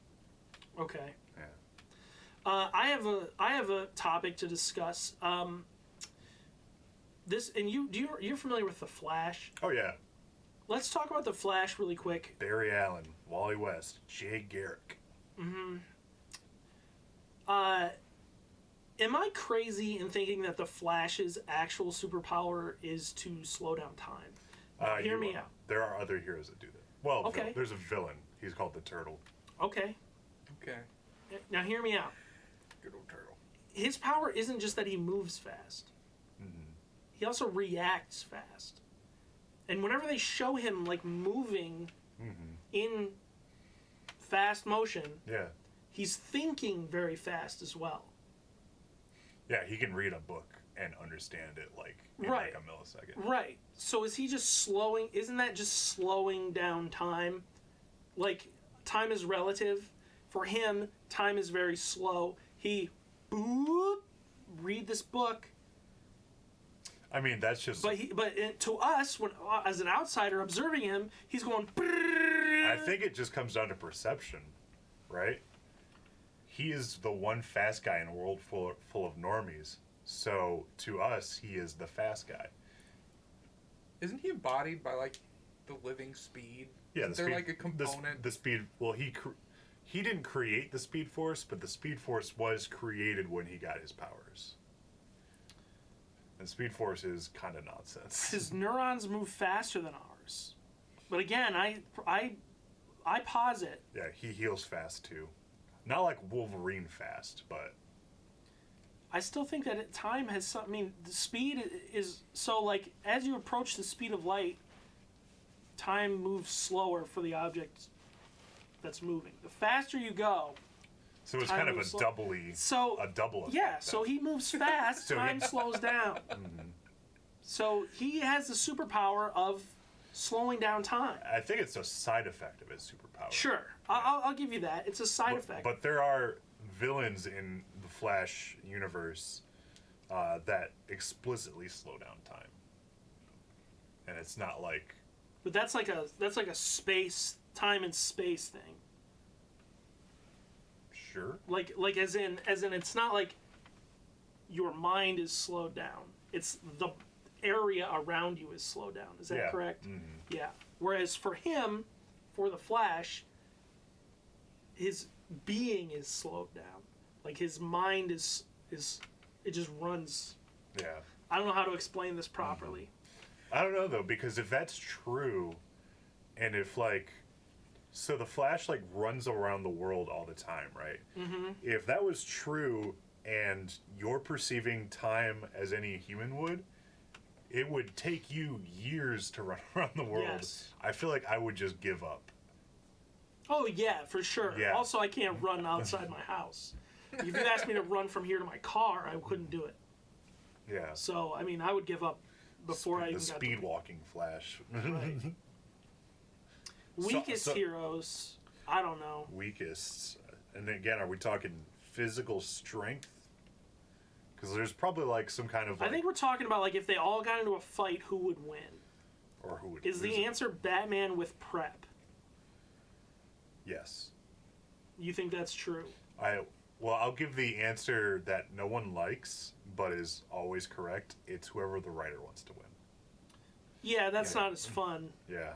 S1: Okay.
S2: Yeah.
S1: I have a topic to discuss. You're familiar with the Flash?
S2: Oh yeah.
S1: Let's talk about the Flash really quick.
S2: Barry Allen, Wally West, Jay Garrick.
S1: Am I crazy in thinking that the Flash's actual superpower is to slow down time? Hear
S2: You
S1: me
S2: are.
S1: out.
S2: There are other heroes that do that. Well,
S1: Okay.
S2: there's a villain. He's called the Turtle.
S1: Okay.
S3: Okay.
S1: Now hear me out.
S2: Good old Turtle.
S1: His power isn't just that he moves fast. He also reacts fast. And whenever they show him like moving in fast motion,
S2: Yeah.
S1: he's thinking very fast as well.
S2: Yeah, he can read a book and understand it like in
S1: Right.
S2: like a millisecond.
S1: Right. So is he just slowing? Isn't that just slowing down time? Like, time is relative. For him, time is very slow. He, boop, read this book.
S2: I mean, that's just.
S1: To us, when as an outsider observing him, he's going.
S2: I think it just comes down to perception, right? He is the one fast guy in a world full of normies. So to us, he is the fast guy.
S3: Isn't he embodied by like the living speed?
S2: Yeah,
S3: Isn't there like a component?
S2: The speed. Well, he didn't create the Speed Force, but the Speed Force was created when he got his powers. And Speed Force is kind of nonsense.
S1: His neurons move faster than ours. But again, I posit.
S2: Yeah, he heals fast too. Not like Wolverine fast, but
S1: I still think that time has some. I mean, the speed is so like as you approach the speed of light, time moves slower for the object that's moving. The faster you go,
S2: so it's
S1: time
S2: kind of a
S1: moves slow.
S2: doubly
S1: So
S2: a double effect.
S1: yeah, so
S2: then.
S1: he moves fast,
S2: So
S1: time
S2: he-
S1: slows down. So he has the superpower of slowing down time.
S2: I think it's a side effect of his superpower.
S1: Sure, I'll give you that. It's a side effect.
S2: But there are villains in the Flash universe that explicitly slow down time, and it's not like
S1: But that's like a space, time and space thing.
S2: sure.
S1: Like as in it's not like your mind is slowed down. It's the area around you is slowed down. Is that
S2: Yeah.
S1: correct? Yeah. Whereas for him, for the Flash, his being is slowed down. Like his mind is it just runs.
S2: Yeah.
S1: I don't know how to explain this properly.
S2: I don't know though, because if that's true, and if like, so the Flash like runs around the world all the time, right? If that was true, and you're perceiving time as any human would, it would take you years to run around the world.
S1: Yes.
S2: I feel like I would just give up.
S1: Oh yeah, for sure.
S2: Yeah.
S1: Also, I can't run outside my house. If you asked me to run from here to my car, I couldn't do it.
S2: Yeah.
S1: So I mean, I would give up before I
S2: the
S1: even got
S2: speed walking Flash.
S1: Right. Weakest
S2: so-
S1: heroes, I don't know.
S2: Weakest, and again, are we talking physical strength? Because there's probably like some kind of like,
S1: I think we're talking about like if they all got into a fight, who would win?
S2: or who would
S1: Is
S2: lose
S1: the
S2: it?
S1: answer Batman with prep?
S2: Yes.
S1: You think that's true?
S2: I'll give the answer that no one likes, but is always correct. It's whoever the writer wants to win.
S1: Yeah, that's
S2: Yeah.
S1: not as fun.
S2: Yeah.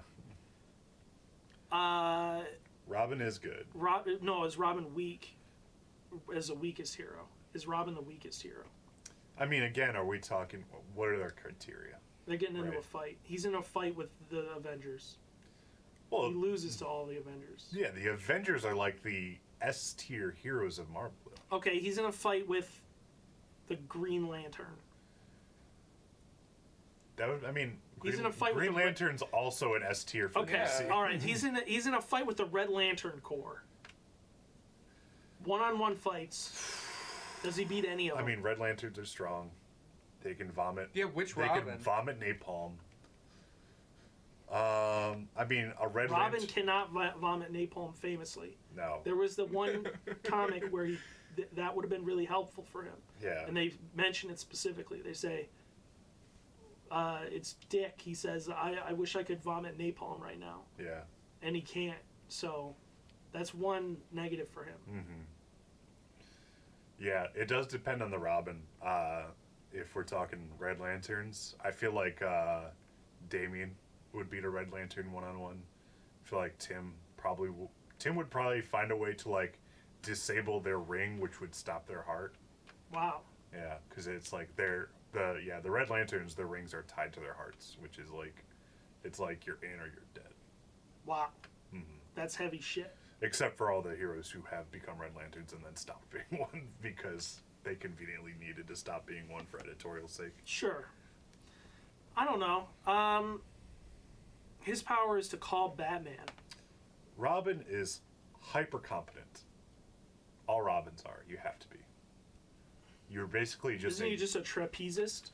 S1: Uh,
S2: Robin is good.
S1: is Robin weak as the weakest hero? Is Robin the weakest hero?
S2: I mean, again, are we talking? What are their criteria?
S1: They're getting into
S2: Right.
S1: a fight. He's in a fight with the Avengers.
S2: Well,
S1: He loses to all the Avengers.
S2: yeah, the Avengers are like the S tier heroes of Marvel.
S1: Okay, he's in a fight with the Green Lantern.
S2: That would, I mean,
S1: He's in a fight with
S2: Green
S1: the Red-
S2: Lantern's also an S tier for
S1: Okay,
S2: DC.
S1: all right. He's in a fight with the Red Lantern Corps. One-on-one fights. Does he beat any of
S2: I
S1: them?
S2: mean, Red Lanterns are strong. They can vomit.
S3: Yeah, which
S2: They
S3: Robin?
S2: can vomit napalm. I mean, a Red
S1: Robin
S2: Lantern.
S1: cannot vomit napalm famously.
S2: No.
S1: There was the one comic where that would have been really helpful for him.
S2: Yeah.
S1: And they mention it specifically. They say, it's Dick. He says, I wish I could vomit napalm right now.
S2: Yeah.
S1: And he can't. So that's one negative for him.
S2: Yeah, it does depend on the Robin. If we're talking Red Lanterns, I feel like Damian would beat a Red Lantern one-on-one. I feel like Tim would probably find a way to like disable their ring, which would stop their heart.
S1: Wow.
S2: Yeah, because it's like the Red Lanterns, their rings are tied to their hearts, which is like, it's like you're in or you're dead.
S1: Wow. That's heavy shit.
S2: Except for all the heroes who have become Red Lanterns and then stopped being one because they conveniently needed to stop being one for editorial sake.
S1: Sure. I don't know. His power is to call Batman.
S2: Robin is hyper competent. All Robins are. You have to be. You're basically just.
S1: Isn't he just a trapezist?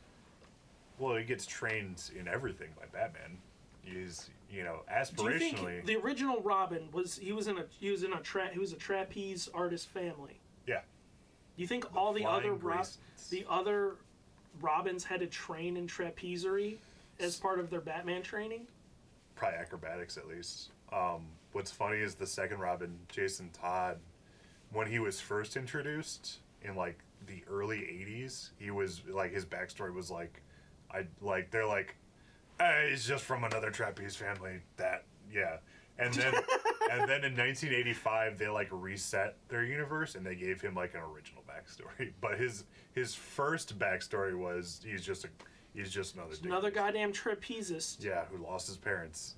S2: Well, he gets trained in everything by Batman. He's,
S1: Do you
S2: aspirationally.
S1: think the original Robin was a trapeze artist family?
S2: Yeah.
S1: Do you think all the other
S2: Flying
S1: other Robins had to train in trapezery as part of their Batman training?
S2: Probably acrobatics at least. What's funny is the second Robin, Jason Todd, when he was first introduced in like the early '80s, he was like his backstory was like, they're like, hey, he's just from another trapeze family. And then in 1985 they like reset their universe and they gave him like an original backstory. But his first backstory was he's just another dick.
S1: Another goddamn trapezist.
S2: Yeah, who lost his parents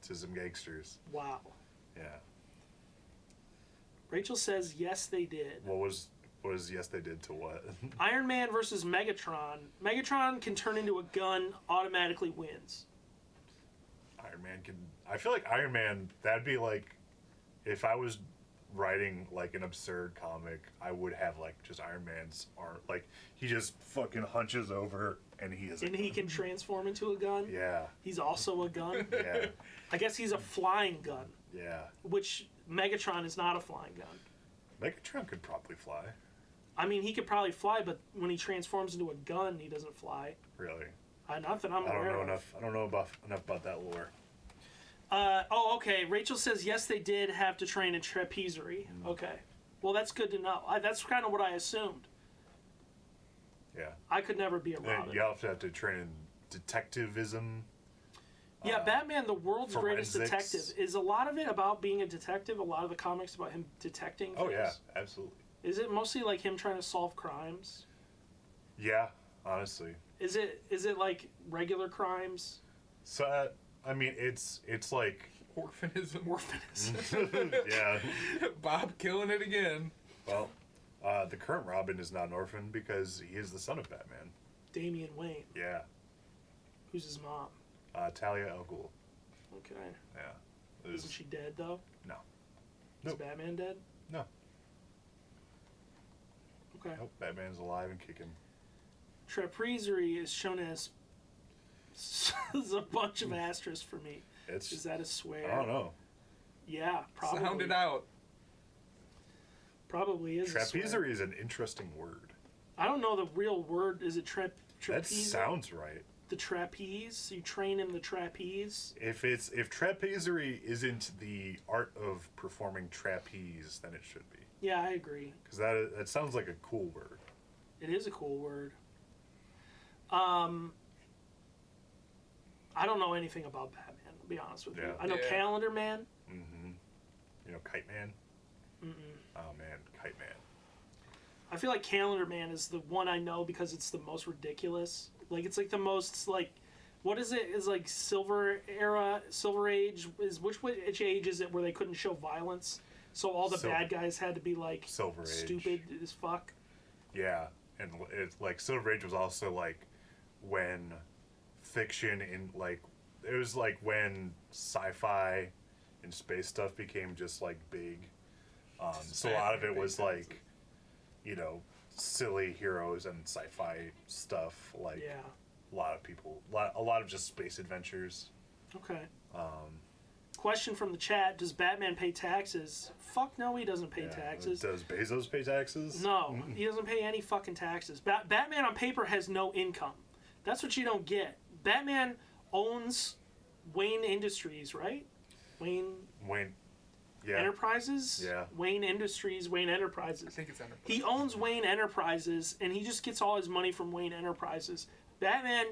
S2: to some gangsters.
S1: Wow.
S2: Yeah.
S1: Rachel says yes, they did.
S2: What was yes they did to what?
S1: Iron Man versus Megatron. Megatron can turn into a gun, automatically wins.
S2: Iron Man can. I feel like Iron Man. That'd be like, if I was writing like an absurd comic, I would have like just Iron Man's arm. Like he just fucking hunches over and he is.
S1: And he can transform into a gun.
S2: Yeah.
S1: He's also a gun.
S2: Yeah.
S1: I guess he's a flying gun,
S2: Yeah.
S1: which Megatron is not a flying gun.
S2: Megatron could probably fly.
S1: I mean, he could probably fly, but when he transforms into a gun, he doesn't fly.
S2: Really.
S1: Not that I'm
S2: I don't
S1: aware
S2: know
S1: of.
S2: enough. I don't know enough about that lore.
S1: Okay. Rachel says yes, they did have to train in trapezery. Okay. Well, that's good to know. That's kind of what I assumed.
S2: Yeah.
S1: I could never be a
S2: And
S1: Robin.
S2: you also have to train in detectivism.
S1: Yeah, Batman, the world's greatest
S2: forensics.
S1: detective. Is a lot of it about being a detective? A lot of the comics about him detecting things?
S2: Oh yeah, absolutely.
S1: Is it mostly like him trying to solve crimes?
S2: Yeah, honestly.
S1: Is it like regular crimes?
S2: So I mean, it's like
S3: Orphanism.
S1: Orphanism.
S2: yeah.
S3: Bob killing it again.
S2: Well, the current Robin is not an orphan because he is the son of Batman.
S1: Damian Wayne.
S2: Yeah.
S1: Who's his mom?
S2: Talia al Ghul.
S1: Okay.
S2: Yeah.
S1: Isn't she dead though?
S2: No.
S1: Is
S2: Nope.
S1: Batman dead?
S2: No.
S1: Okay.
S2: Nope. Batman's alive and kicking.
S1: Trapezery is shown as there's a bunch of asterisks for me.
S2: It's.
S1: Is that a swear?
S2: I don't know.
S1: Yeah, probably.
S3: Sound it out.
S1: Probably is. A swear.
S2: Trapezery is an interesting word.
S1: I don't know the real word. Is it trapeze?
S2: That sounds right.
S1: The trapeze. You train in the trapeze.
S2: If trapezery isn't the art of performing trapeze, then it should be.
S1: Yeah, I agree.
S2: Because that sounds like a cool word.
S1: It is a cool word. I don't know anything about Batman, to be honest with you.
S2: Yeah.
S1: I know
S3: Yeah.
S1: Calendar Man.
S2: Mm-hmm. You know, Kite Man? Oh man, Kite Man.
S1: I feel like Calendar Man is the one I know because it's the most ridiculous. Like, it's like the most, like, what is it? Is like Silver Age? Which age is it where they couldn't show violence? So all the bad guys had to be, like,
S2: Silver Age.
S1: stupid as fuck.
S2: Yeah, and it's like Silver Age was also like when fiction in like it was like when sci-fi and space stuff became just like big. So a lot of it was like, you know, silly heroes and sci-fi stuff. Like
S1: Yeah.
S2: a lot of people, a lot of just space adventures.
S1: Okay. Question from the chat: does Batman pay taxes? Fuck no, he doesn't pay taxes.
S2: Does Bezos pay taxes?
S1: No, he doesn't pay any fucking taxes. Batman on paper has no income. That's what you don't get. Batman owns Wayne Industries, right? Wayne
S2: Yeah.
S1: Enterprises?
S2: Yeah.
S1: Wayne Industries, Wayne
S3: I
S1: Enterprises.
S3: think it's Enterprise.
S1: He owns Wayne Enterprises, and he just gets all his money from Wayne Enterprises. Batman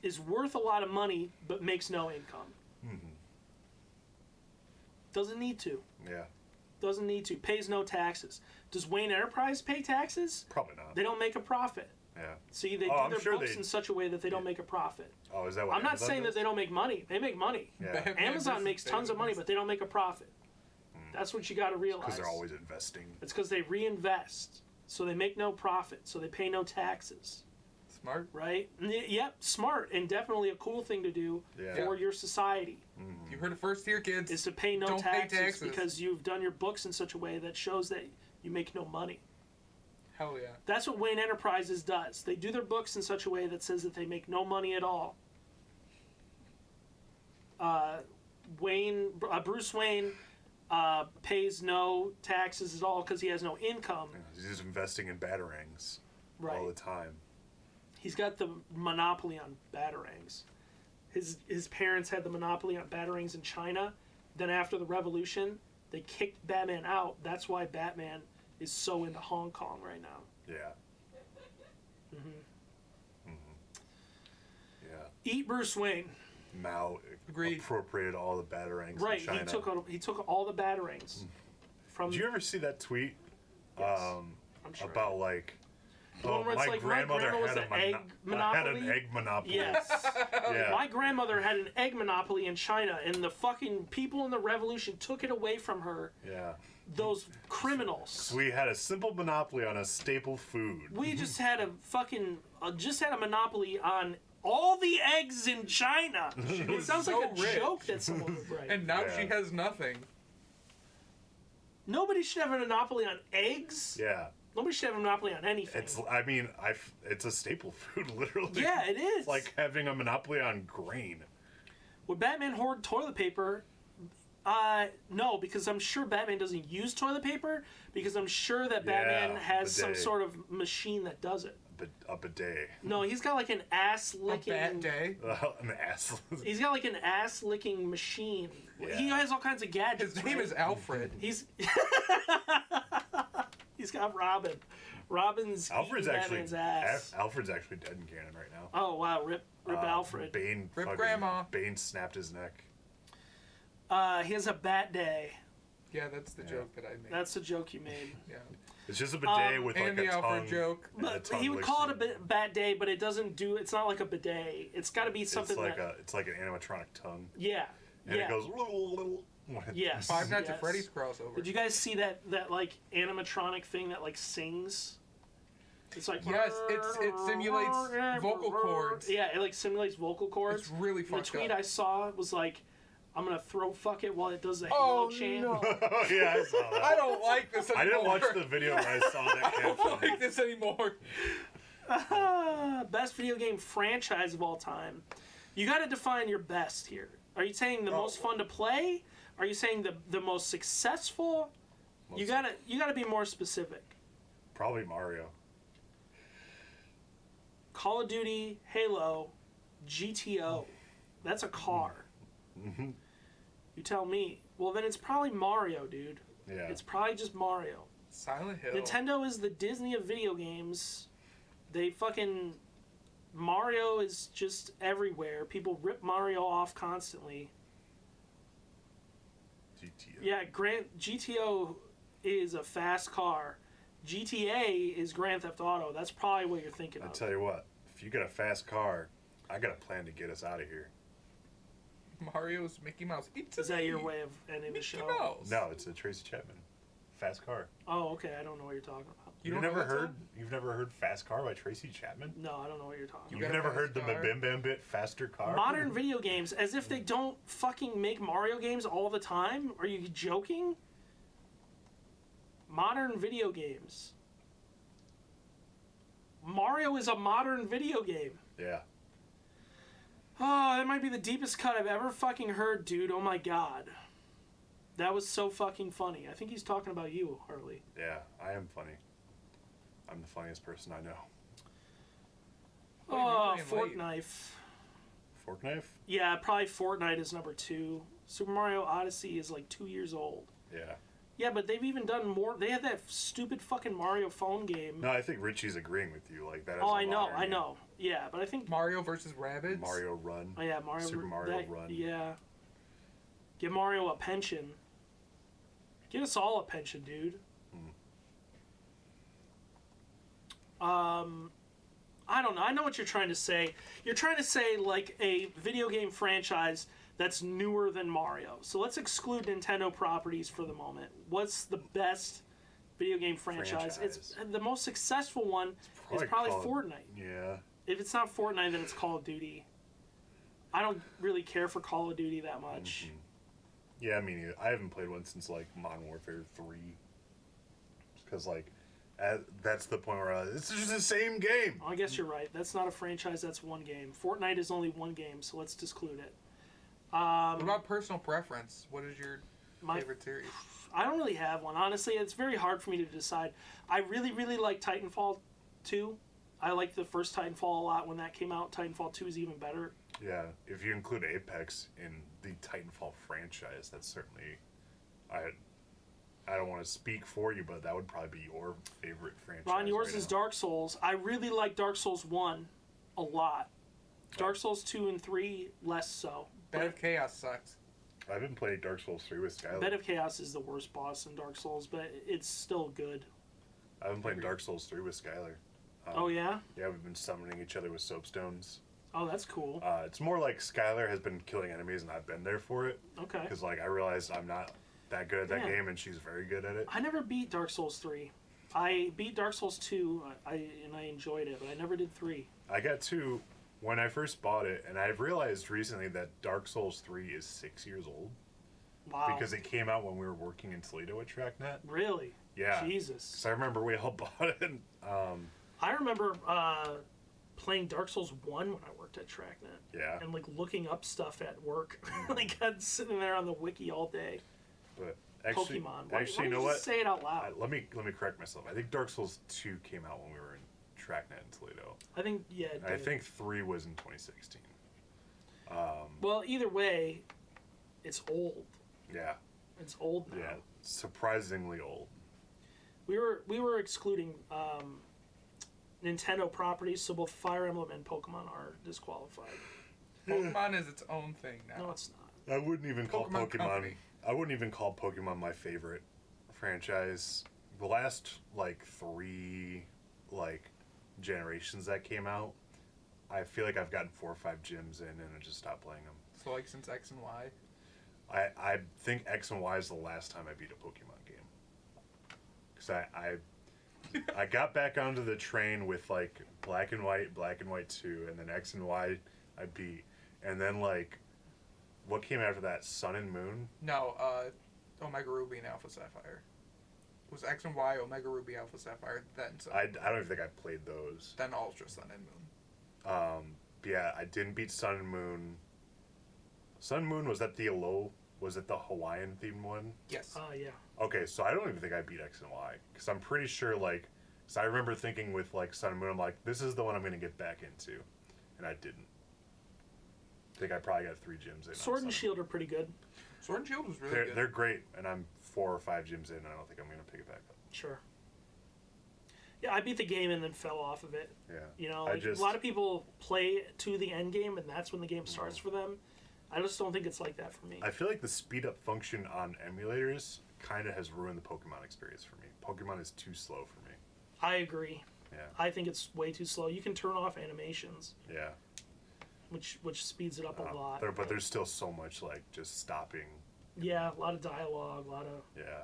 S1: is worth a lot of money, but makes no income. Doesn't need to.
S2: Yeah.
S1: Doesn't need to. Pays no taxes. Does Wayne Enterprise pay taxes?
S2: Probably not.
S1: They don't make a profit.
S2: Yeah.
S1: See, they
S2: Oh,
S1: do
S2: I'm
S1: their
S2: sure
S1: books
S2: they-
S1: in such a way that they don't make a profit.
S2: Oh, is that what?
S1: I'm not
S2: Amazon
S1: saying
S2: does?
S1: that they don't make money. They make money.
S2: Yeah.
S3: Batman
S1: Amazon
S3: versus
S1: makes tons of money,
S3: Bezos.
S1: but they don't make a profit. That's what you got to realize.
S2: Because they're always investing.
S1: It's because they reinvest, so they make no profit, so they pay no taxes,
S3: Smart.
S1: right? Yep, smart and definitely a cool thing to do
S2: Yeah.
S1: for your society
S3: You heard it first here, kids.
S1: is to pay no
S3: Don't pay
S1: taxes,
S3: taxes.
S1: because you've done your books in such a way that shows that you make no money.
S3: Hell yeah.
S1: That's what Wayne Enterprises does. They do their books in such a way that says that they make no money at all. Bruce Wayne pays no taxes at all because he has no income.
S2: He's just investing in batarangs
S1: Right.
S2: all the time.
S1: He's got the monopoly on batarangs. His parents had the monopoly on batarangs in China. Then after the revolution, they kicked Batman out. That's why Batman is so into Hong Kong right now.
S2: Yeah. Yeah.
S1: Eat Bruce Wayne.
S2: Mao
S3: Agreed.
S2: appropriated all the batarangs
S1: Right.
S2: in China.
S1: He took all the batarangs from.
S2: Did you ever see that tweet?
S1: Yes, I'm sure.
S2: About like,
S1: The one where it's like, my grandma was an egg
S2: had
S1: monopoly?
S2: an egg monopoly.
S1: Yes.
S2: Yeah.
S1: My grandmother had an egg monopoly in China, and the fucking people in the revolution took it away from her.
S2: Yeah.
S1: Those criminals.
S2: We had a simple monopoly on a staple food.
S1: We just had a fucking monopoly on all the eggs in China. It
S3: was
S1: sounds
S3: so
S1: like a
S3: rich.
S1: joke that someone would write.
S3: And now
S2: Yeah.
S3: she has nothing.
S1: Nobody should have a monopoly on eggs.
S2: Yeah.
S1: Nobody should have a monopoly on anything.
S2: It's a staple food, literally.
S1: Yeah, it is.
S2: It's like having a monopoly on grain.
S1: Would Batman hoard toilet paper? No, because I'm sure Batman doesn't use toilet paper, because I'm sure that Batman
S2: Yeah,
S1: has some
S2: bidet.
S1: sort of machine that does it.
S2: A bidet.
S1: No, he's got like an ass
S3: A
S1: licking.
S3: bad day.
S2: An ass.
S1: He's got like an ass licking machine.
S2: Yeah.
S1: He has all kinds of gadgets.
S3: His name
S1: right?
S3: is Alfred.
S1: He's he's got Robin. Robin's
S2: Alfred's
S1: eating
S2: actually
S1: Batman's ass.
S2: Alfred's actually dead in canon right now.
S1: Oh wow, rip Alfred.
S2: Bane.
S3: Rip
S2: fucking-
S3: Grandma.
S2: Bane snapped his neck.
S1: He has a bat day.
S3: Yeah, that's the joke that I made.
S1: That's the joke you made.
S3: Yeah.
S2: It's just a bidet with like
S3: And
S2: a
S3: the Alfred
S2: tongue.
S3: joke.
S2: and a
S1: But
S2: tongue
S1: he would
S2: licks
S1: call it
S2: you.
S1: a bat day, but it doesn't do. It's not like a bidet. It's got to be something
S2: It's like an animatronic tongue,
S1: Yeah.
S2: and
S1: yeah.
S2: it goes.
S1: Yes.
S3: Five Nights
S1: yes.
S3: at Freddy's crossover.
S1: Did you guys see that like animatronic thing that like sings? It's like
S3: Yes, it simulates vocal cords.
S1: Yeah, it like simulates vocal cords.
S3: It's really
S1: The
S3: fucked
S1: tweet
S3: up.
S1: I saw was like, "I'm gonna throw fuck it while it does the
S3: Oh,
S1: Halo chant."
S3: no.
S2: Yeah, I saw that.
S3: I don't like this
S2: I
S3: anymore.
S2: didn't watch the video where I saw that
S3: I don't
S2: caption.
S3: like this anymore.
S1: Best video game franchise of all time. You got to define your best here. Are you saying the most fun to play? Are you saying the most successful? You gotta be more specific.
S2: Probably Mario.
S1: Call of Duty, Halo, GTO. That's a car.
S2: Mm-hmm.
S1: You tell me. Well, then it's probably Mario, dude.
S2: Yeah.
S1: It's probably just Mario.
S3: Silent Hill.
S1: Nintendo is the Disney of video games. They fucking... Mario is just everywhere. People rip Mario off constantly.
S2: GTO.
S1: Yeah, GTO is a fast car. GTA is Grand Theft Auto. That's probably what you're thinking
S2: I
S1: of.
S2: tell you what, if you got a fast car, I got a plan to get us out of here.
S3: Mario's Mickey Mouse. It's
S1: Is that your
S3: me,
S1: way of ending the
S3: Mickey
S1: show?
S3: Mouse.
S2: No, it's a Tracy Chapman. Fast Car.
S1: Oh, okay. I don't know what you're talking about.
S3: You
S2: You've
S3: don't know
S2: never
S3: that
S2: heard?
S3: song?
S2: You've never heard Fast Car by Tracy Chapman?
S1: No, I don't know what you're talking
S3: You
S2: You've
S3: got a
S2: never
S3: fast
S2: heard the
S3: car?
S2: Bim Bam Bit Faster Car?
S1: about. Modern video games, as if they don't fucking make Mario games all the time? Are you joking? Modern video games. Mario is a modern video game.
S2: Yeah.
S1: Oh, that might be the deepest cut I've ever fucking heard, dude. Oh my god. That was so fucking funny. I think he's talking about you, Harley.
S2: Yeah, I am funny. I'm the funniest person I know.
S1: Oh,
S3: you're playing late.
S1: Fortnite.
S2: Fork knife?
S1: Yeah, probably Fortnite is number 2. Super Mario Odyssey is like 2 years old.
S2: Yeah.
S1: Yeah, but they've even done more. They had that stupid fucking Mario phone game.
S2: No, I think Richie's agreeing with you. Like that. Is
S1: Oh,
S2: a
S1: I know,
S2: modern
S1: I know. Yeah, but I think.
S3: Mario versus Rabbids.
S2: Mario Run.
S1: Oh yeah, Mario.
S2: Super Mario Run.
S1: Yeah. Give Mario a pension. Get us all a pension, dude. I don't know. I know what you're trying to say. You're trying to say like a video game franchise that's newer than Mario. So let's exclude Nintendo properties for the moment. What's the best video game franchise? It's the most successful one is probably
S2: Call of-
S1: Fortnite.
S2: Yeah.
S1: If it's not Fortnite, then it's Call of Duty. I don't really care for Call of Duty that much.
S2: Yeah, I mean, I haven't played one since like Modern Warfare 3. Because like, that's the point where it's just the same game.
S1: I guess you're right. That's not a franchise. That's one game. Fortnite is only one game, so let's exclude it.
S3: What about personal preference? What is your
S1: My
S3: favorite series?
S1: I don't really have one. Honestly, it's very hard for me to decide. I really, really like Titanfall 2. I liked the first Titanfall a lot when that came out. Titanfall 2 is even better.
S2: Yeah, if you include Apex in the Titanfall franchise, that's certainly. I don't want to speak for you, but that would probably be your favorite franchise.
S1: Ron, yours
S2: right
S1: is
S2: now.
S1: Dark Souls. I really like Dark Souls 1 a lot. Dark Souls 2 and 3, less so.
S3: Bed of Chaos sucks.
S2: I've been playing Dark Souls 3 with Skylar.
S1: Bed of Chaos is the worst boss in Dark Souls, but it's still good.
S2: I've been playing Dark Souls 3 with Skylar.
S1: Oh, yeah?
S2: Yeah, we've been summoning each other with soapstones.
S1: Oh, that's cool.
S2: It's more like Skylar has been killing enemies and I've been there for it.
S1: Okay.
S2: Because like I realized I'm not that good at that
S1: Yeah.
S2: game and she's very good at it.
S1: I never beat Dark Souls 3. I beat Dark Souls 2, and I enjoyed it, but I never did 3.
S2: I got to when I first bought it, and I've realized recently that Dark Souls 3 is 6 years old.
S1: Wow.
S2: Because it came out when we were working in Toledo at TrackNet.
S1: Really?
S2: Yeah.
S1: Jesus.
S2: So I remember we all bought it. And,
S1: I remember playing Dark Souls 1 when I worked at TrackNet.
S2: yeah.
S1: And, like, looking up stuff at work. Like, I'm sitting there on the wiki all day.
S2: But actually,
S1: Pokemon. Why
S2: actually, you
S1: don't
S2: know what?
S1: just say it out loud?
S2: Let me correct myself. I think Dark Souls 2 came out when we were in TrackNet in Toledo.
S1: I think, yeah. it
S2: I
S1: did.
S2: think 3 was in 2016.
S1: Well, either way, it's old.
S2: Yeah.
S1: It's old now.
S2: Yeah. Surprisingly old.
S1: We were excluding Nintendo properties, so both Fire Emblem and Pokemon are disqualified.
S3: Pokemon is its own thing now.
S1: No, it's not.
S2: I wouldn't even call
S3: Pokemon
S2: Pokemon.
S3: Company.
S2: I wouldn't even call Pokemon my favorite franchise. The last like 3 like generations that came out, I feel like I've gotten 4 or 5 gyms in and I just stopped playing them.
S3: So like since X and Y.
S2: I think X and Y is the last time I beat a Pokemon game. Because I got back onto the train with like Black and White 2, and then X and Y I beat. And then like, what came after that? Sun and Moon?
S3: No, Omega Ruby and Alpha Sapphire. It was X and Y, Omega Ruby, Alpha Sapphire, then Sun.
S2: I don't even think I played those.
S3: Then Ultra Sun and Moon.
S2: But yeah, I didn't beat Sun and Moon. Sun and Moon, was that the was it the Hawaiian themed one?
S3: Yes.
S1: Yeah.
S2: Okay, so I don't even think I beat X and Y. Because I'm pretty sure, like, because I remember thinking with, like, Sun and Moon, I'm like, this is the one I'm going to get back into. And I didn't. I think I probably got 3 gyms in. on
S1: Sword
S2: Sun
S1: and Shield are pretty good.
S3: Sword and Shield was really
S2: They're,
S3: good.
S2: they're great, and I'm 4 or 5 gyms in, and I don't think I'm going to pick it back up.
S1: Sure. Yeah, I beat the game and then fell off of it.
S2: Yeah.
S1: You know,
S2: I
S1: like,
S2: just-
S1: a lot of people play to the end game, and that's when the game starts for them. I just don't think it's like that for me.
S2: I feel like the speed up function on emulators kind of has ruined the Pokemon experience for me. Pokemon is too slow for me.
S1: I agree.
S2: Yeah.
S1: I think it's way too slow. You can turn off animations,
S2: Yeah.
S1: which speeds it up a lot.
S2: But there's still so much, like, just stopping.
S1: Yeah, a lot of dialogue, a lot of.
S2: Yeah.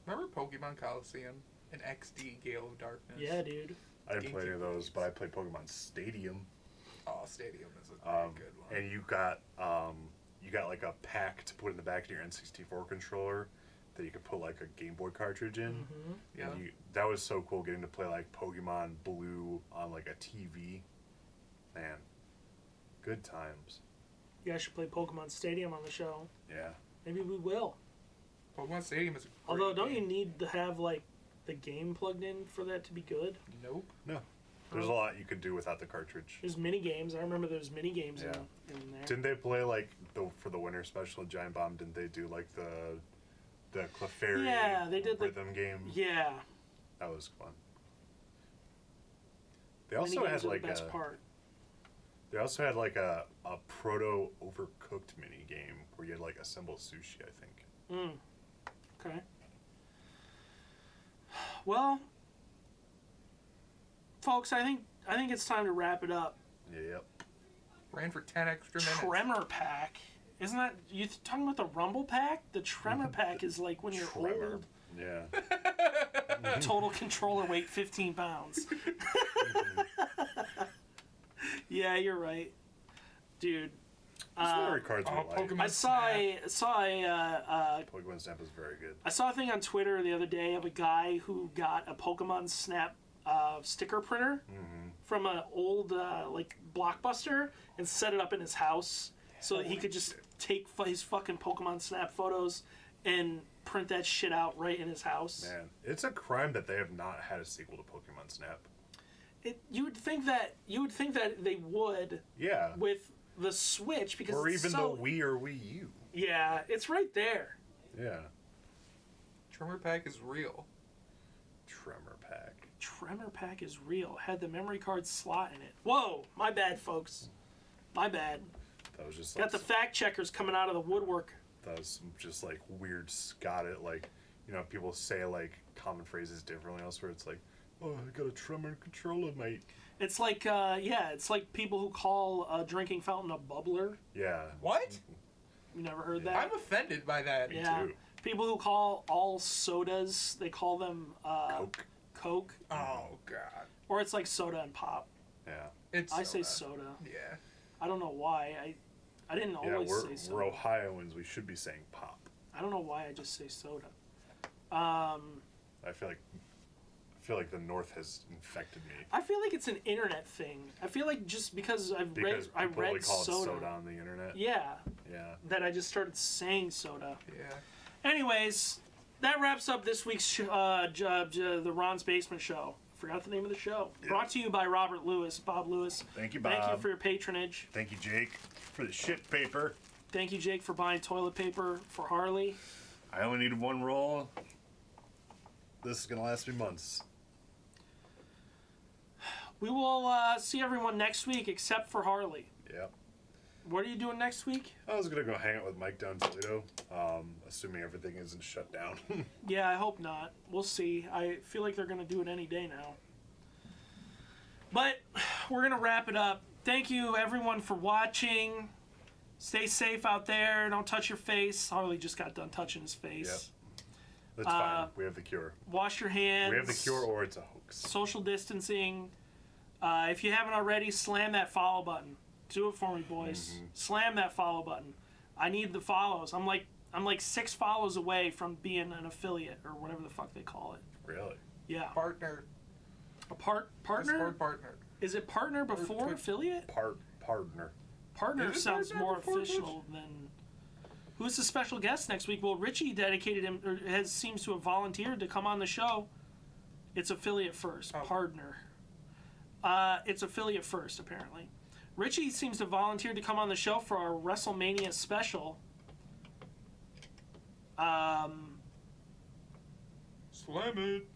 S3: Remember Pokemon Coliseum and XD Gale of Darkness?
S1: Yeah, dude.
S2: I didn't play any of
S3: GameCube
S2: those,
S3: games.
S2: but I played Pokemon Stadium.
S3: Oh, Stadium is a very good one.
S2: And you got like a pack to put in the back of your N64 controller that you could put like a Game Boy cartridge in.
S1: Mm-hmm.
S3: Yeah.
S2: And that was so cool getting to play like Pokemon Blue on like a TV. Man, good times.
S1: You guys should play Pokemon Stadium on the show.
S2: Yeah.
S1: Maybe we will.
S3: Pokemon Stadium is a great
S1: Although, don't you
S3: game.
S1: need to have like the game plugged in for that to be good?
S3: Nope.
S2: No. There's a lot you could do without the cartridge.
S1: There's mini games. I remember there's mini games
S2: Yeah.
S1: in there.
S2: Didn't they play like for the winter special of Giant Bomb? Didn't they do like the Clefairy
S1: Yeah, they did the-
S2: rhythm game?
S1: Yeah.
S2: That was fun. They also
S1: Mini
S2: had
S1: games are
S2: like
S1: the best part.
S2: They also had like a proto overcooked mini game where you had like assemble sushi, I think.
S1: Okay. Well, folks, I think it's time to wrap it up.
S2: Yep.
S3: Ran for 10 extra minutes.
S1: Tremor pack. Isn't that you talking about the Rumble pack? The Tremor pack is like when you're
S2: Tremor.
S1: old.
S2: Yeah.
S1: Total controller weight 15 pounds. Yeah, you're right, dude.
S2: These memory cards were light.
S3: Pokemon
S1: I saw
S3: Snap.
S2: Pokemon Snap was very good.
S1: I saw a thing on Twitter the other day of a guy who got a Pokemon Snap sticker printer from an old like Blockbuster and set it up in his house so that he could just take his fucking Pokemon Snap photos and print that shit out right in his house.
S2: Man, it's a crime that they have not had a sequel to Pokemon Snap.
S1: You would think that they would
S2: Yeah.
S1: with the Switch because
S2: Or
S1: it's
S2: even
S1: so,
S2: the Wii or Wii U.
S1: Yeah, it's right there.
S2: Yeah.
S3: Tremor Pack is real.
S2: Tremor pack.
S1: Tremor pack is real. Had the memory card slot in it. Whoa, my bad, folks. My bad.
S2: That was just
S1: Got
S2: like
S1: the fact checkers coming out of the woodwork.
S2: that was some just like weird Scottish, like, you know, people say like common phrases differently elsewhere. It's like, oh, I got a tremor controller, mate.
S1: It's like, it's like people who call a drinking fountain a bubbler.
S2: Yeah.
S3: What?
S1: You never heard
S2: Yeah.
S1: that?
S3: I'm offended by that.
S1: Yeah.
S2: too.
S1: People who call all sodas, they call them
S2: Coke.
S1: Coke.
S3: Oh, God.
S1: Or it's like soda and pop.
S2: Yeah.
S3: It's
S1: I say
S3: soda.
S1: soda.
S3: Yeah.
S1: I don't know why. I didn't
S2: Yeah,
S1: always
S2: we're
S1: say soda.
S2: we're Ohioans. We should be saying pop.
S1: I don't know why I just say soda.
S2: I feel like the North has infected me
S1: I feel like it's an internet thing. I feel like just because I
S2: because
S1: read
S2: people only call
S1: soda,
S2: it soda on the internet.
S1: yeah,
S2: Yeah.
S1: that I just started saying soda.
S3: Yeah.
S1: Anyways, that wraps up this week's the Ron's Basement Show. Forgot the name of the show. Brought to you by Robert Lewis, Bob Lewis.
S2: Thank you,
S1: Thank you
S2: Bob.
S1: for your patronage.
S2: Thank you, Jake, for the shit paper.
S1: Thank you, Jake, for buying toilet paper for Harley.
S2: I only needed one roll. This is gonna last me months.
S1: We will see everyone next week, except for Harley.
S2: Yep.
S1: What are you doing next week?
S2: I was gonna go hang out with Mike down in Toledo, assuming everything isn't shut down.
S1: Yeah, I hope not. We'll see. I feel like they're going to do it any day now. But we're going to wrap it up. Thank you, everyone, for watching. Stay safe out there. Don't touch your face. Harley just got done touching his face.
S2: That's fine. We have the cure.
S1: Wash your hands.
S2: We have the cure, or it's a hoax.
S1: Social distancing. If you haven't already, slam that follow button. Do it for me, boys. Slam that follow button. I need the follows. I'm like 6 follows away from being an affiliate or whatever the fuck they call it.
S2: Really?
S1: Yeah.
S3: Partner.
S1: A partner?
S3: Discord partner.
S1: Is it partner before
S3: Twitch.
S1: affiliate?
S2: Partner.
S1: Partner
S3: Is it
S1: sounds
S3: partner
S1: more
S3: before
S1: official than. Who's the special guest next week? Well, Richie dedicated him, or seems to have volunteered to come on the show. It's affiliate first.
S3: Oh.
S1: Partner. It's affiliate first, apparently. Richie seems to volunteer to come on the show for our WrestleMania special.
S3: Slam it.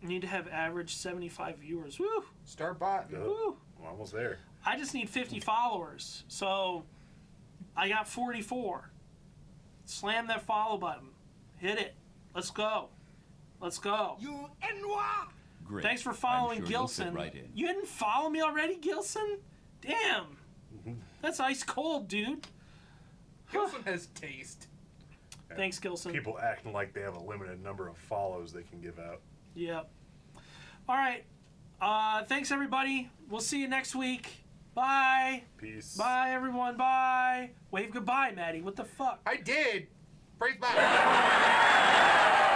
S1: Need to have average 75 viewers. Woo!
S3: Start botting.
S2: Good.
S1: Woo!
S2: I'm almost there.
S1: I just need 50 followers. So I got 44. Slam that follow button. Hit it. Let's go. Let's go.
S8: Great.
S1: Thanks for
S8: I'm
S1: following
S8: sure you'll fit
S1: Gilson.
S8: right in.
S1: You didn't follow me already, Gilson? Damn. That's ice cold, dude.
S3: Gilson has taste.
S1: Thanks, Gilson.
S2: People acting like they have a limited number of follows they can give out.
S1: Yep. All right. Thanks, everybody. We'll see you next week. Bye.
S2: Peace.
S1: Bye, everyone. Bye. Wave goodbye, Maddie. What the fuck?
S3: I did. Praise God.